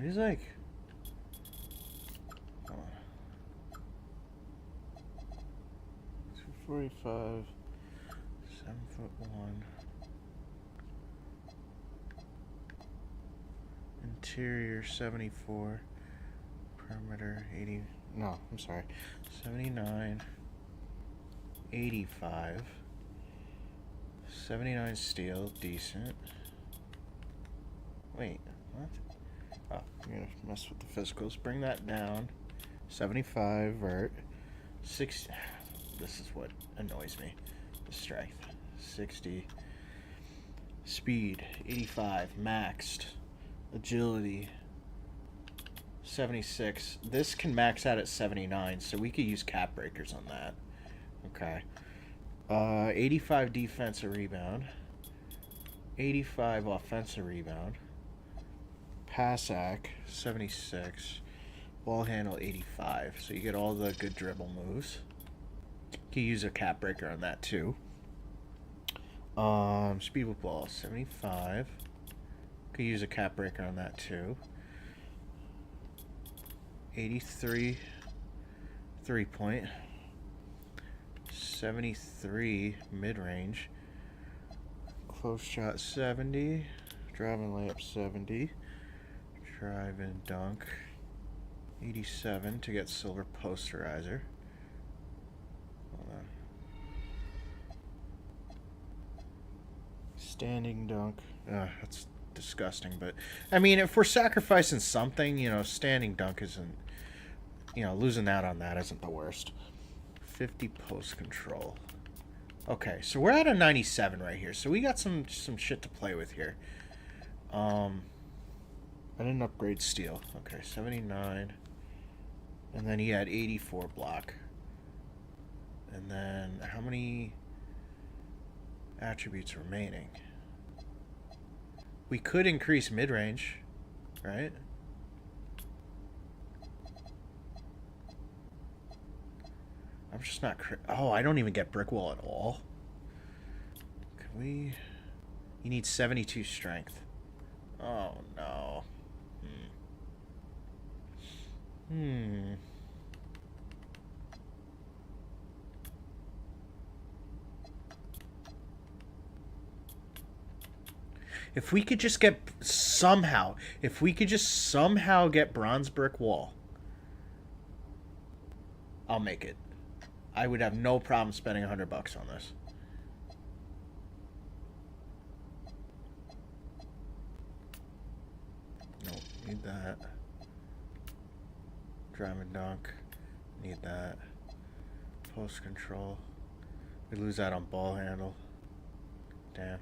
He's like... Hold on. 245... 7'1". Interior 74. Perimeter 80. No, I'm sorry. 79. 85. 79 steel, decent. Wait, what? Oh, I'm gonna mess with the physicals. Bring that down. 75 vert. 6. This is what annoys me. The strength. 60. Speed 85 maxed. Agility 76. This can max out at 79, so we could use cap breakers on that. Okay. 85 defensive rebound. 85 offensive rebound. Pass ac 76. Ball handle 85. So you get all the good dribble moves. You can use a cap breaker on that too. Speed with ball 75. Could use a cap breaker on that too. 83 3-point. 73 mid-range. Close shot 70. Driving layup 70. Drive and dunk 87 to get silver posterizer. Hold on. Standing dunk. That's disgusting, but I mean, if we're sacrificing something, you know, standing dunk isn't, you know, losing out on that isn't the worst. 50 post control. Okay, so we're at a 97 right here, so we got some shit to play with here. I didn't upgrade steel. Okay, 79, and then he had 84 block, and then how many attributes remaining? We could increase mid-range, right? I'm just not... Oh, I don't even get brick wall at all. Can we... You need 72 strength. Oh, no. If we could just get somehow, if we could just somehow get bronze brick wall, I'll make it. I would have no problem spending $100 on this. Nope, need that. Drive and dunk, need that. Post control. We lose that on ball handle. Damn.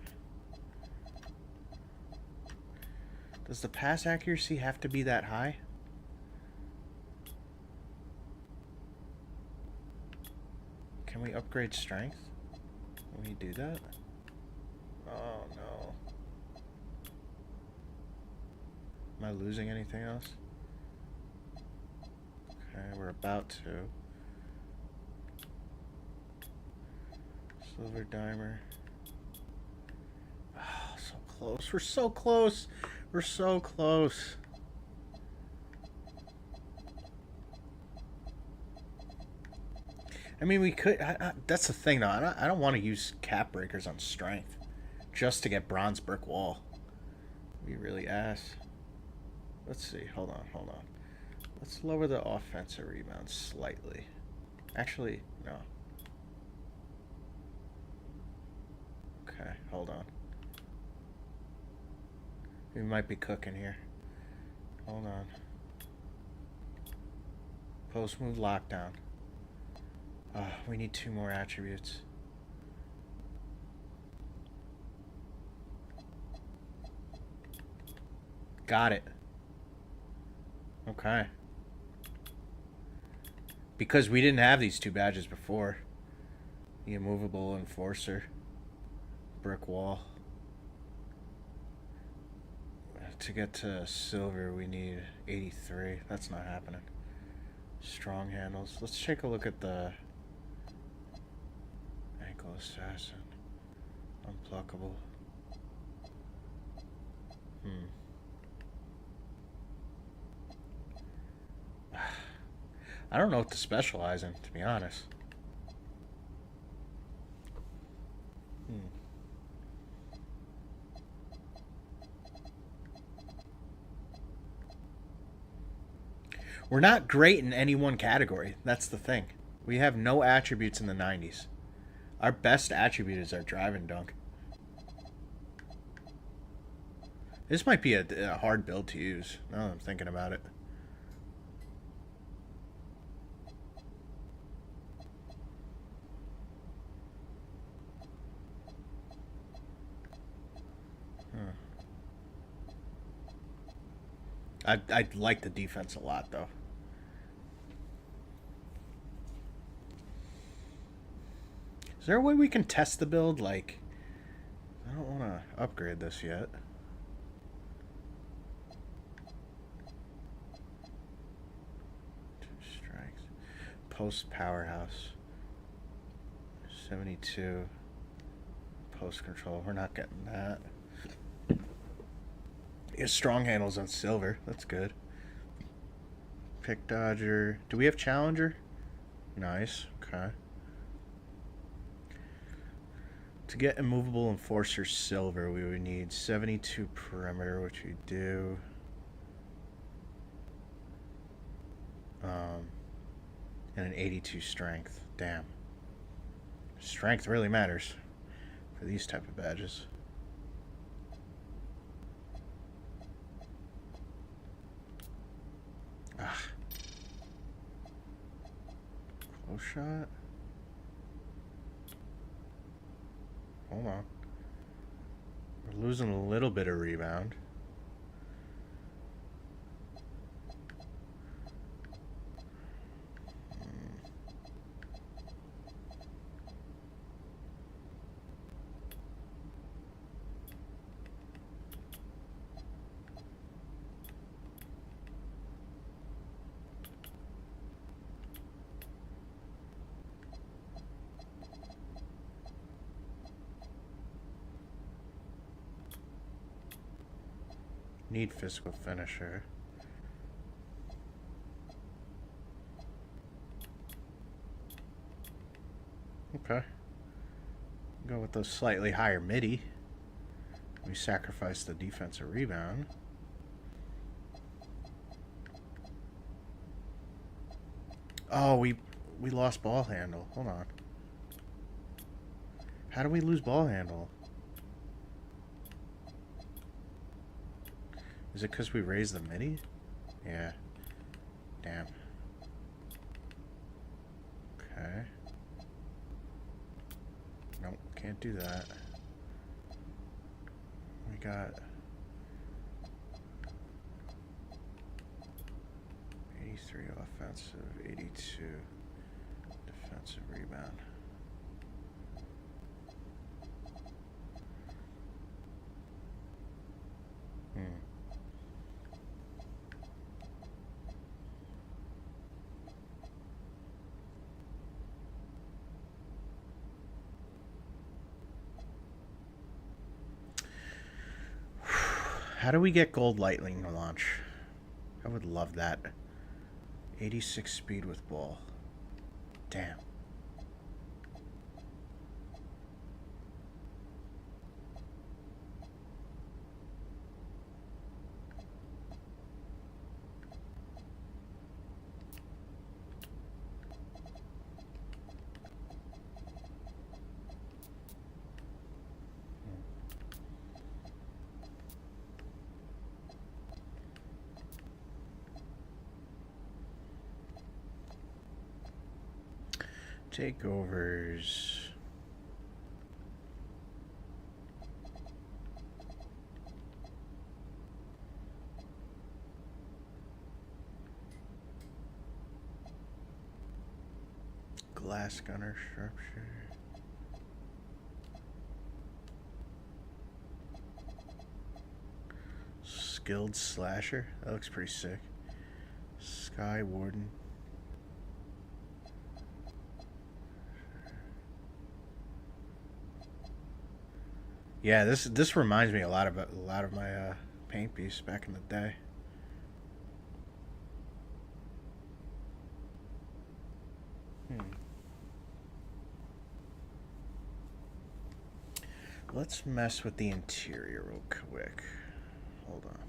Does the pass accuracy have to be that high? Can we upgrade strength? Can we do that? Oh no. Am I losing anything else? Okay, we're about to. Silver dimer. Oh, so close. We're so close. We're so close. I mean, we could... that's the thing, though. I don't want to use cap breakers on strength just to get bronze brick wall. We really ass. Let's see. Hold on, hold on. Let's lower the offensive rebound slightly. Actually, no. Okay, hold on. We might be cooking here. Hold on. Post move lockdown. We need 2 more attributes. Got it. Okay. Because we didn't have these 2 badges before. The immovable enforcer. Brick wall. To get to silver, we need 83. That's not happening. Strong handles. Let's take a look at the ankle assassin. Unpluckable. I don't know what to specialize in, to be honest. We're not great in any one category. That's the thing. We have no attributes in the 90s. Our best attribute is our drive and dunk. This might be a hard build to use, now that I'm thinking about it. I like the defense a lot, though. Is there a way we can test the build? Like, I don't want to upgrade this yet. Strikes. Post powerhouse. 72. Post control. We're not getting that. Yeah, strong handles on silver. That's good. Pick dodger. Do we have challenger? Nice. Okay. To get immovable enforcer silver, we would need 72 perimeter, which we do. And an 82 strength. Damn. Strength really matters for these type of badges. Close shot. Hold on. We're losing a little bit of rebound. Need physical finisher. Okay. Go with the slightly higher midi. We sacrifice the defensive rebound. Oh, we lost ball handle. Hold on. How do we lose ball handle? Is it because we raised the midi? Yeah. Damn. Okay. Nope, can't do that. We got 83 offensive, 82 defensive rebound. How do we get gold lightning launch? I would love that. 86 speed with ball. Damn. Takeovers. Glass gunner, sharpshooter. Skilled slasher. That looks pretty sick. Sky warden. Yeah, this reminds me a lot of my paint piece back in the day. Let's mess with the interior real quick. Hold on.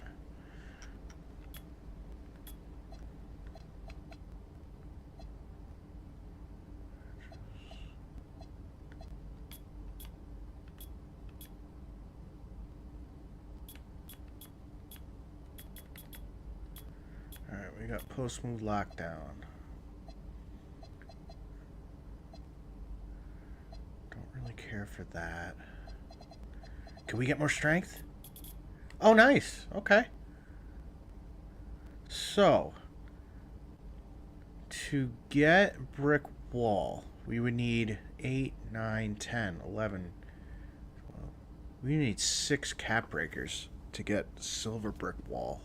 Alright, we got post-move lockdown. Don't really care for that. Can we get more strength? Oh, nice. Okay. So, to get brick wall, we would need 8, 9, 10, 11, 12. We need 6 cap breakers to get silver brick wall.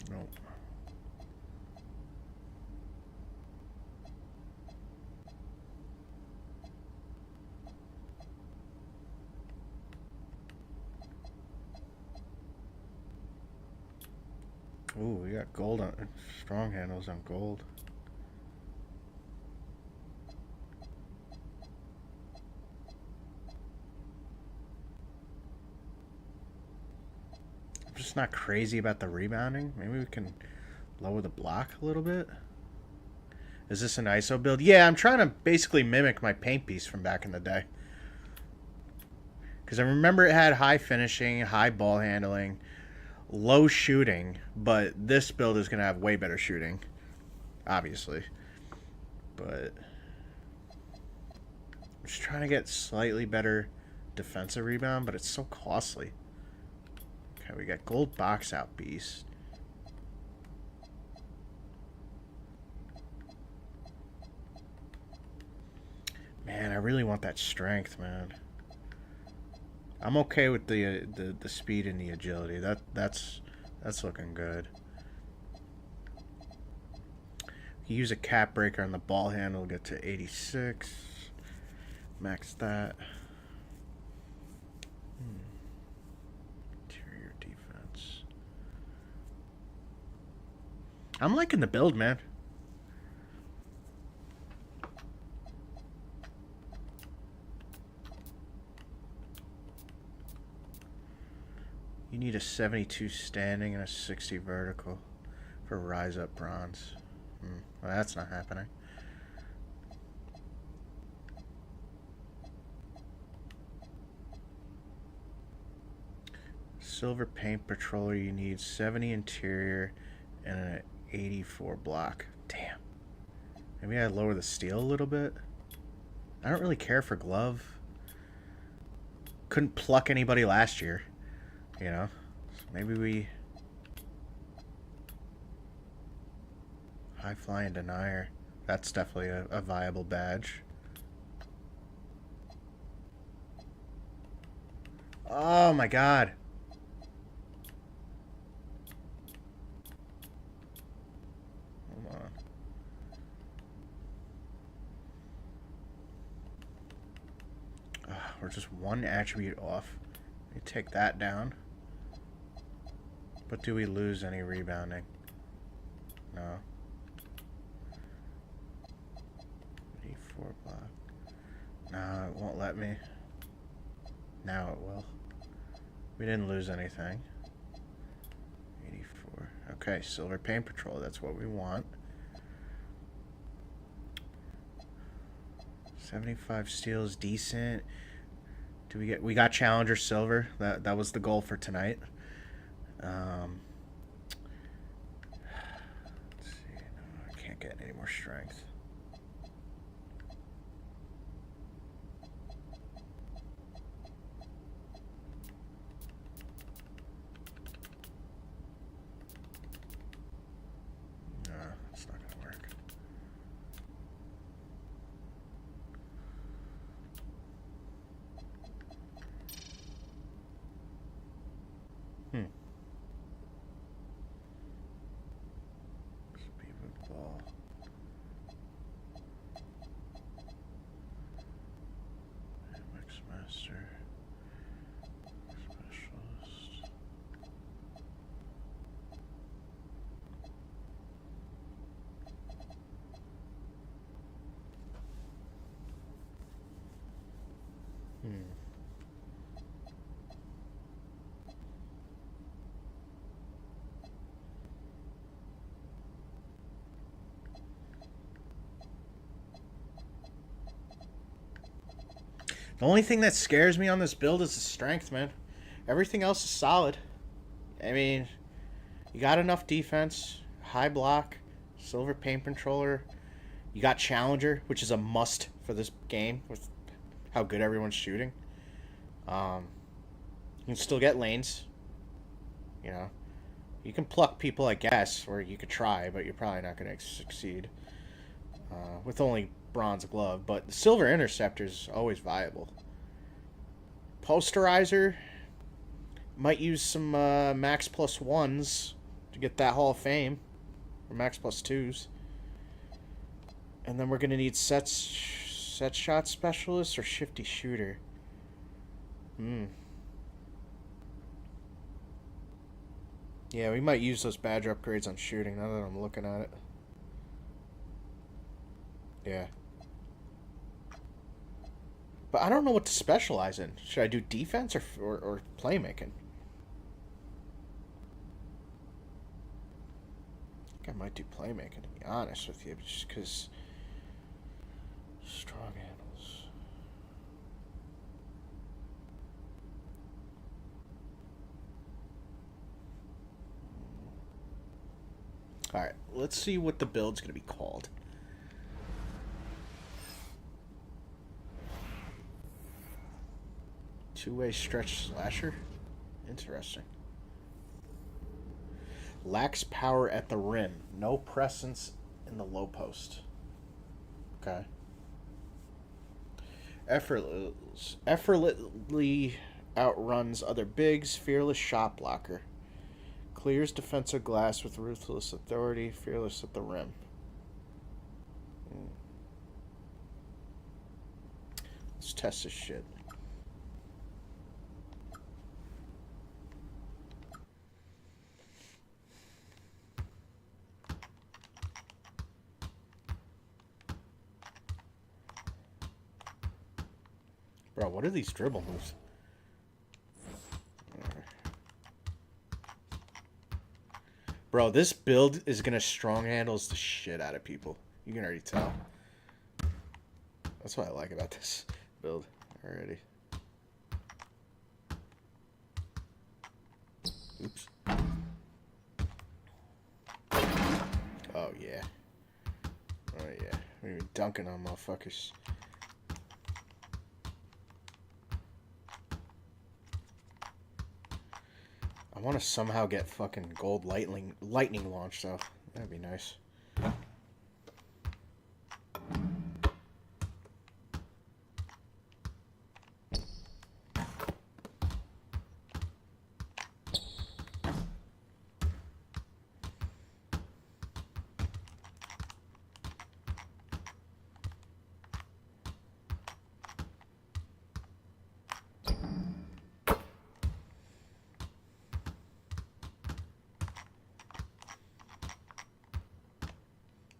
Nope. Ooh, we got gold on strong handles on gold. I'm just not crazy about the rebounding. Maybe we can lower the block a little bit. Is this an ISO build? Yeah, I'm trying to basically mimic my paint piece from back in the day. Because I remember it had high finishing, high ball handling, low shooting, but this build is going to have way better shooting, obviously. But I'm just trying to get slightly better defensive rebound, but it's so costly. Okay, we got gold box out beast. Man, I really want that strength, man. I'm okay with the speed and the agility. That's looking good. You use a cap breaker on the ball handle, get to 86. Max that. Interior defense. I'm liking the build, man. You need a 72 standing and a 60 vertical for rise up bronze. Well, that's not happening. Silver paint patroller, you need 70 interior and an 84 block. Damn. Maybe I lower the steel a little bit. I don't really care for glove. Couldn't pluck anybody last year, you know. So maybe we high flying denier. That's definitely a viable badge. Oh my god. Hold on. We're just one attribute off. Let me take that down. But do we lose any rebounding? No. 84 block. No, it won't let me. Now it will. We didn't lose anything. 84. Okay, silver paint patrol. That's what we want. 75 steel is decent. Do we get? We got challenger silver. That was the goal for tonight. Let's see. No, I can't get any more strength. No, it's not gonna work. Speed with ball. Mix master. Specialist. The only thing that scares me on this build is the strength, man. Everything else is solid. I mean, you got enough defense, high block, silver paint controller. You got challenger, which is a must for this game with how good everyone's shooting. You can still get lanes. You know, you can pluck people, I guess, or you could try, but you're probably not going to succeed with only bronze glove. But the silver interceptor is always viable. Posterizer might use some max plus ones to get that Hall of Fame, or max plus twos. And then we're going to need set shot specialist or shifty shooter. Yeah, we might use those badge upgrades on shooting now that I'm looking at it. Yeah. But I don't know what to specialize in. Should I do defense or playmaking? I think I might do playmaking, to be honest with you, just because strong handles. Alright, let's see what the build's going to be called. Two-way stretch slasher? Interesting. Lacks power at the rim. No presence in the low post. Okay. Effortlessly outruns other bigs. Fearless shot blocker. Clears defensive glass with ruthless authority. Fearless at the rim. Let's test this shit. Bro, what are these dribble moves? Bro, this build is gonna strong handles the shit out of people. You can already tell. That's what I like about this build already. Oops. Oh yeah. Oh yeah. We're dunking on motherfuckers. I want to somehow get fucking gold lightning launch though. That'd be nice.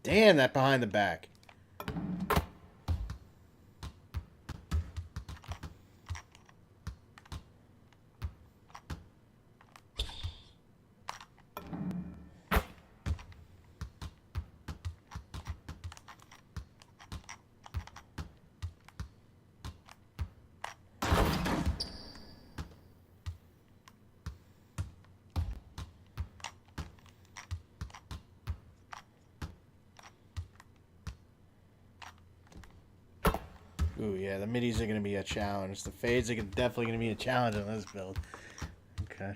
Damn, that behind the back. Ooh, yeah, the middies are going to be a challenge. The fades are definitely going to be a challenge on this build. Okay.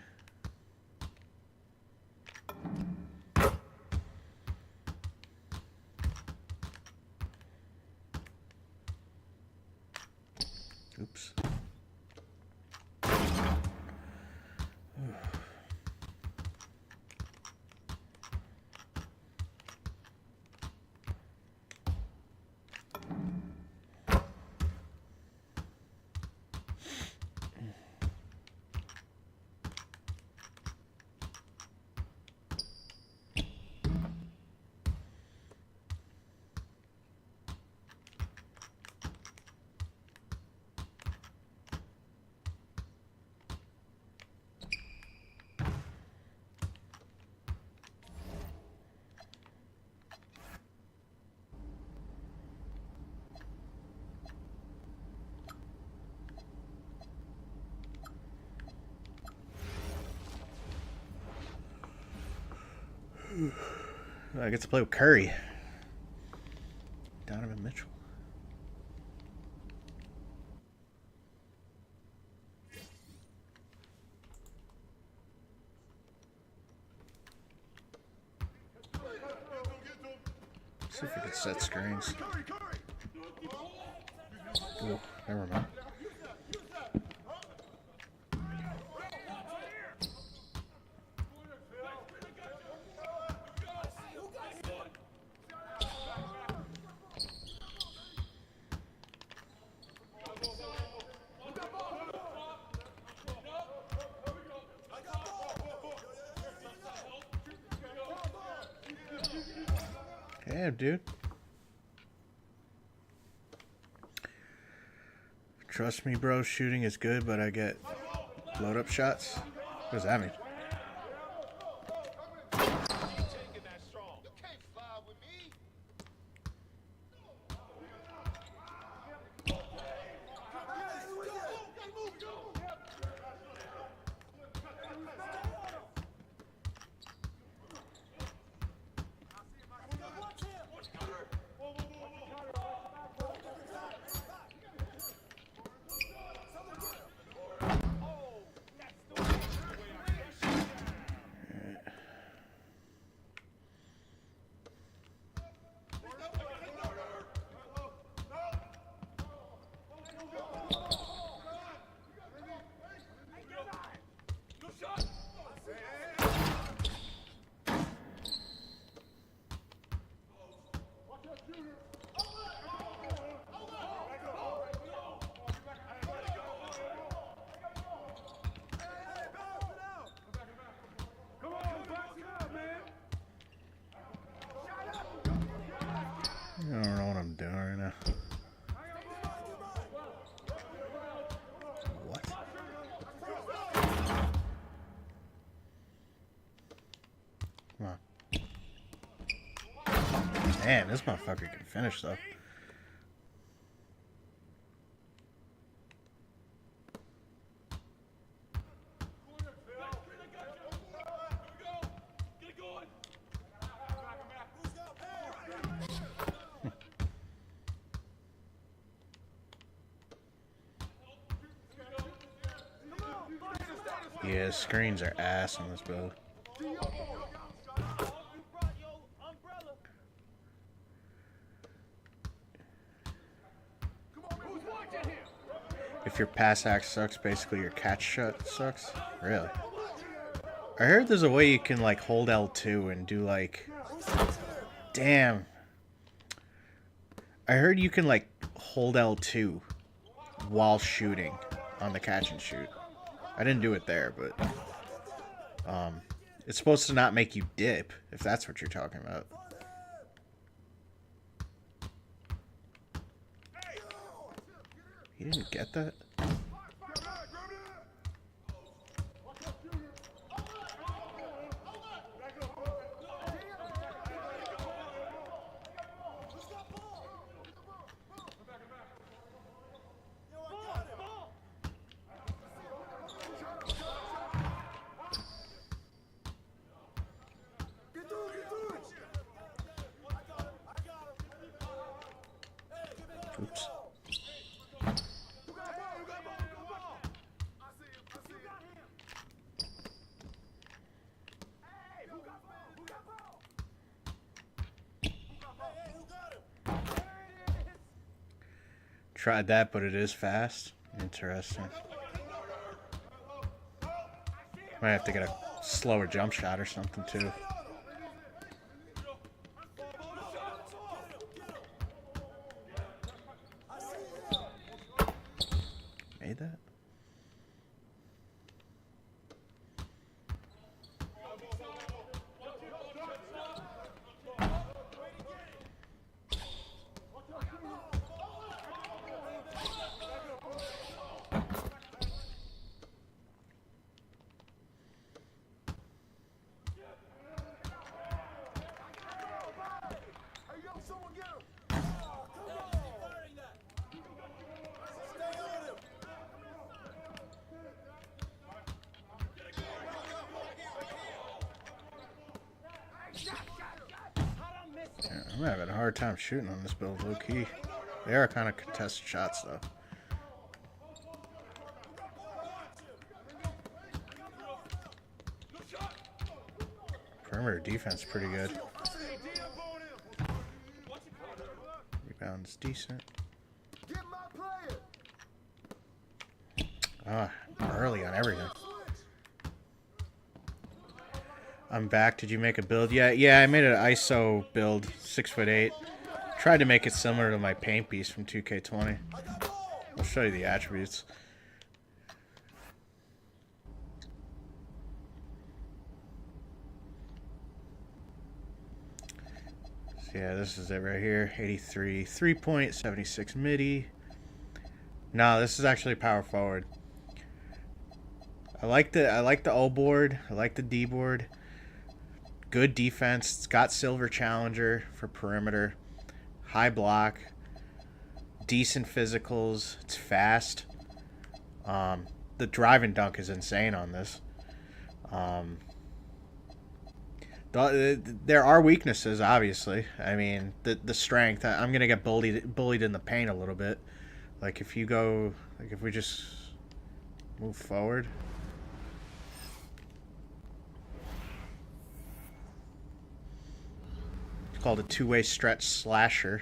Oops. I get to play with Curry. Donovan Mitchell. See if we can set screens. Ooh, never mind. Yeah, dude. Trust me, bro. Shooting is good, but I get load up shots. What does that mean? doing right now? What? Come on. Damn, this motherfucker can finish though. Yeah, screens are ass on this build. If your pass hack sucks, basically your catch shot sucks? Really? I heard there's a way you can like hold L2 and do like... Damn. I heard you can like hold L2 while shooting on the catch and shoot. I didn't do it there, but it's supposed to not make you dip, if that's what you're talking about. You didn't get that? Oops. Tried that, but it is fast. Interesting. Might have to get a slower jump shot or something too. Made that? Yeah, I'm having a hard time shooting on this build, low key. They are kind of contested shots, though. Perimeter defense pretty good. Rebound's decent. Ah, early on everything. I'm back. Did you make a build? Yeah, I made an ISO build, 6'8". Tried to make it similar to my paint piece from 2K20. I'll show you the attributes. So yeah, this is it right here. 83 3-point, 76 midi. No, this is actually power forward. I like the O board. I like the D board. Good defense. It's got silver challenger for perimeter. High block. Decent physicals. It's fast. The drive and dunk is insane on this. There are weaknesses, obviously. I mean, the strength. I'm gonna get bullied in the paint a little bit. Like if we just move forward. It's called a two-way stretch slasher.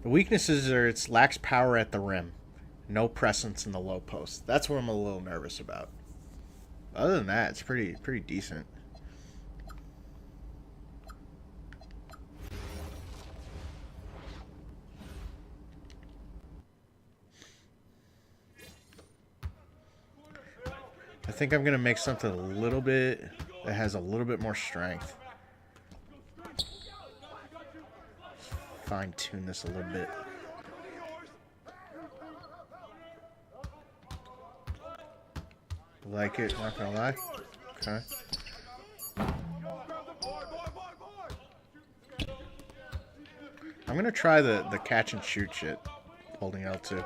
The weaknesses are it lacks power at the rim. No presence in the low post. That's what I'm a little nervous about. Other than that, it's pretty decent. I think I'm going to make something a little bit that has a little bit more strength. fine tune this a little bit. Like it, not gonna lie. Okay. I'm gonna try the catch and shoot shit, holding L2.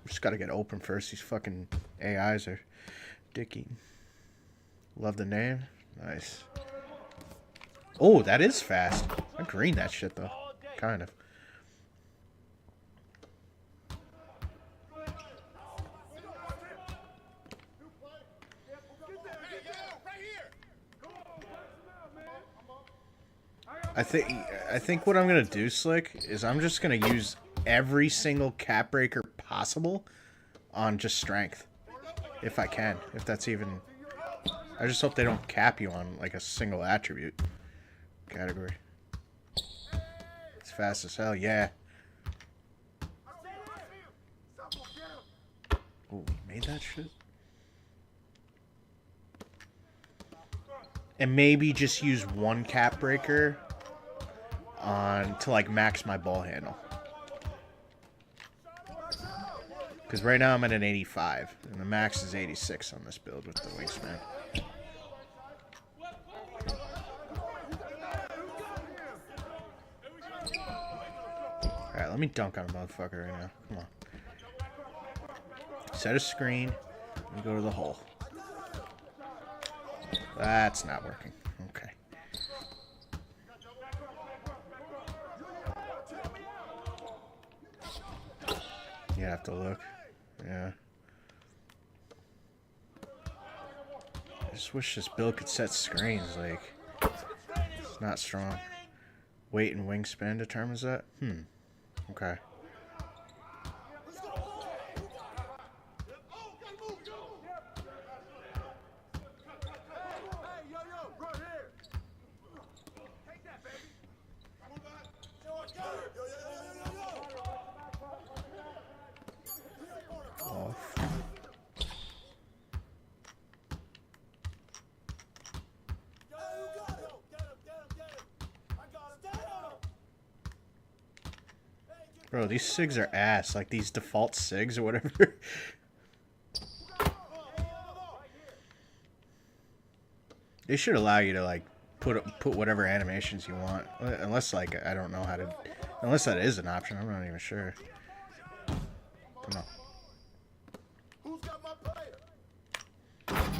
Just gotta get open first. These fucking AIs are dicky. Love the name. Nice. Oh, that is fast. I green that shit though. Kind of. I think what I'm gonna do, Slick, is I'm just gonna use every single cap breaker possible on just strength. If I can. If that's even... I just hope they don't cap you on like a single attribute category. It's fast as hell, yeah. Oh, we made that shit? And maybe just use one cap breaker on to like max my ball handle. Because right now I'm at an 85, and the max is 86 on this build with the wingspan. Alright, let me dunk on a motherfucker right now. Come on. Set a screen, and go to the hole. That's not working. Okay. You have to look. Yeah. I just wish this build could set screens, like... It's not strong. Weight and wingspan determines that? Okay. Off. Bro, these SIGs are ass. Like these default SIGs or whatever. They should allow you to like put whatever animations you want. Unless like I don't know how to. Unless that is an option, I'm not even sure. Come on.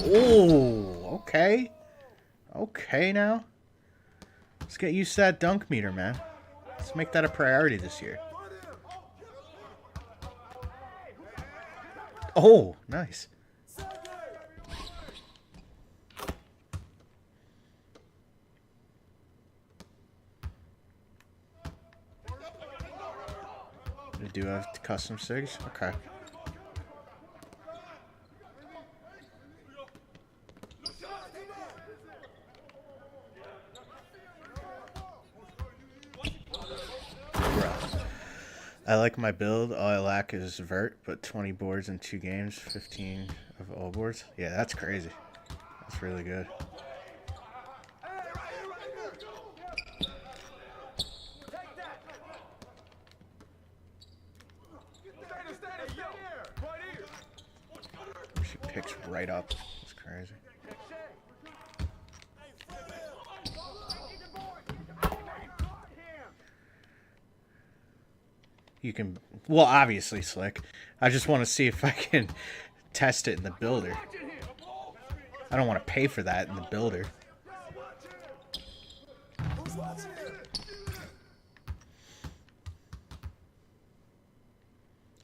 Oh, okay. Okay now. Let's get used to that dunk meter, man. Let's make that a priority this year. Oh, nice. We do have custom SIGs? Okay. I like my build. All I lack is vert, but 20 boards in 2 games, 15 of all boards. Yeah, that's crazy. That's really good. She picks right up. That's crazy. You can, well, obviously, Slick. I just want to see if I can test it in the builder. I don't want to pay for that in the builder.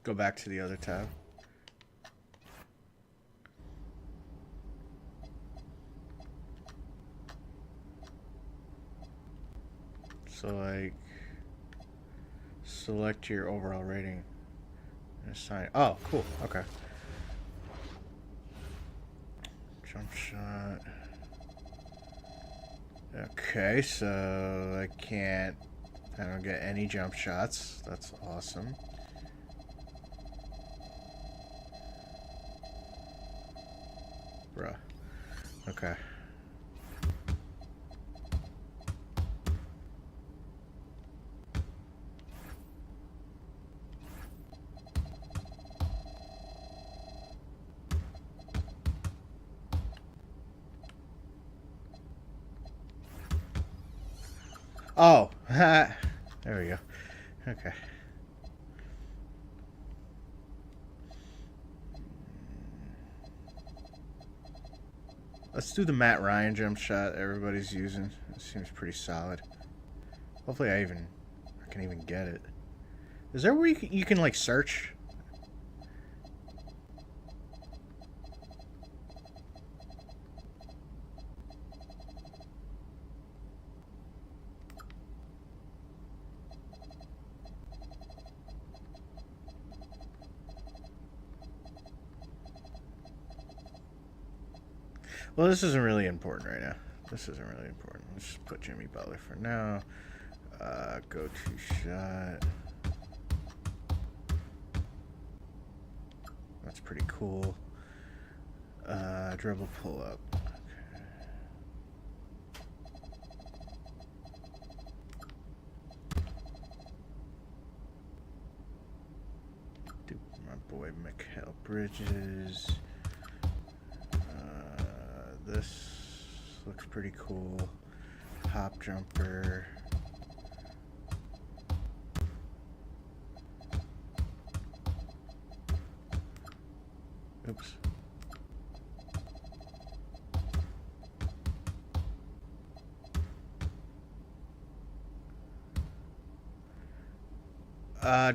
Go back to the other tab. So, like, select your overall rating and assign. Oh, cool. Okay. Jump shot. Okay, so I don't get any jump shots. That's awesome. Bruh. Okay. Oh, there we go. Okay. Let's do the Matt Ryan jump shot everybody's using. It seems pretty solid. Hopefully I can even get it. Is there where you can like search? Well, this isn't really important right now. This isn't really important. Let's just put Jimmy Butler for now. Go-to shot. That's pretty cool. Dribble pull up. Okay. Do my boy Mikal Bridges. This looks pretty cool. Hop jumper. Oops.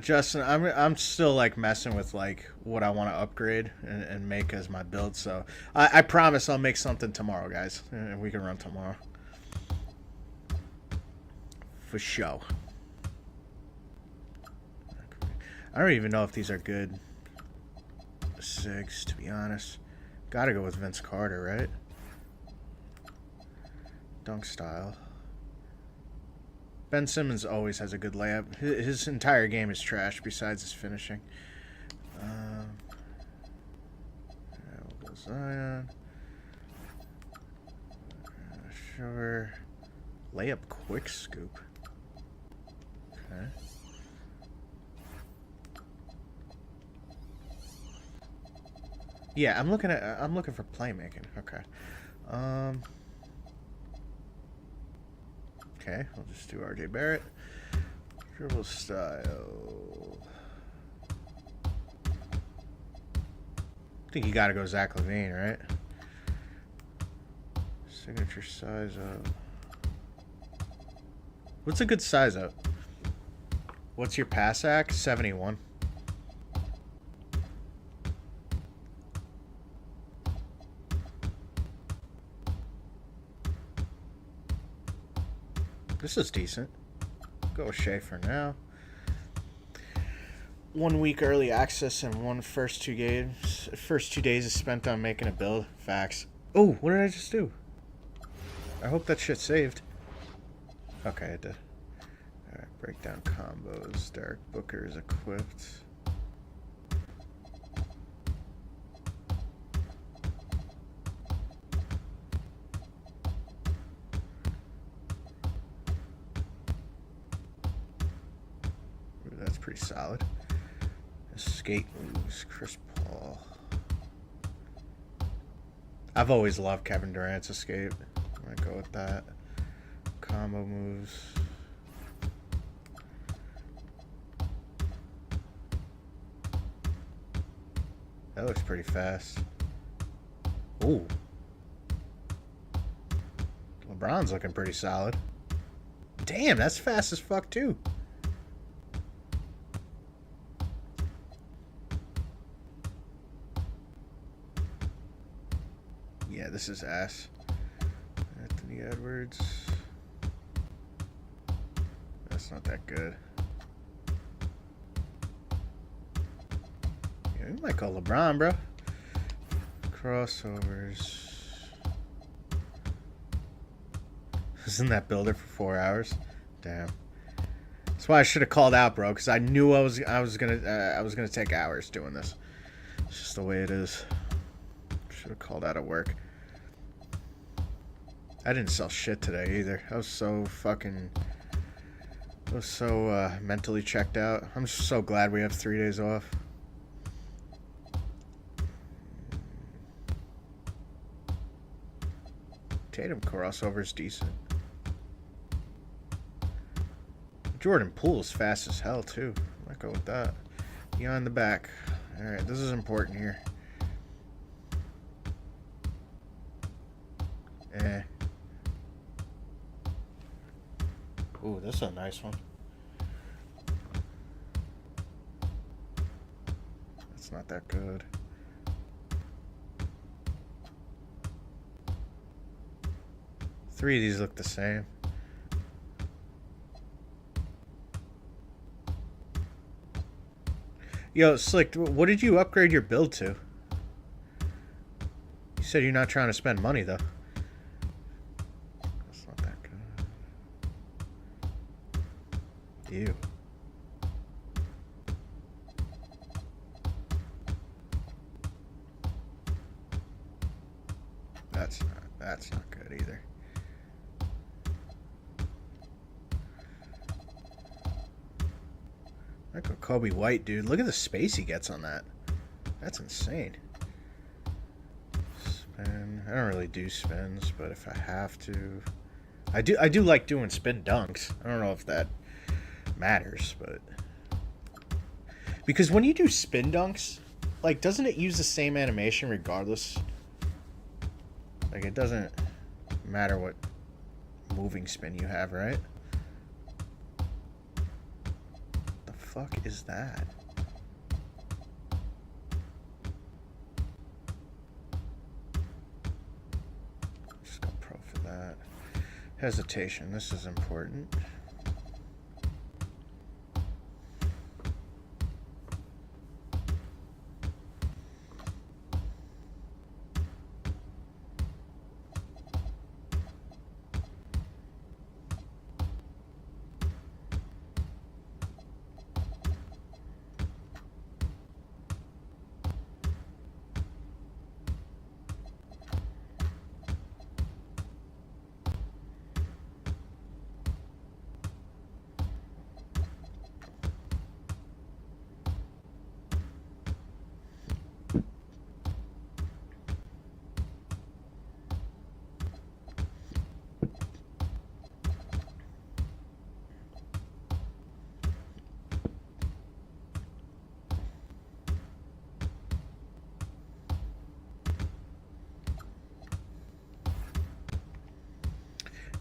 Justin, I'm still like messing with like what I want to upgrade and make as my build. So I promise I'll make something tomorrow, guys, and we can run tomorrow for show. I don't even know if these are good SIGs, to be honest. Gotta go with Vince Carter, right? Dunk style. Ben Simmons always has a good layup. His entire game is trash besides his finishing. We'll go Zion. Sure. Layup quick scoop. Okay. Yeah, I'm looking for playmaking. Okay. Okay, we'll just do RJ Barrett. Dribble style. I think you gotta go Zach LaVine, right? Signature size up. What's a good size up? What's your pass act? 71. This is decent. Go with Shea for now. 1 week early access and first 2 games. First 2 days is spent on making a build. Facts. Oh, what did I just do? I hope that shit saved. Okay, it did. Alright, breakdown combos. Derek Booker is equipped. That's pretty solid. Escape moves, Chris Paul. I've always loved Kevin Durant's escape. I'm gonna go with that. Combo moves. That looks pretty fast. Ooh. LeBron's looking pretty solid. Damn, that's fast as fuck too. Yeah, this is ass. Anthony Edwards. That's not that good. Yeah, we might call LeBron, bro. Crossovers. Isn't that builder for 4 hours? Damn. That's why I should have called out, bro, because I knew I was gonna take hours doing this. It's just the way it is. Should have called out at work. I didn't sell shit today either. I was so mentally checked out. I'm just so glad we have 3 days off. Tatum crossover's decent. Jordan Poole's fast as hell, too. Might go with that. Beyond the back. Alright, this is important here. Ooh, this is a nice one. That's not that good. Three of these look the same. Yo, Slick, what did you upgrade your build to? You said you're not trying to spend money, though. That's not that good. Ew. That's not good either. Might go Kobe White, dude. Look at the space he gets on that. That's insane. Spin. I don't really do spins, but if I have to, I do like doing spin dunks. I don't know if that matters, but because when you do spin dunks, like, doesn't it use the same animation regardless? Like, it doesn't matter what moving spin you have, right? The fuck is that? Just go pro for that. Hesitation. This is important.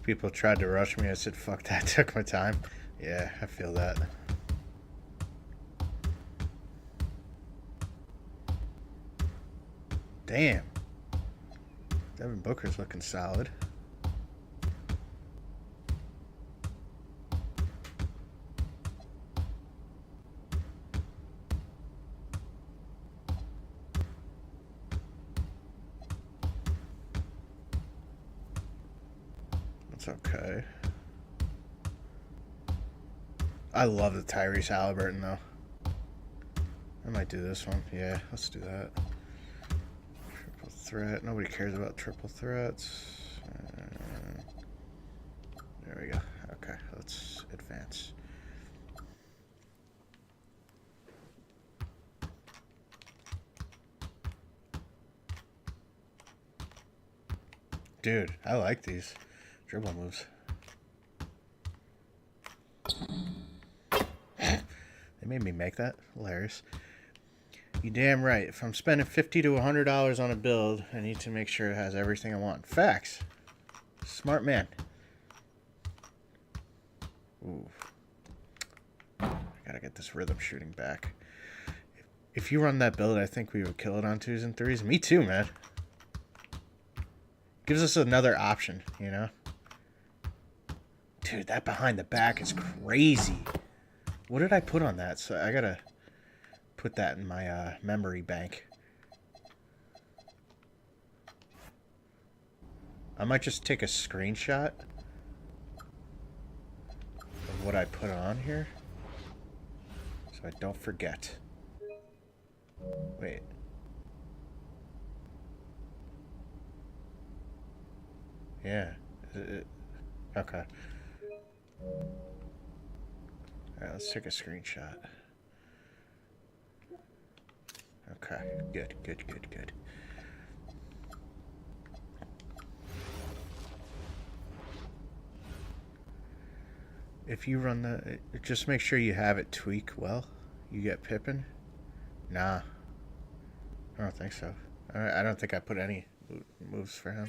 People tried to rush me. I said, fuck that. Took my time. Yeah, I feel that. Damn. Devin Booker's looking solid. Okay. I love the Tyrese Halliburton, though. I might do this one. Yeah, let's do that. Triple threat. Nobody cares about triple threats. There we go. Okay, let's advance. Dude, I like these dribble moves. They made me make that. Hilarious. You damn right. If I'm spending $50 to $100 on a build, I need to make sure it has everything I want. Facts. Smart man. Ooh. I gotta get this rhythm shooting back. If you run that build, I think we would kill it on 2s and 3s. Me too, man. Gives us another option, you know? Dude, that behind the back is crazy. What did I put on that? So I gotta put that in my memory bank. I might just take a screenshot of what I put on here so I don't forget. Wait. Yeah. Okay. Alright, let's take a screenshot. Okay, good. If you run the, just make sure you have it tweak well. You get Pippen? Nah. I don't think so. I don't think I put any moves for him.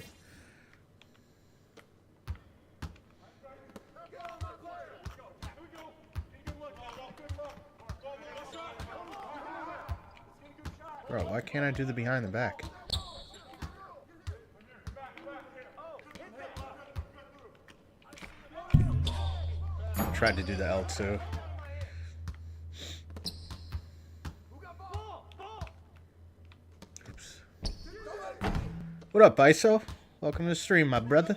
Bro, why can't I do the behind the back? Tried to do the L2. Oops. What up, ISO? Welcome to the stream, my brother.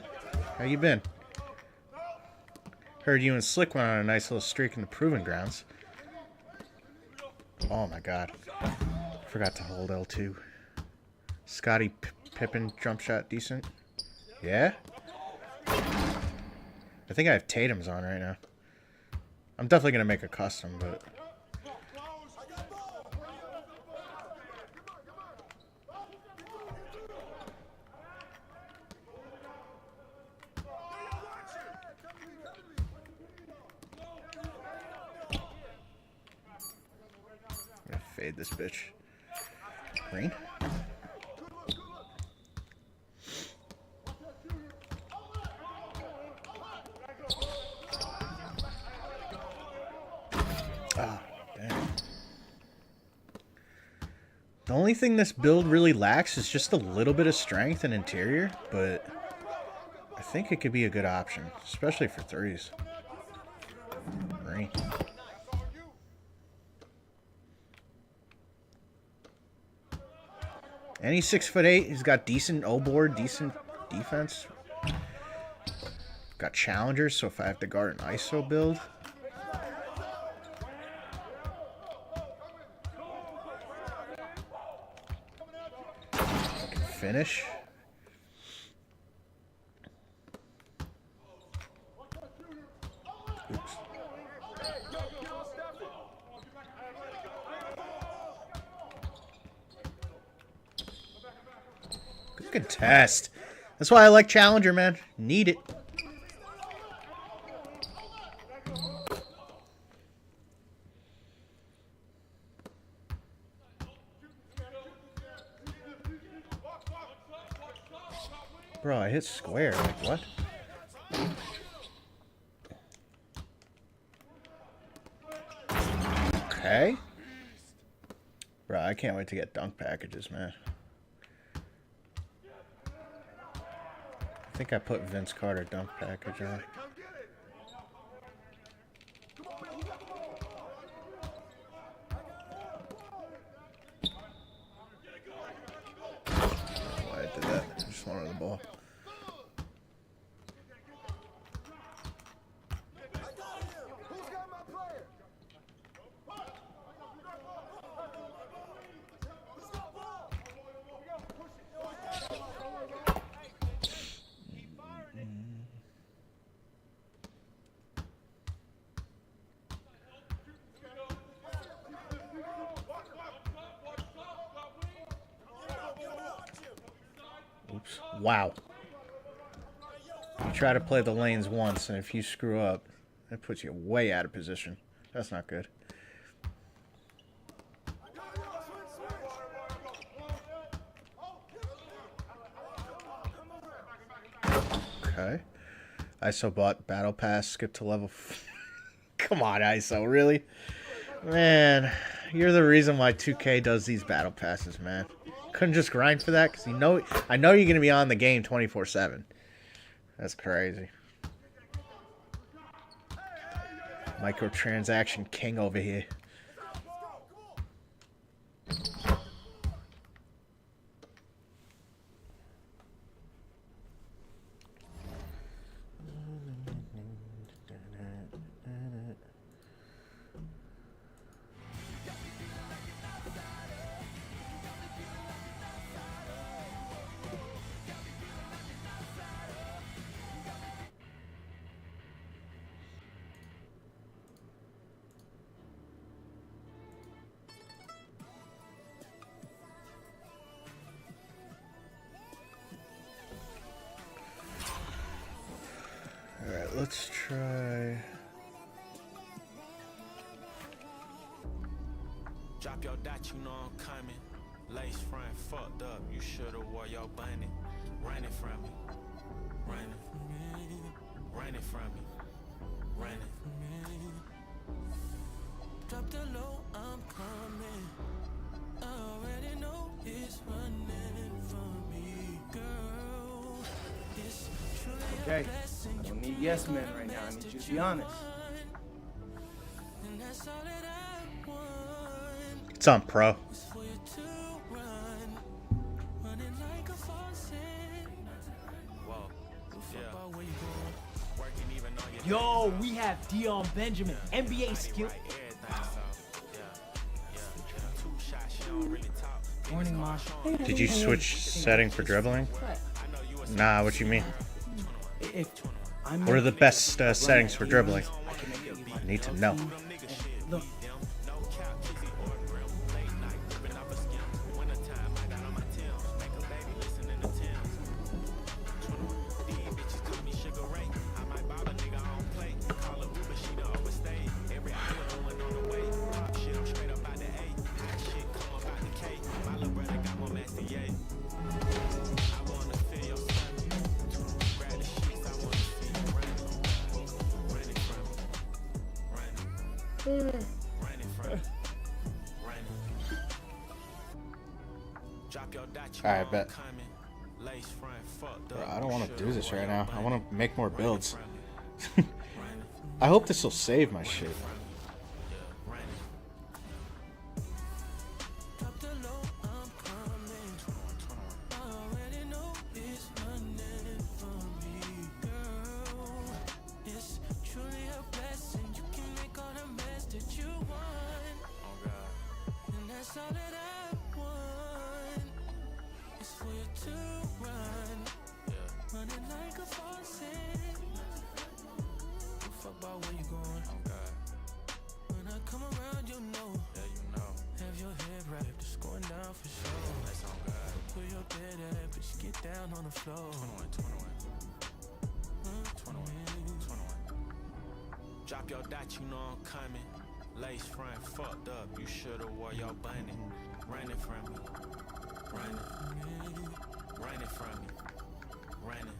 How you been? Heard you and Slick went on a nice little streak in the Proving Grounds. Oh my god. Forgot to hold L2. Scottie Pippen jump shot decent. Yeah? I think I have Tatum's on right now. I'm definitely going to make a custom, but... I'm going to fade this bitch. Green? The only thing this build really lacks is just a little bit of strength and interior, but I think it could be a good option, especially for threes. Green. And he's 6'8". He's got decent O-board, decent defense. Got challengers, so if I have to guard an ISO build... finish. Oops. Good contest. That's why I like Challenger, man. Need it. Bro, I hit square. Like, what? Okay. Bro, I can't wait to get dunk packages, man. I think I put Vince Carter dunk package on. Why I did that. I just wanted the ball. Oops. Wow. You try to play the lanes once, and if you screw up, that puts you way out of position. That's not good. Okay. ISO bought Battle Pass, skip to level... Come on, ISO, really? Man, you're the reason why 2K does these Battle Passes, man. Couldn't just grind for that? Because I know you're going to be on the game 24/7. That's crazy. Microtransaction king over here. Alright, let's try... Drop your dot, you know I'm coming. Lace front fucked up, you should've wore your bunny. Running from me, running from me, running from me, running from me. Drop the low, I'm coming. I already know it's running from me, girl. It's truly Okay, I don't need yes men right now. I need you to be honest. and that's all that I want. It's on pro. It's for you to run, running like a faucet. Whoa, yeah. Where you going? Working even on your Yo, we have Dion Benjamin, NBA skill. Morning, Marsh. Did you switch setting for dribbling? Nah, what you mean? What are the best settings for dribbling? I need to know. Look. Alright, bet. Bro, I don't want to do this right now. I want to make more builds. I hope this will save my shit. Drop your dot, you know I'm coming. Lace front fucked up, you should've wore your bunny. Running from me, running from me, running from me, running.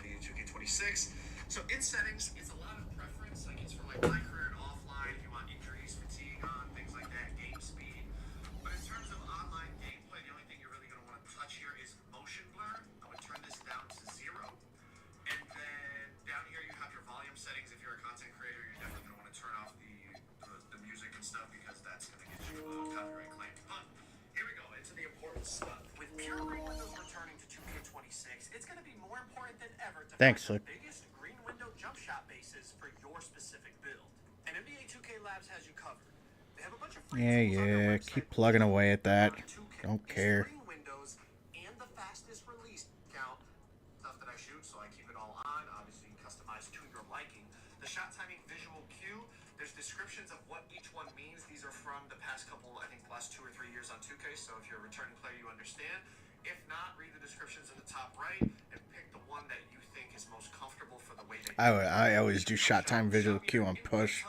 NBA2K26. So in settings, it's a lot of preference. Like it's for like my career and offline. If you want injuries, fatigue on things like that, game speed. But in terms of online gameplay, the only thing you're really going to want to touch here is motion blur. I would turn this down to 0. And then down here you have your volume settings. If you're a content creator, you're definitely going to want to turn off the music and stuff because that's going to get you copyright claim. But here we go into the important stuff. With pure green windows returning to 2K26, it's going to be more important than ever to Thanks, find Luke. the biggest green window jump shot bases for your specific build. And NBA2K Labs has you covered. They have a bunch of free tools on their website. Keep plugging away at that. Don't care. Green windows and the fastest release count stuff that I shoot, so I keep it all on. Obviously, customized to your liking. The shot timing visual cue, there's descriptions of what each one means. These are from the past couple, I think, last 2 or 3 years on 2K, so if you're a returning player, you understand. If not, read the descriptions in the top right and pick the one that you think is most comfortable for the way that I always do shot time visual cue on push.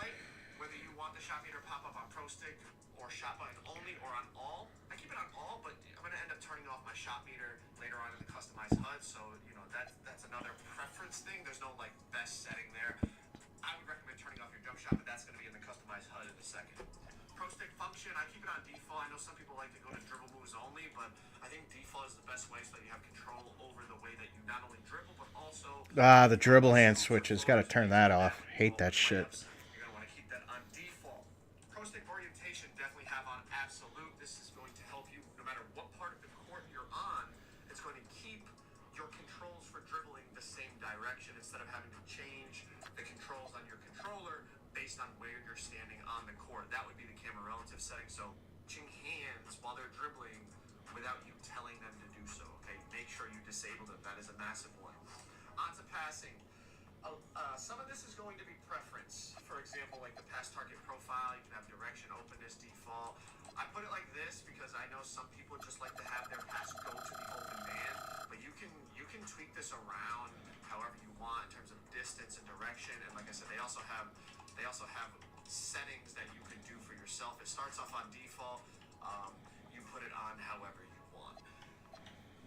whether you want the shot meter pop up on pro stick or shot button only or on all. I keep it on all, but I'm going to end up turning off my shot meter later on in the customized HUD, so you know that's another preference thing. There's no like best setting there. I would recommend turning off your jump shot, but that's going to be in the customized HUD in a second. Pro stick function, I keep it on default. I know some people like to go to dribble moves only, but I think default is the best way so that you have control over the way that you not only dribble, but also... The dribble hand switches. Got to turn that off. Hate that shit. You're going to want to keep that on default. Pro stick orientation, definitely have on absolute. This is going to help you no matter what part of the court you're on. It's going to keep your controls for dribbling the same direction instead of having to change the controls on your controller based on where you're standing on the court. That would be the camera relative setting. So, ching hands while they're dribbling without you telling them to do so. Okay, make sure you disable it. That is a massive one. On to passing. Some of this is going to be preference. For example, like the pass target profile, you can have direction, openness, default. I put it like this because I know some people just like to have their pass go to the open man, but you can tweak this around however you want in terms of distance and direction. And like I said, they also have settings that you can do for yourself. It starts off on default. You put it on however you want.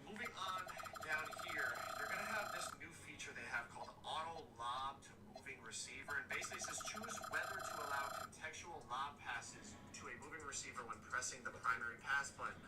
Moving on down here, you're going to have this new feature they have called auto lob to moving receiver. And basically it says choose whether to allow contextual lob passes to a moving receiver when pressing the primary pass button.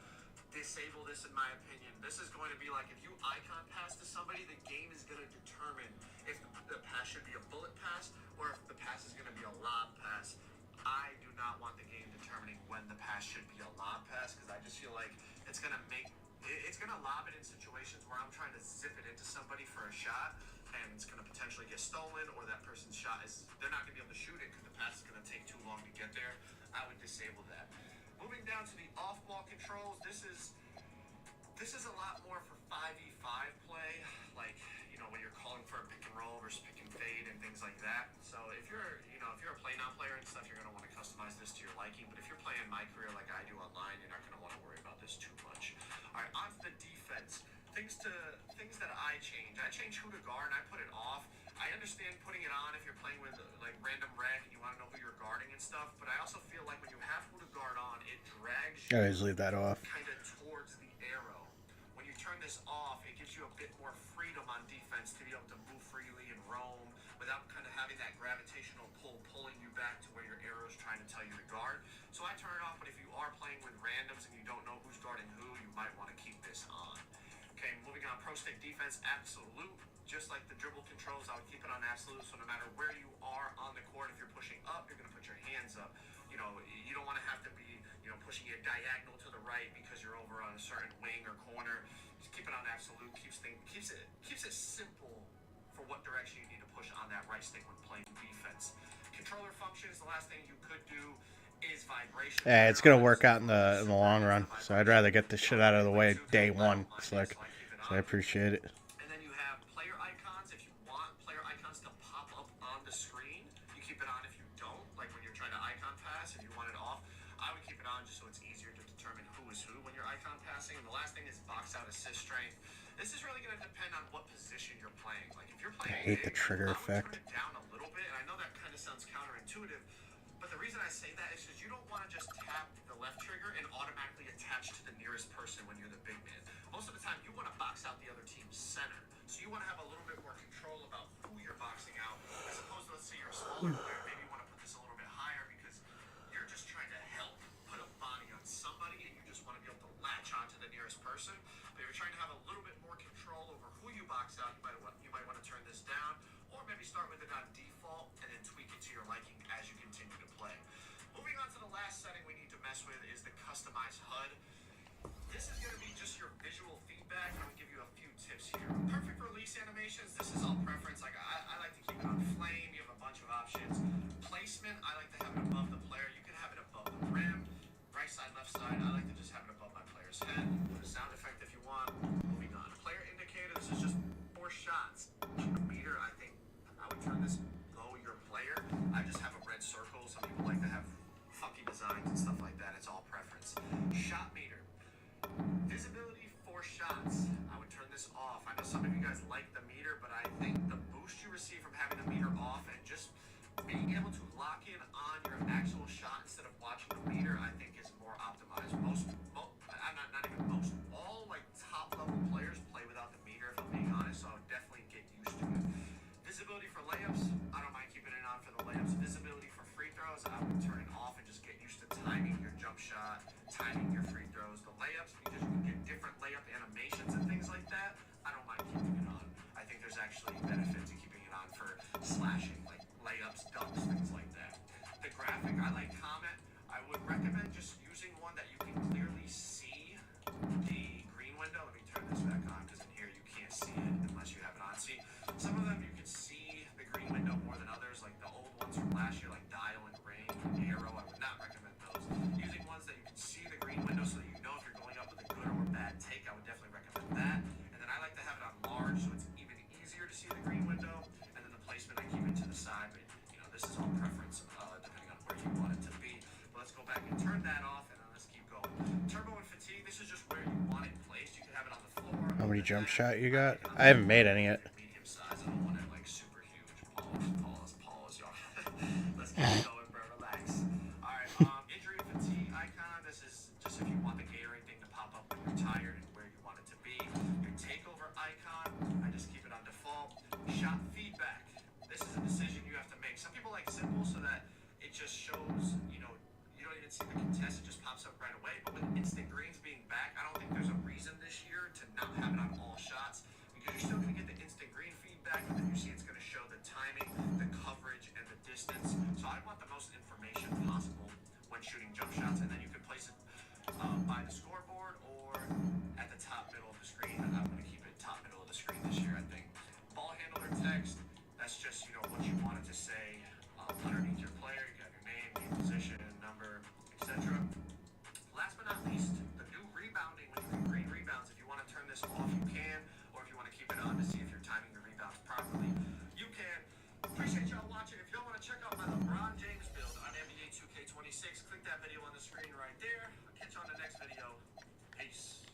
Disable this in my opinion. This is going to be like if you icon pass to somebody, the game is going to determine if the pass should be a bullet pass or if the pass is going to be a lob pass. I do not want the game determining when the pass should be a lob pass because I just feel like it's going to lob it in situations where I'm trying to zip it into somebody for a shot and it's going to potentially get stolen or that person's shot they're not going to be able to shoot it because the pass is going to take too long to get there. I would disable that. Moving down to the off-ball controls, this is a lot more for 5v5 play, like, you know, when you're calling for a pick and roll versus pick and fade and things like that. So if you're a play-now player and stuff, you're going to want to customize this to your liking. But if you're playing my career like I do online, you're not going to want to worry about this too much. All right, on to the defense. Things that I change. I change who to guard, and I put it off. I understand putting it on if you're playing with like random reg and you want to know who you're guarding and stuff, but I also feel like when you have who to guard on, it drags you I always leave that off. kind of towards the arrow. When you turn this off, it gives you a bit more freedom on defense to be able to move freely and roam without kind of having that gravitational pull pulling you back to where your arrow is trying to tell you to guard. So I turn it off, but if you are playing with randoms and you don't know who's guarding who, you might want to keep this on. Okay, moving on, pro stick defense, absolute. Just like the dribble controls, I would keep it on absolute, so no matter where you are on the court, if you're pushing up, you're going to put your hands up. You know, you don't want to have to be, you know, pushing it diagonal to the right because you're over on a certain wing or corner. Just keep it on absolute, keeps it simple for what direction you need to push on that right stick when playing defense. Controller functions, the last thing you could do is vibration. Yeah, it's gonna work out in the long run. So I'd rather get this shit out of the way day one. Slick. So I appreciate it. And then you have player icons. If you want player icons to pop up on the screen, you keep it on. If you don't, like when you're trying to icon pass, if you want it off, I would keep it on just so it's easier to determine who is who when you're icon passing. And the last thing is box out assist strength. This is really going to depend on what position you're playing. Like if you're playing I hate the trigger effect. turn it down a little bit, and I know that kind of sounds counterintuitive, but the reason I say that is because you don't want to just tap the left trigger and automatically attach to the nearest person when you're the big man. Most of the time, you want to box out the other team's center, so you want to have a little bit more control about who you're boxing out, as opposed to, let's say you're a smaller player, maybe you want to put this a little bit higher because you're just trying to help put a body on somebody, and you just want to be able to latch onto the nearest person. But if you're trying to have a little bit more control over who you box out, you might want to turn this down, or maybe start with it on default and then tweak it to your liking as you continue to play. Moving on to the last setting we need to mess with is the customized HUD. This is going to be just your visual feedback. I'm going to give you a few tips here. Perfect release animations, this is all preference. Like I like to keep it on flame. You have a bunch of options. Placement, I like to have it above the player. You can have it above the rim. Right side, left side, I like to just have it above my player's head. Put a sound effect if you want. Moving on. Player indicator, this is just more being able to lock in on your actual shot instead of watching the meter, I think is more optimized. All like top level players play without the meter, if I'm being honest, so I would definitely get used to it. Visibility for layups, I don't mind keeping it on for the layups. Visibility for free throws, I would turn it off and just get used to timing your jump shot, timing your free throws. The layups, because you can get different layup animations and things like that, I don't mind keeping it on. I think there's actually benefit to keeping it on for slashing, like layups, dunks, things like that. The graphic, I like comment. I would recommend just using one that you can clearly see the green window. Let me turn this back on because in here you can't see it unless you have it on. See, some of them you can see the green window more than others, like the old ones from last year, like Dial and Ring and Arrow. I would not recommend those. Using ones that you can see the green window so that you know if you're going up with a good or bad take, I would definitely recommend that. And then I like to have it on large so it's even easier to see the green window. And then the placement, I keep it to the side, but you know, this is all preference depending on where you want it to be. But let's go back and turn that off, and then let's keep going. Turbo and fatigue, this is just where you want it placed. You can have it on the floor. How many jump shot you got? I haven't made any yet. Medium size, I don't want it like super huge. Pause, y'all. Let's keep going, bro. Relax. Alright, injury and fatigue icon. This is just if you want the Gatorade thing to pop up when you're tired and where you want it to be. Your takeover icon, I just keep it on default. Shot feedback. This is a decision you have to make. Some people like simple so that it just shows, you know, you don't even see the contest, it just pops up right away. But with instant greens being back, I don't think there's a reason this year to not have it on all shots, because you're still going to get the instant green feedback, but then you see it's going to show the timing, the coverage, and the distance. So I want the most information possible when shooting jump shots, and then you can place it by the scoreboard or at the top middle of the screen. I'm going to keep it top middle of the screen this year, I think. Ball handler text, that's just, you know, what you want it to say underneath your player. You got your name, game position, number, etc. Last but not least, the new rebounding, when you can green rebounds. If you want to turn this off, you can, or if you want to keep it on to see if you're timing your rebounds properly, you can. Appreciate y'all watching. If y'all want to check out my LeBron James build on NBA2K26, click that video on the screen right there. I'll catch you on the next video. Peace.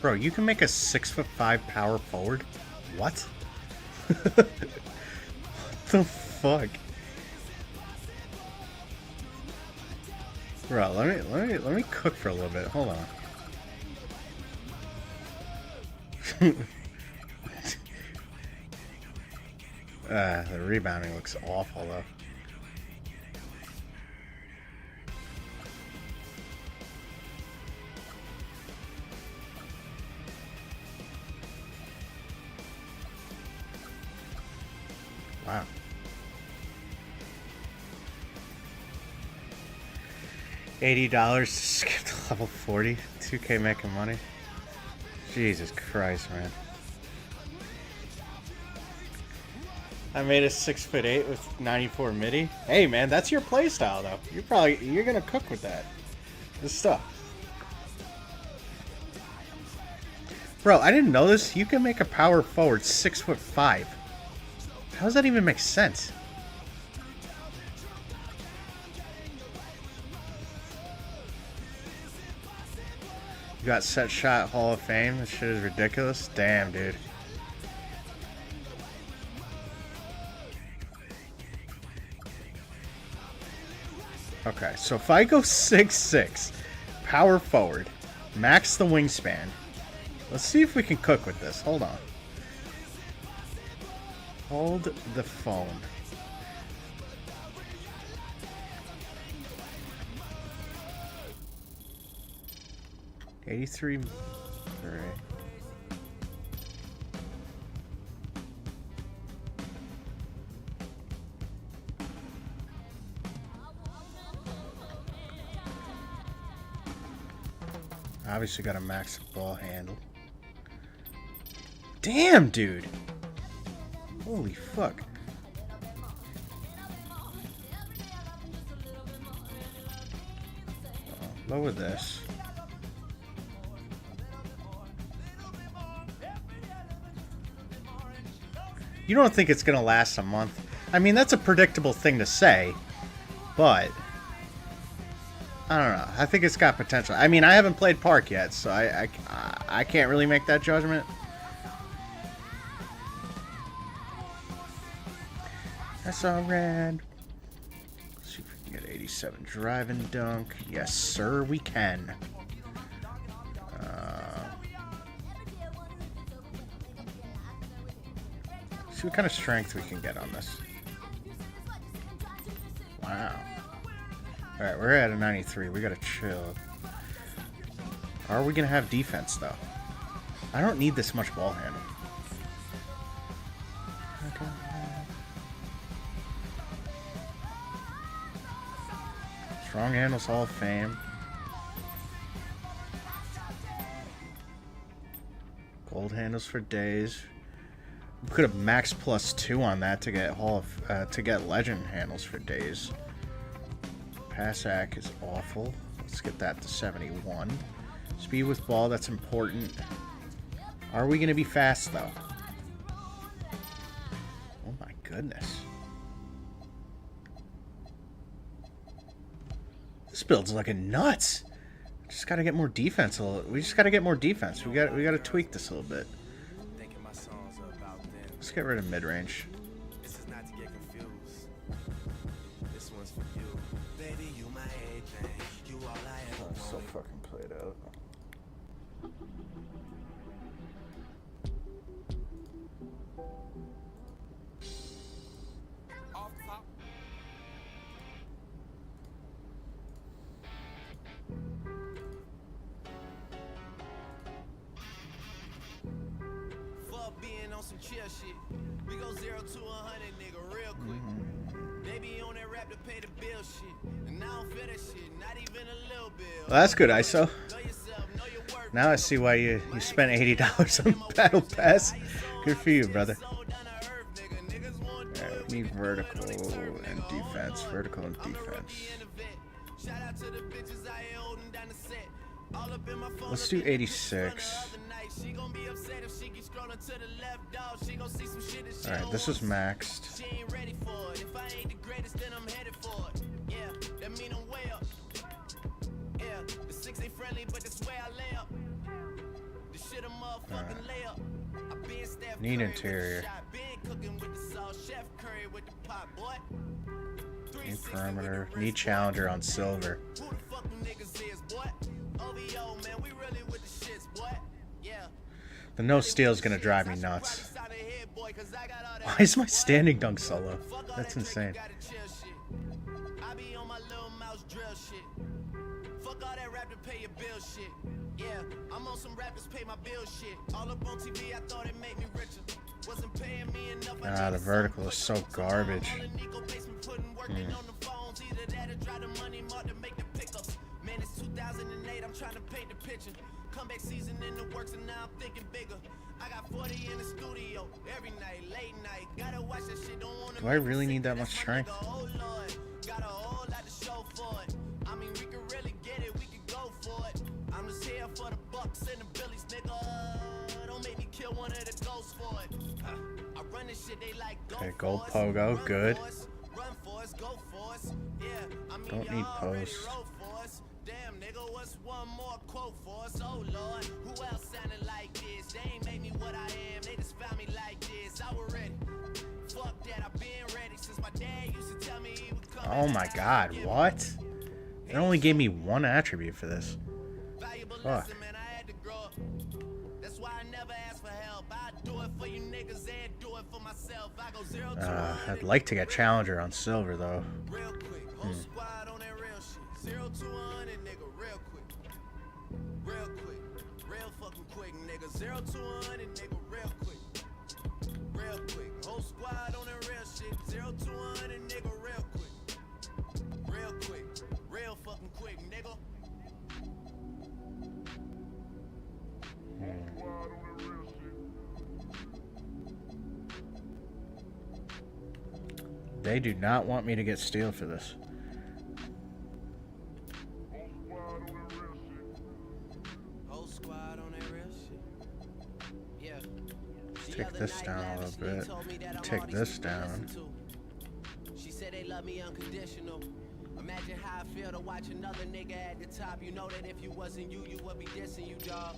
Bro, you can make a 6'5" power forward? What? What the fuck? Bro, let me cook for a little bit. Hold on. The rebounding looks awful though. Wow. $80 to skip to level 40. 2K making money. Jesus Christ, man. I made a 6'8" with 94 midi. Hey, man, that's your playstyle, though. You're gonna cook with that. This stuff. Bro, I didn't know this. You can make a power forward 6'5". How does that even make sense? You got set shot Hall of Fame. This shit is ridiculous. Damn, dude. Okay, so if I go 6'6", power forward, max the wingspan. Let's see if we can cook with this. Hold on. Hold the phone. $83. All right. Obviously got a max ball handle. Damn, dude. Holy fuck. Lower this. You don't think it's going to last a month? I mean, that's a predictable thing to say, but I don't know. I think it's got potential. I mean, I haven't played Park yet, so I can't really make that judgment. That's all red. Let's see if we can get 87 driving dunk. Yes, sir, we can. See what kind of strength we can get on this. Wow. Alright, we're at a 93. We gotta chill. Are we gonna have defense, though? I don't need this much ball handle. Okay. Strong handles, Hall of Fame. Gold handles for days. We could have max +2 on that to get legend handles for days. Pass ac is awful. Let's get that to 71. Speed with ball, that's important. Are we going to be fast, though? Oh my goodness. This build's looking nuts. Just got to get more defense. We just got to get more defense. We got to tweak this a little bit. Let's get rid of mid-range. This is not to get confused. This one's for you. Baby, you my everything. You all I ever wanted. So fucking played out. Off top. Fuck being on some chill shit. We go 0 to 100, nigga, real quick. They be on that rap to pay the bill shit. And I don't feel that shit, not even a little bit. Well, that's good, ISO. Now I see why you spent $80 on Battle Pass. Good for you, brother. Alright, we need vertical and defense. Vertical and defense. Let's do 86. Alright, this is maxed. Need interior. Need perimeter. Need challenger on silver. The no steal is gonna drive me nuts. Why is my standing dunk solo? That's insane. Yeah, I'm on some rappers pay my bill shit. All up on TV, I thought it made me richer. Wasn't paying me enough. Ah, the vertical is so garbage. Man, it's 2008, I'm trying to paint the picture. Comeback season in the works and now I'm thinking bigger. I got 40 in the studio every night, late night. Gotta watch that shit, don't wanna. Do I really need that much strength? Got a whole lot to show for it. I mean, we can really get it, we can go for it. I'm just here for the bucks and the billies, nigga. Don't make me kill one of the ghosts for it. I run this shit, they like go. Okay, gold pogo, good. Run for us, go for us. Yeah, I mean, Don't need post. Damn, nigga, what's one more quote for us? Oh Lord, who else sounded like this? They ain't made me what I am, they just found me like this. I was ready. Fuck that, I've been ready since my dad used to tell me he would come. Oh my god, what? It only gave me one attribute for this. Fuck. That's why I never ask for help. I do it for you niggas and do it for myself. I go 0 to I'd like to get challenger on silver though. real quick. Whole squad on that real shit. 0 to 100, nigga, real quick. Real quick. Real fucking quick, nigga. 0 to 100, nigga, real quick. Real quick. Whole squad on that real shit. 0 to 100, nigga, real quick. Real quick. Real fucking quick, nigga. They do not want me to get steal for this. Whole squad on that real shit. Yeah. Let's take this down a little bit. Take this down. She said they love me unconditional. Imagine how I feel to watch another nigga at the top. You know that if you wasn't you, you would be dissing you, dog.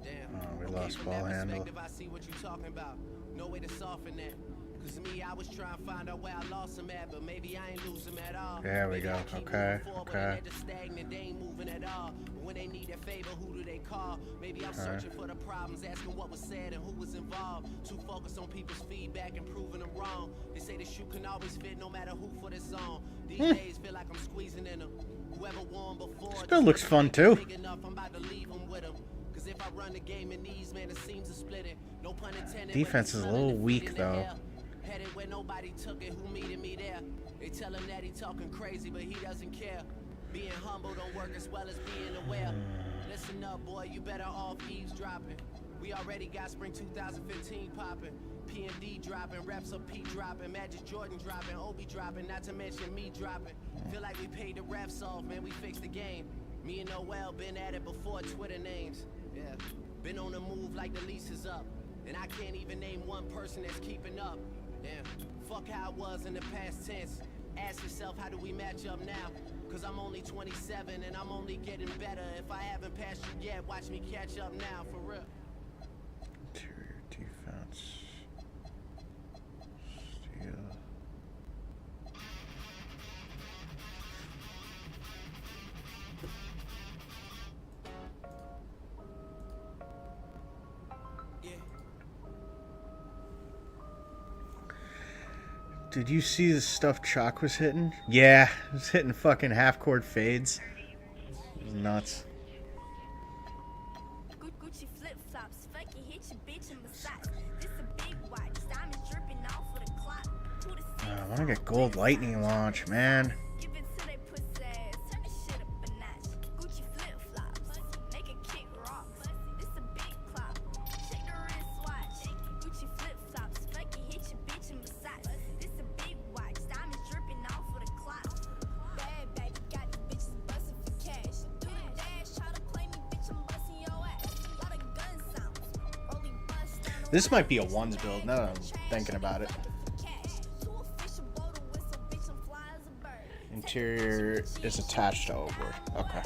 Damn. Oh, we lost ball handle. I see what you talking about. No way to soften that. Cause me, I was trying to find out where I lost him at, but maybe I ain't lose him at all. There we go. Okay. Okay. Stagnant, they ain't moving at all. But when they need a favor, who do they call? Maybe I'm searching for the problems, asking what was said and who was involved. Too focused on people's feedback and proving them wrong. They say the shoe can always fit no matter who for this song. These days feel like I'm squeezing in them. Whoever won before. This build looks fun too. I'm about to leave them with them. Cause if I run the game in these, man, the seams are splitting. No pun intended. Defense is a little weak though. Headed where nobody took it, who meeted me there? They tell him that he talking crazy, but he doesn't care. Being humble don't work as well as being aware. Listen up, boy, you better off eavesdropping. We already got spring 2015 popping. PMD dropping, reps up P dropping, Magic Jordan dropping, Obi dropping, not to mention me dropping. Feel like we paid the refs off, man, we fixed the game. Me and Noel been at it before Twitter names. Yeah, been on the move like the lease is up. And I can't even name one person that's keeping up. Damn, fuck how it was in the past tense. Ask yourself, how do we match up now? Cause I'm only 27 and I'm only getting better. If I haven't passed you yet, watch me catch up now, for real. Interior defense. Steal. Did you see the stuff Chalk was hitting? Yeah, he was hitting fucking half-court fades. It was nuts. Gucci flip-flops, fucking hit your bitch in the socks. This a big watch, diamonds dripping off of the clock. I want to get gold lightning launch, man. Give it to they pussy ass, turn this shit up a notch. Gucci flip-flops, make it kick rocks. This a big clock, check the wrist watch. Gucci flip-flops, fucking hit your bitch in the socks. This a big watch, diamonds dripping off of the clock. Bad baby, got these bitches busting for cash. Do the dash, try to play me, bitch, I'm busting your ass. Lot of gun sounds, rolling bust down. This might be a ones build now that I'm thinking about it. Interior is attached to over. Okay.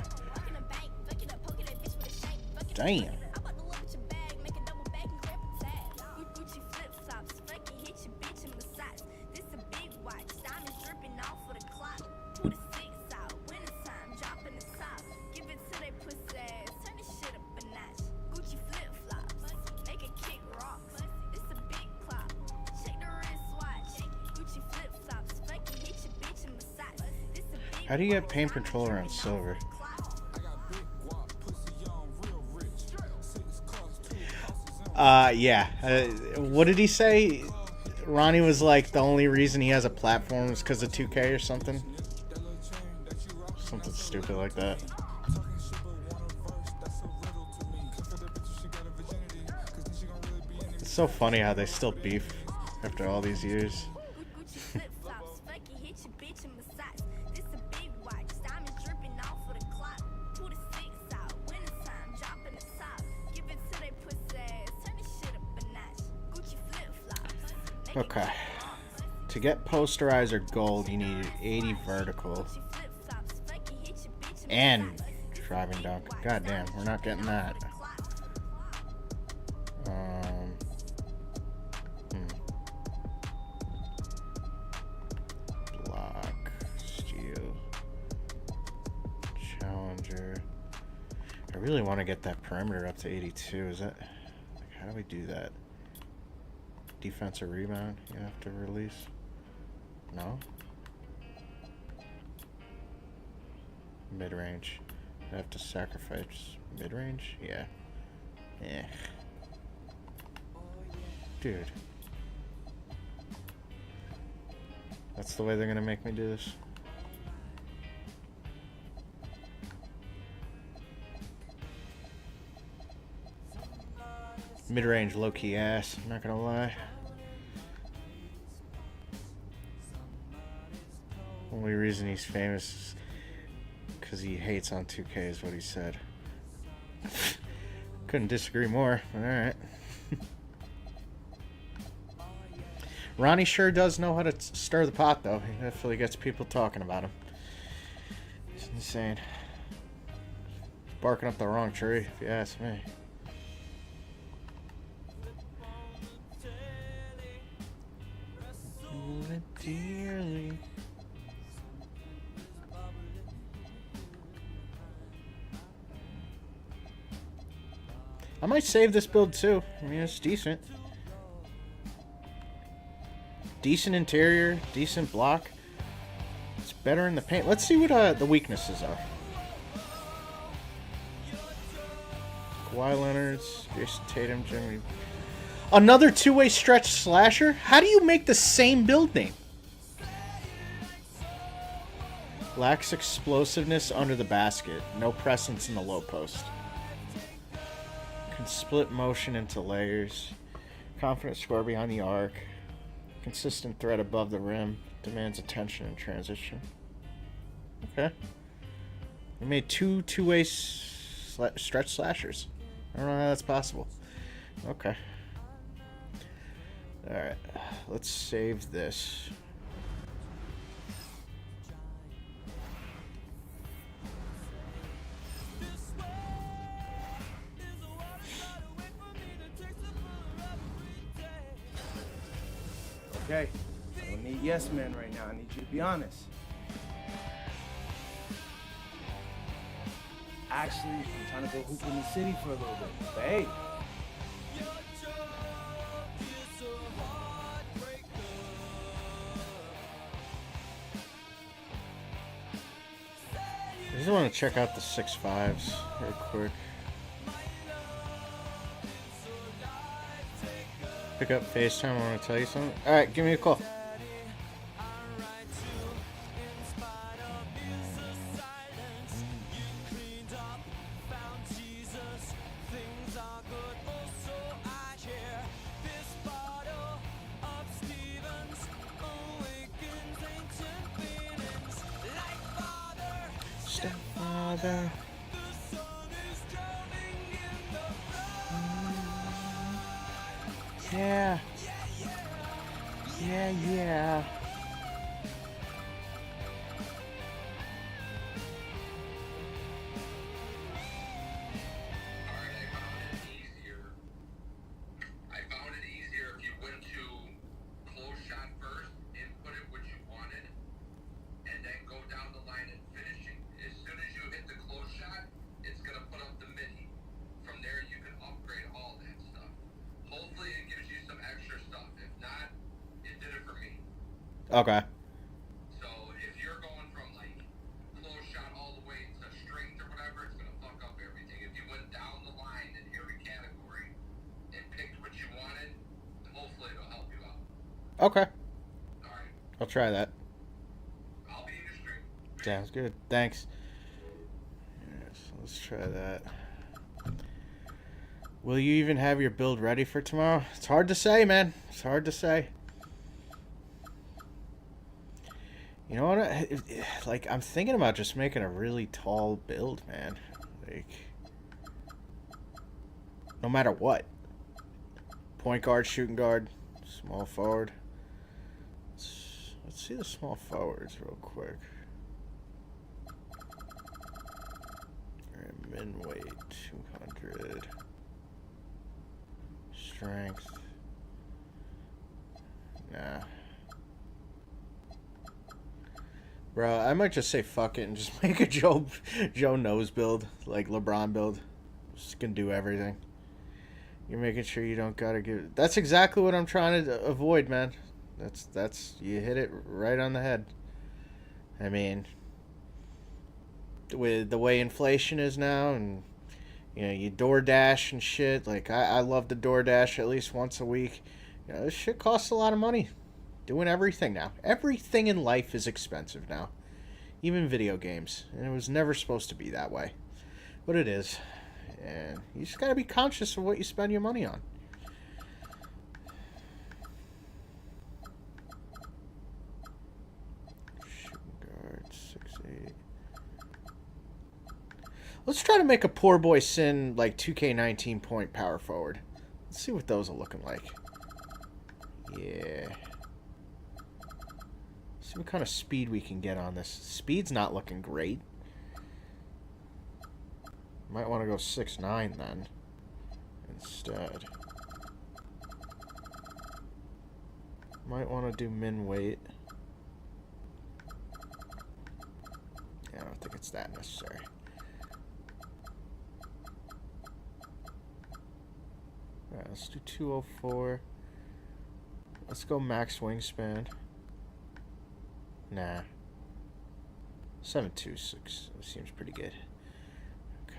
Damn. How do you get paint controller on silver? Yeah. What did he say? Ronnie was like, the only reason he has a platform is because of 2K or something? Something stupid like that. It's so funny how they still beef after all these years. Okay. To get posterizer gold, you need 80 vertical. And driving dunk. God damn, we're not getting that. Block. Steal. Challenger. I really want to get that perimeter up to 82. Is that... Like, how do we do that? Defense or rebound you have to release? No? Mid-range. I have to sacrifice mid-range? Yeah. Yeah. Dude. That's the way they're gonna make me do this? Mid-range low-key ass, I'm not gonna lie. Only reason he's famous is because he hates on 2K is what he said. Couldn't disagree more. Alright. Ronnie sure does know how to stir the pot, though. He definitely gets people talking about him. It's insane. Barking up the wrong tree, if you ask me. Dearly. I might save this build too. I mean, it's decent. Decent interior, decent block. It's better in the paint. Let's see what the weaknesses are. Kawhi Leonard, Jason Tatum, Jimmy. Another two-way stretch slasher? How do you make the same build name? Lacks explosiveness under the basket. No presence in the low post. Can split motion into layers. Confident score behind the arc. Consistent threat above the rim. Demands attention in transition. Okay. We made two-way stretch slashers. I don't know how that's possible. Okay. Alright. Let's save this. Okay, I don't need yes men right now. I need you to be honest. Actually, I'm trying to go hoop in the city for a little bit. But hey. I just want to check out the 6'5s real quick. Pick up FaceTime. I want to tell you something. Alright, give me a call. Stepfather. Yeah. Yeah. I found it easier if you went to close shot first, input it what you wanted, and then go down the line and finishing. As soon as you hit the close shot, it's going to put up the midi. From there, you can upgrade all that stuff. Hopefully, it gives you some extra stuff. If not, it did it for me. Okay. So, if you're going from, like, close shot all the way to strength or whatever, it's going to fuck up everything. If you went down the line in every category and picked what you wanted, hopefully it'll help you out. Okay. Alright. I'll try that. I'll be in your stream. Sounds good. Thanks. Yes, let's try that. Will you even have your build ready for tomorrow? It's hard to say, man. It's hard to say. You know what? Like, I'm thinking about just making a really tall build, man. Like, no matter what. Point guard, shooting guard, small forward. Let's see the small forwards real quick. Alright, min weight, 200. Strength. Nah. Bro, I might just say fuck it and just make a Joe Nose build, like LeBron build. Just can do everything. You're making sure you don't gotta give. That's exactly what I'm trying to avoid, man. That's you hit it right on the head. I mean, with the way inflation is now, and you know, you DoorDash and shit. Like I love to DoorDash at least once a week. You know, this shit costs a lot of money. Doing everything now. Everything in life is expensive now. Even video games. And it was never supposed to be that way. But it is. And you just gotta be conscious of what you spend your money on. Shooting Let's try to make a poor boy Sin like 2K19 point power forward. Let's see what those are looking like. Yeah. See what kind of speed we can get on this. Speed's not looking great. Might want to go 6'9" then. Instead. Might want to do min weight. Yeah, I don't think it's that necessary. Alright, let's do 204. Let's go max wingspan. Nah. 726 seems pretty good. Okay.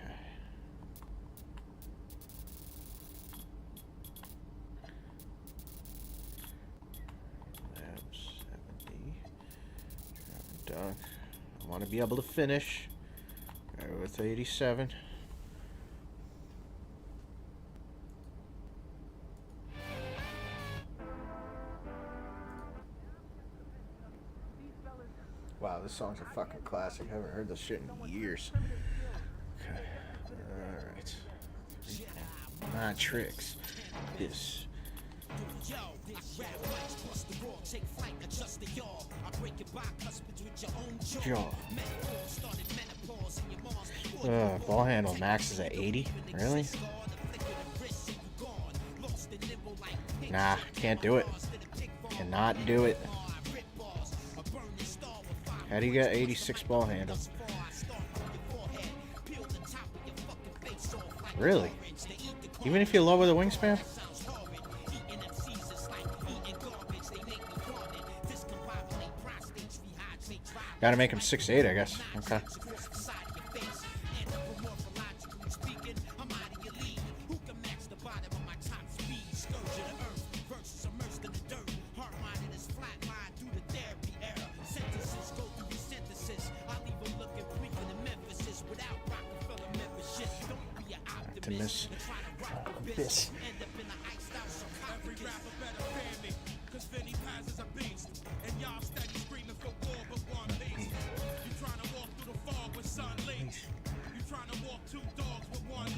Labs 70. Dunk. I want to be able to finish. Right, with 87. Wow, this song's a fucking classic. I haven't heard this shit in years. Okay. Alright. Ah, tricks. This. Jaw. Ball handle max is at 80? Really? Nah, can't do it. Cannot do it. How do you get 86 ball handle? Really? Even if you lower the wingspan? Gotta make him 6'8", I guess. Okay. To miss this.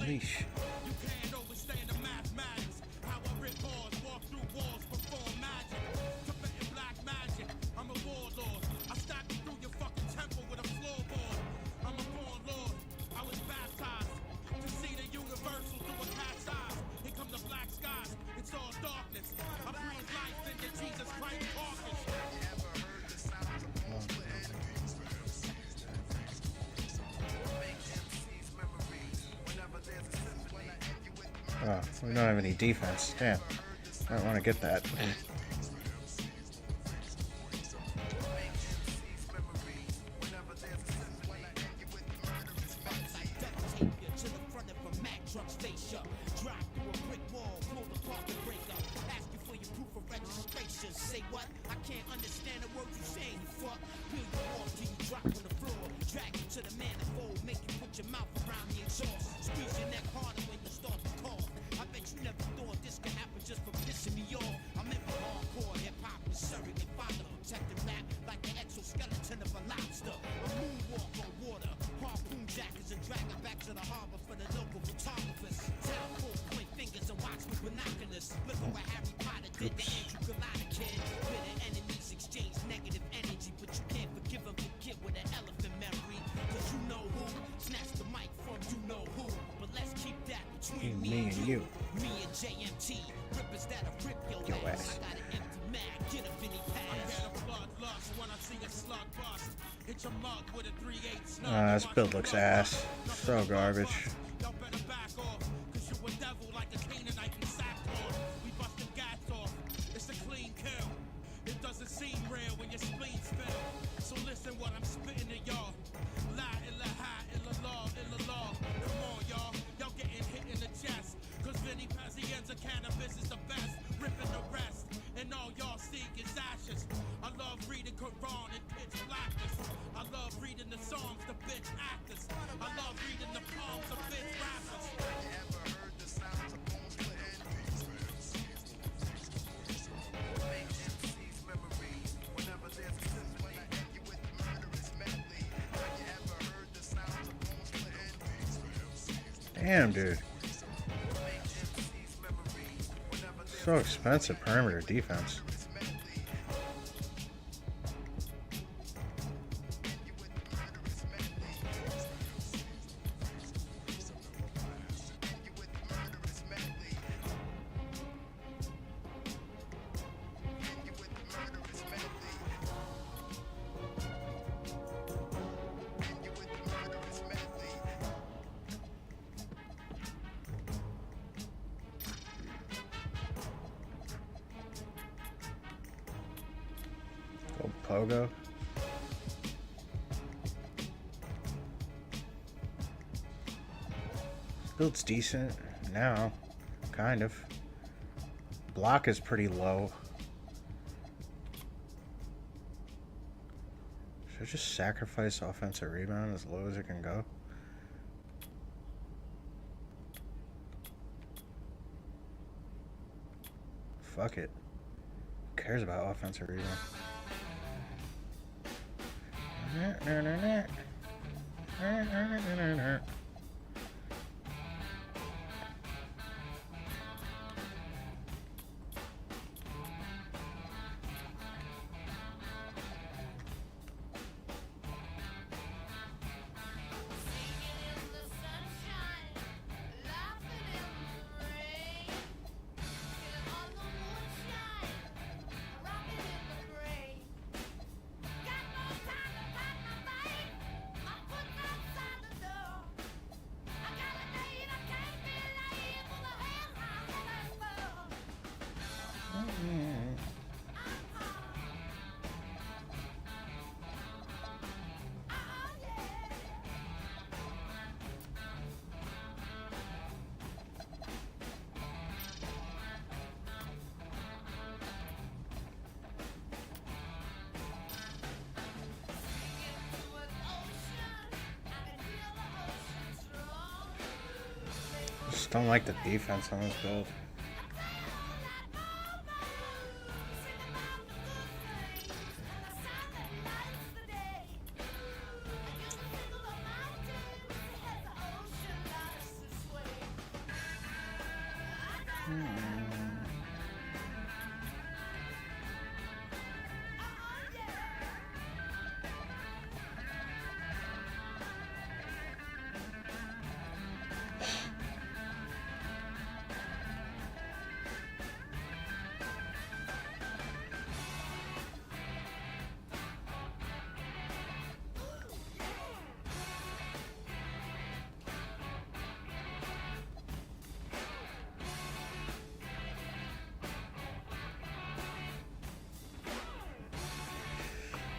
Leash. You can't overstand the mathematics. How I rip bars, walk through walls, perform magic. Tibetan black magic. I'm a warlord. I stab you through your fucking temple with a floorboard. I'm a born lord. I was baptized to see the universal through a cat's eyes. Here come the black skies. It's all darkness. I breathe life into Jesus Christ carcass. Oh, we don't have any defense. Damn. I don't want to get that. Say what? I can't understand the words you say, you fuck. Will you walk till you drop on the floor? Drag you to the manifold, make you put your mouth around the exhaust. Squeeze your neck harder when you start to cough. I bet you never thought this could happen just for pissing me off. I'm in hardcore hip-hop with surrogate father, protecting rap like the exoskeleton of a lobster. A moonwalk on water, harpoon jackets and drag it back to the harbor for the local photographers. Town full point fingers and watch with binoculars. Look at what Harry Potter did to Andrew Galata kid. Bitter enemies exchange negative energy, but you can't forgive them for kid with an elephant memory. Cause you know who snatched the mic from you know who. But let's keep that between me and you. Me and JMT, rippers that'll rip your ass. I got an empty mag, get a Vinny pass. I get a bloodlust when I see a slug bust. Hit your mug with a 3/8 snug. This build looks ass. So garbage. Y'all better back off, cause you a devil like a Canaanite in sackcloth. We bustin' gats off, it's a clean kill. It doesn't seem real when your spleen spill. So listen what I'm spitting to y'all. La ilaha illallah, illallah. Come on, y'all. Y'all getting hit in the chest. Cause Vinny Pazienza cannabis is the best. Ripping the rest. And all y'all seek is ashes. I love reading Quran and pitch blackness. I love reading the Psalms, the bitch actors. I love reading the poems of bitch rappers. Ever heard the sounds of bones for enemies? Make MC's memories. Whenever there's a sense when I hit you with murderous medley. I Damn, dude. So expensive perimeter defense. Pogo. Build's decent now, kind of. Block is pretty low. Should I just sacrifice offensive rebound as low as it can go? Fuck it. Who cares about offensive rebound? Just don't like the defense on this build.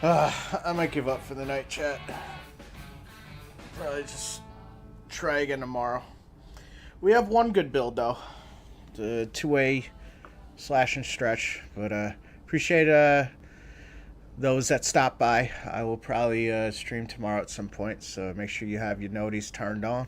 I might give up for the night, chat. Probably just try again tomorrow. We have one good build, though. The 2A slash and stretch. But appreciate those that stop by. I will probably stream tomorrow at some point, so make sure you have your noties turned on.